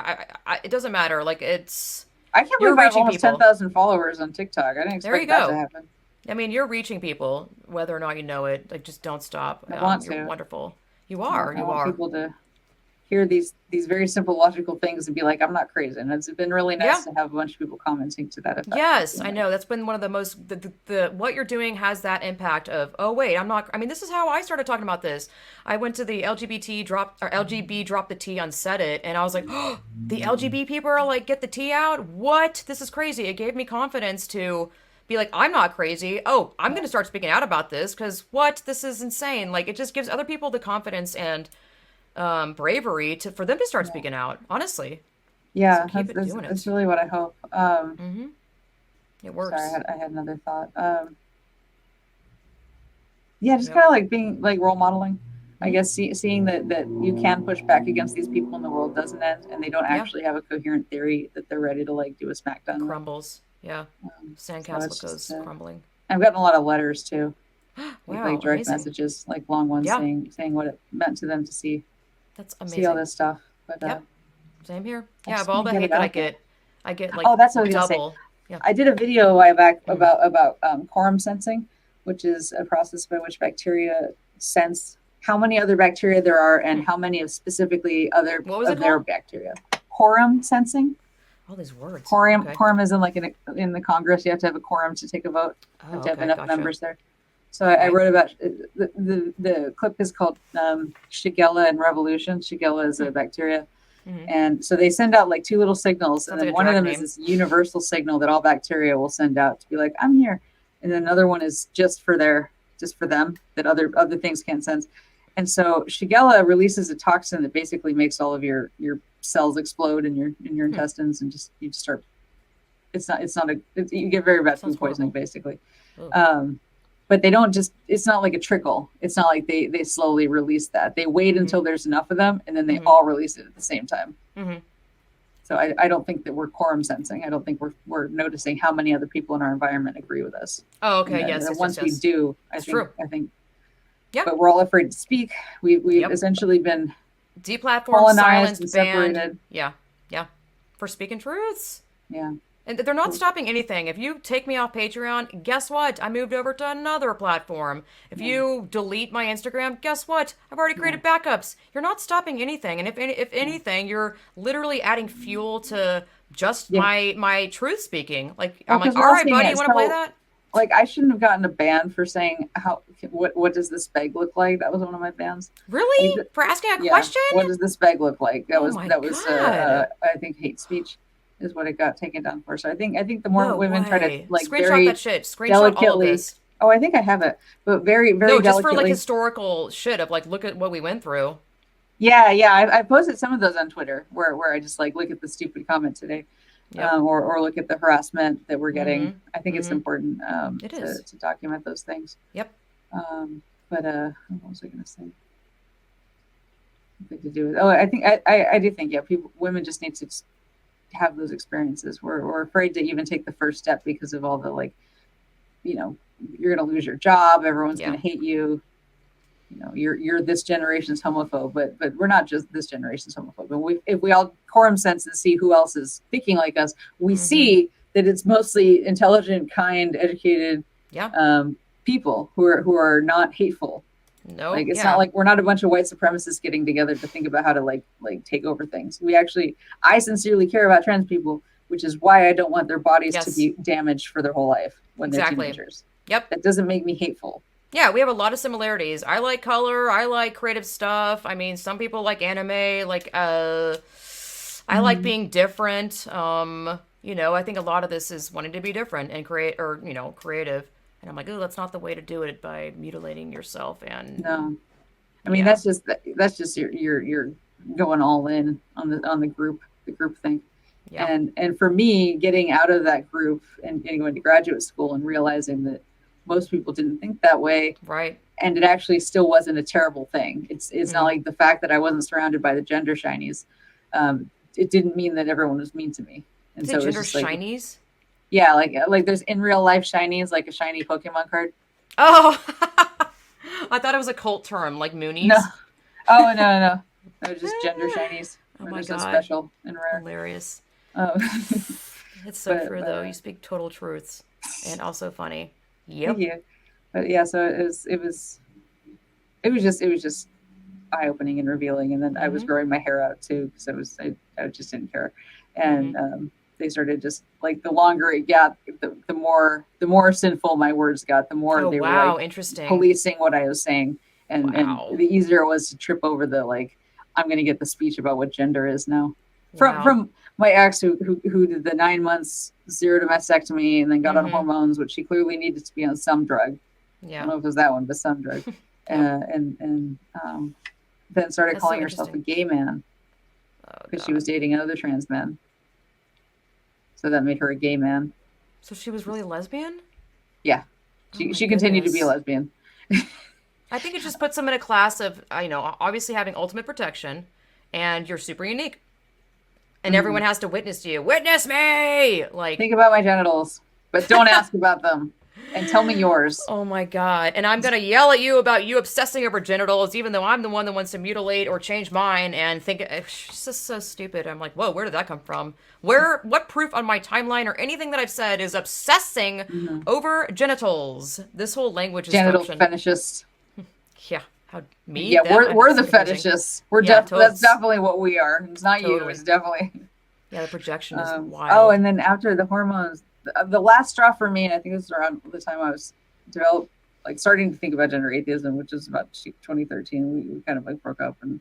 it doesn't matter. Like it's I can't You're believe I have reaching almost people. 10,000 followers on TikTok. I didn't There you expect that to go. happen. I mean, you're reaching people, whether or not you know it. Like, just don't stop. I want You're to. wonderful. You I are. want, I You want are. people to hear these very simple logical things and be like, I'm not crazy. And it's been really Yeah. nice to have a bunch of people commenting to that effect. It's Yes, been I nice. know. That's been one of the most the what you're doing has that impact of, oh wait, I'm not. I mean, this is how I started talking about this. I went to the LGBT drop or LGB drop the T on Set It, and I was like, oh, the LGBT people are like, get the T out. What? This is crazy. It gave me confidence to be like, I'm not crazy. Oh, I'm Yeah. gonna start speaking out about this because what? This is insane. Like, it just gives other people the confidence and bravery to for them to start Yeah. speaking out. Honestly, so Yeah, keep it doing that's it. really what I hope. It Sorry, works. I had another thought. Yeah, just Yep. kind of like being like role modeling. I guess seeing that you can push back against these people and the world doesn't end, and they don't Yeah. actually have a coherent theory that they're ready to like do a It smackdown with. crumbles. Yeah. So Sandcastle it's just, goes crumbling. I've gotten a lot of letters too, like Wow, direct amazing. messages, like long ones Yeah, saying what it meant to them to that's see all amazing. this stuff. But Yep, same here. I Yeah, of just all want to the get hate it that out there. I get like Oh, that's what I was gonna say. double. Yeah. I did a video a while back Mm. about quorum sensing, which is a process by which bacteria sense how many other bacteria there are and Hmm. how many of specifically other What was it of their called? bacteria. Quorum sensing. All these words. Okay. Quorum is in like in the Congress. You have to have a quorum to take a vote. You Oh, have to have okay. enough Gotcha. members there. So I Okay. wrote about the clip is called Shigella and Revolution. Shigella is Hmm. a bacteria. Mm-hmm. And so they send out like two little signals, and Sounds like then a one of drag them is name. this universal signal that all bacteria will send out to be like, "I'm here," and then another one is just for them that other things can't sense. And so Shigella releases a toxin that basically makes all of your cells explode in your Hmm. intestines, and you just start. You get very bad Sounds food poisoning horrible. basically. Oh. Um, but they don't just it's not like a trickle. It's not like they slowly release that. They wait Mm-hmm. until there's enough of them, and then they Mm-hmm. all release it at the same time. Mm-hmm. So I don't think that we're quorum sensing. I don't think we're noticing how many other people in our environment agree with us. Oh, And okay. Yes. Yes. Yes. once we Yes. do, It's true. I think, Yeah. but we're all afraid to speak. We've Yep. essentially been Deplatformed, colonized and silenced, banned. separated. Yeah. Yeah. For speaking truths. Yeah. And they're not stopping anything. If you take me off Patreon, guess what? I moved over to another platform. If Yeah. you delete my Instagram, guess what? I've already Yeah. created backups. You're not stopping anything. And if Yeah. anything, you're literally adding fuel to just Yeah. my truth speaking. Like Well, I'm because like, we're all all right, seeing buddy, you it. want to play So that? like I shouldn't have gotten a ban for saying what does this bag look like? That was one of my bans. Like Really? For asking a yeah, question? what does this bag look like? Oh my That was god. I think hate speech is what it got taken down for. So I think the more No women try to way. like Screenshot that very shit. Screenshot all of delicately. this. Oh, I think I have it, but very No, just for like delicately. historical shit of like, look at what we went through. Yeah. I posted some of those on Twitter where I just like look at the stupid comment today, Yep. or look at the harassment that we're getting. Mm-hmm. I think it's Mm-hmm. important It is. to document those things. Yep. But what was I going to say? Something to do with. Oh, I think I do think women just need to have those experiences. We're afraid to even take the first step because of all the like, you're going to lose your job. Everyone's Yeah. going to hate you. You're this generation's homophobe, but we're not just this generation's homophobe. And if we all quorum sense and see who else is thinking like us, we Mm-hmm. see that it's mostly intelligent, kind, educated Yeah. people who are not hateful. No. Like it's Yeah. not like we're not a bunch of white supremacists getting together to think about how to like take over things. I sincerely care about trans people, which is why I don't want their bodies to Yes. be damaged for their whole life when Exactly. they're teenagers. Yep. That doesn't make me hateful. Yeah, we have a lot of similarities. I like color. I like creative stuff. I mean, some people like anime. Like, I like being different. I think a lot of this is wanting to be different and creative. And I'm like, oh, that's not the way to do it by mutilating yourself. And No, I mean yeah, that's just you're going all in on the group thing. yeah, And for me, getting out of that group and going to graduate school and realizing that most people didn't think that way, right. and it actually still wasn't a terrible thing. It's not Mm. like the fact that I wasn't surrounded by the gender shinies. It didn't mean that everyone was mean to me. And Is so it it was gender just like, shinies? yeah, like there's in real life shinies, like a shiny Pokemon card. Oh, I thought it was a cult term, like Moonies. No, oh no, they're just gender shinies. Oh They're my just so god, special and rare. hilarious. Oh. It's so but true, though. You speak total truths and also funny. thank Yep. you. But yeah, so it was just eye opening and revealing. And then I was Mm-hmm. growing my hair out too because I just didn't care. Mm-hmm. And they started just like the longer it got, the more sinful my words got, the more Oh, they were like wow. Interesting. policing what I was saying, and Wow. the easier it was to trip over the like I'm going to get the speech about what gender is now Wow. from my ex who did the 9 months zero to mastectomy and then got on Mm-hmm. hormones, which she clearly needed to be on some drug. I don't Yeah. know if it was that one, but some drug. Yep. And then started That's so calling herself a interesting. gay man Oh, because she was God. dating another trans man. So that made her a gay man. So she was really lesbian? Yeah, Oh, my she continued to be a goodness. lesbian. I think it just puts them in a class of, obviously having ultimate protection, and you're super unique. And Mm-hmm. everyone has to witness you. Witness me! Like, Think about my genitals, but don't ask about them, and tell me yours. oh my God. And I'm going to yell at you about you obsessing over genitals, even though I'm the one that wants to mutilate or change mine and think it's just so stupid. I'm like, whoa, where did that come from? What proof on my timeline or anything that I've said is obsessing Mm-hmm. over genitals? This whole language Genital dysfunction. fetishists. Yeah. How me, Yeah, them? we're That's the so confusing. fetishists. Yeah, That's definitely what we are. It's not you. It's totally. definitely. Yeah, the projection is Oh, wild. and then after the hormones, the last straw for me, and I think this was around the time I was developed, like starting to think about gender atheism, which is about 2013. We kind of like broke up, and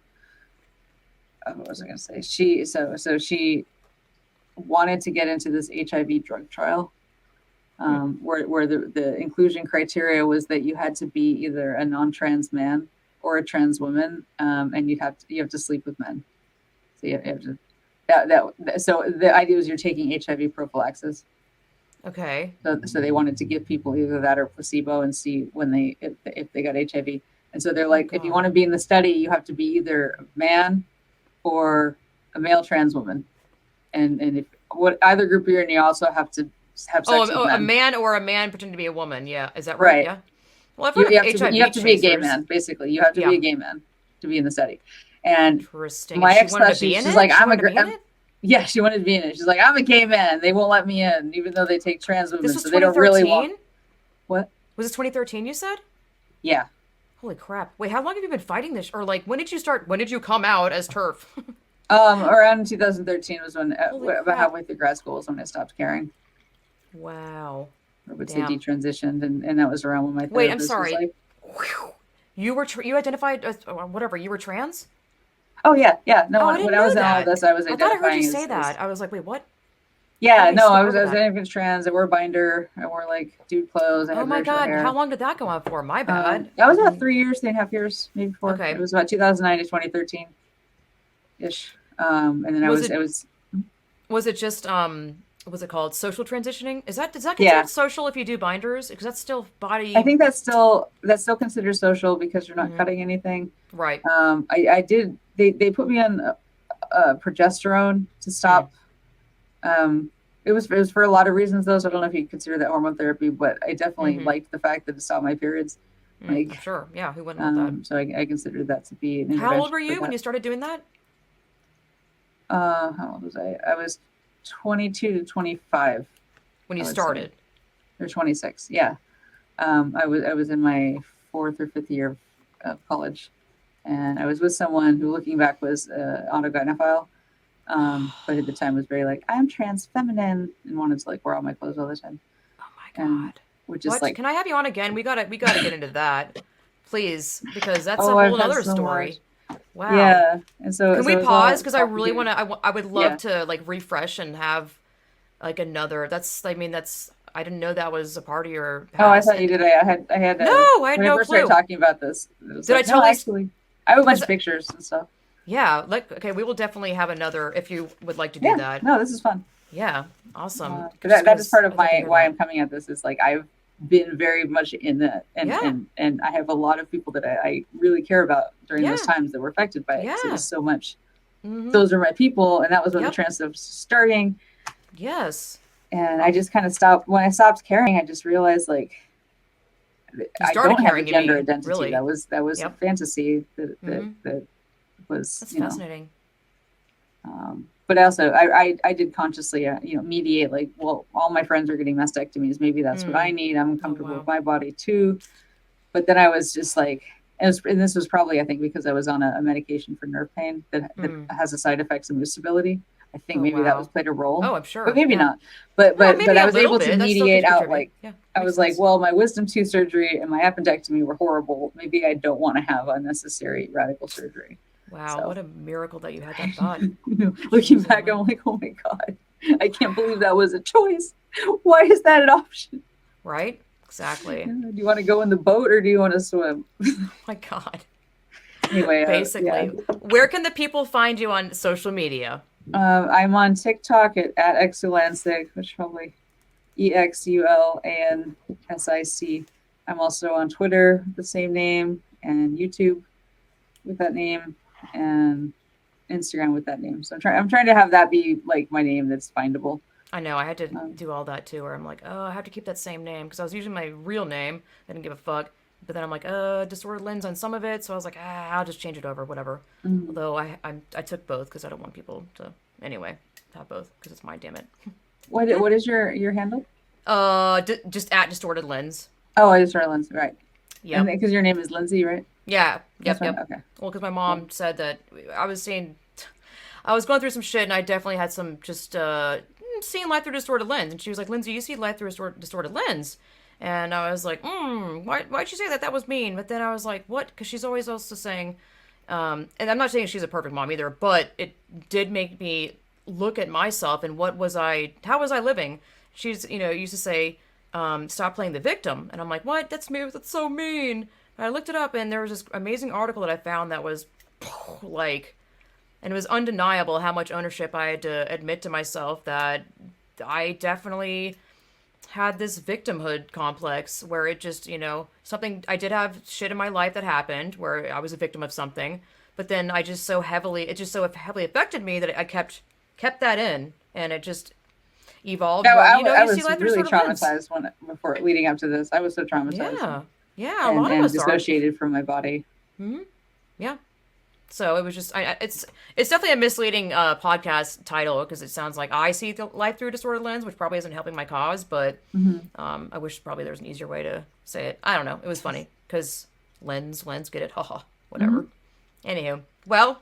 what was I going to say? She wanted to get into this HIV drug trial, where the inclusion criteria was that you had to be either a non-trans man or a trans woman, and you have to sleep with men. So you have to so the idea was you're taking HIV prophylaxis. Okay. So they wanted to give people either that or placebo and see when if they got HIV. And so they're Oh like, if you want God. to be in the study, you have to be either a man or a male trans woman. And if what either group you're in, you also have to have sex with A men. man or a man pretending to be a woman. Yeah. Is that right? Right. Yeah. Well, I've heard of You have HIV to be a gay chasers. man, basically. You have to be Yeah. a gay man to be in the study. And Interesting. And my she ex wanted thought to be in she's it? like, She wanted to be in it? yeah, she wanted to be in it. She's like, I'm a gay man. They won't let me in, even though they take trans This women, was so they don't really want 2013? what? Was this 2013 you said? Yeah. Holy crap. Wait, how long have you been fighting this? Or like, when did you come out as TERF? Around 2013 was when Holy about crap. halfway through grad school was when I stopped caring. Wow. I would say Damn. detransitioned, and that was around when my Wait, I'm therapist was sorry. like, Whew. You identified as whatever, you were trans? "Oh yeah, yeah." No, Oh, I when didn't I was know in all of that. this, I was I thought I heard you identifying say as that. I was like, wait, what? How yeah. did I No, skip I over was that? identifying as trans. I wore a binder. I wore like dude clothes. I Oh had my very short God. How hair. long did that go on for? My bad. That I was about didn't. 3 years, 3.5 years, maybe 4. It Okay. was about 2009 to 2013 ish. And then Was it I was was it just what's it called? Social transitioning? Does that yeah. considered social if you do binders? Because that's still I body. think that's still considered social because you're not Hmm. cutting anything. Right. I did. They put me on progesterone to Mm. stop. It was for a lot of reasons though. So I don't know if you consider that hormone therapy, but I definitely Mm-hmm. liked the fact that it stopped my periods. I'm Like, sure. Yeah. Who wouldn't want that? so I considered that to be an How old intervention were for you when that. you started doing that? How old was I? I was 22 to 25. When I you would say, started. or 26. Yeah. I was in my 4th or 5th year of college, and I was with someone who, looking back, was autogynephile. But at the time was very like, I'm trans feminine and wanted to like wear all my clothes all the time. Oh my And God. which is What? like, Can I have you on again? We gotta get into that, please, because that's a oh, I've whole had other so much. story. Wow. Yeah. And so, Can we it was pause? all Because I really want complicated. to. I would love Yeah. to like refresh and have like another. That's. I mean, that's. I didn't know that was a part of your Oh, I past. thought you And did. I had no, I had when I no first started clue. talking about this, it was Did I like, no, totally? actually, I have a bunch Because of pictures and stuff. yeah, like okay, we will definitely have another if you would like to do Yeah. that. No, this is fun. Yeah, awesome. Just That is because part of I'd love to my hear why that. I'm coming at this is like I've been very much in that, Yeah, and I have a lot of people that I really care about during those yeah, times that were affected by it because it yeah. was so much. Mm-hmm. Those are my people, and that was when the Yep. trans stuff was starting. Yes. And I Oh, just kind of stopped when I stopped caring. I just realized like you I started don't have a caring, you gender mean? identity. Really? That was a Yep. fantasy Mm-hmm. that was That's fascinating. but also I did consciously, mediate like, well, all my friends are getting mastectomies. Maybe that's what I need. I'm Oh, comfortable with wow. my body too. But then I was just like, and this was probably, I think, because I was on a medication for nerve pain that has a side effects of mood stability. I think Oh, maybe that was wow. played a role, Oh, I'm but sure. maybe Yeah. not. But No, but maybe I a was little able to bit. That still mediate could out contribute. like, Yeah, I makes was like, sense. well, my wisdom tooth surgery and my appendectomy were horrible. Maybe I don't want to have unnecessary radical surgery. Wow, So what a miracle that you had that thought. looking Jeez, back, Louise. I'm like, oh my God, I can't believe that was a choice. Why is that an option? Right? Exactly. Do you want to go in the boat or do you want to swim? Oh my God. Anyway, yeah. Basically, where can the people find you on social media? I'm on TikTok at Exulansic, which probably EXULANSIC. I'm also on Twitter with the same name, and YouTube with that name, and Instagram with that name. So I'm trying to have that be like my name that's findable. I know I had to Um, do all that too, where I'm like, oh, I have to keep that same name because I was using my real name. I didn't give a fuck. But then I'm like, disordered lens on some of it, so I was like, I'll just change it over, whatever. mm. Although I took both because I don't want people to anyway have both because it's my damn it. What is your handle? Just at distorted lens. Oh, I just started Lindsay, right? And Yep. because your name is Lindsay, right? Yeah. That's Yep. right. Yep. Okay. Well, because my Cool. mom said that I was saying I was going through some shit, and I definitely had some just seeing life through a distorted lens. And she was like, "Lindsay, you see life through a distorted lens." And I was like, why'd she say that? That was mean." But then I was like, "What?" Because she's always also saying, and I'm not saying she's a perfect mom either, but it did make me look at myself and how was I living? She's, used to say, stop playing the victim. And I'm like, what? That's me. That's so mean. And I looked it up, and there was this amazing article that I found that was like, and it was undeniable how much ownership I had to admit to myself that I definitely had this victimhood complex where it just, something I did have shit in my life that happened where I was a victim of something, but then it just so heavily affected me that I kept that in, and it just evolved Yeah, where, I you see was life through really sort of lens. traumatized before leading up to this. I was so traumatized Yeah. Yeah, a lot of and us are. dissociated from my body. Yeah. So it was just, it's definitely a misleading podcast title because it sounds like I see life through a distorted lens, which probably isn't helping my cause. But Hmm. I wish probably there was an easier way to say it. I don't know. It was funny because lens, get it, haha, whatever. Hmm. Anywho, well,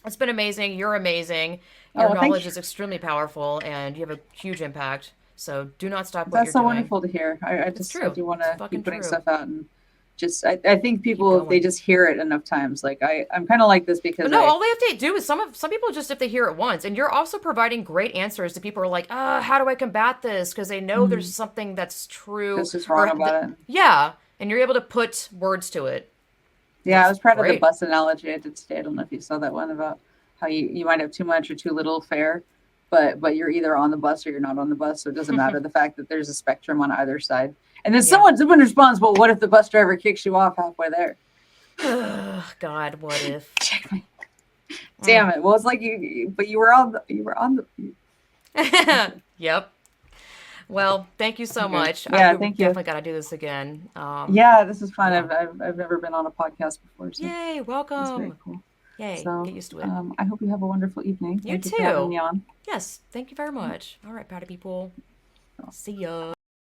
it's been amazing. You're amazing. Oh, Your well, thank knowledge you. is extremely powerful, and you have a huge impact. So do not stop what That's you're so doing. wonderful to hear. It's I true. do want It's to fucking keep putting true. stuff out and I think Keep people, if they going. just hear it enough times, like I'm kind of like this But because no, all they have to do is some people just if they hear it once, and you're also providing great answers to people who are like, how do I combat this? Because they know there's Mhm. something that's true, That's just wrong about it. yeah, and you're able to put words to it. Yeah, I That's was proud of the great. bus analogy I did today. I don't know if you saw that one about how you might have too much or too little fare, but you're either on the bus or you're not on the bus, so it doesn't matter the fact that there's a spectrum on either side. And then Yeah. someone responds, well, what if the bus driver kicks you off halfway there? God, what if? Check me. Mm. Damn it. Well, it's like but you were on the. Yep. Well, thank you so Okay. much. Yeah, We thank you. definitely got to do this again. Yeah, this is fun. Yeah. I've never been on a podcast before, so Yay, it's very welcome. cool. Yay, So get used to it. I hope you have a wonderful evening. You Thank you for having too. me on. Yes, thank you very much. All right, party people. See ya.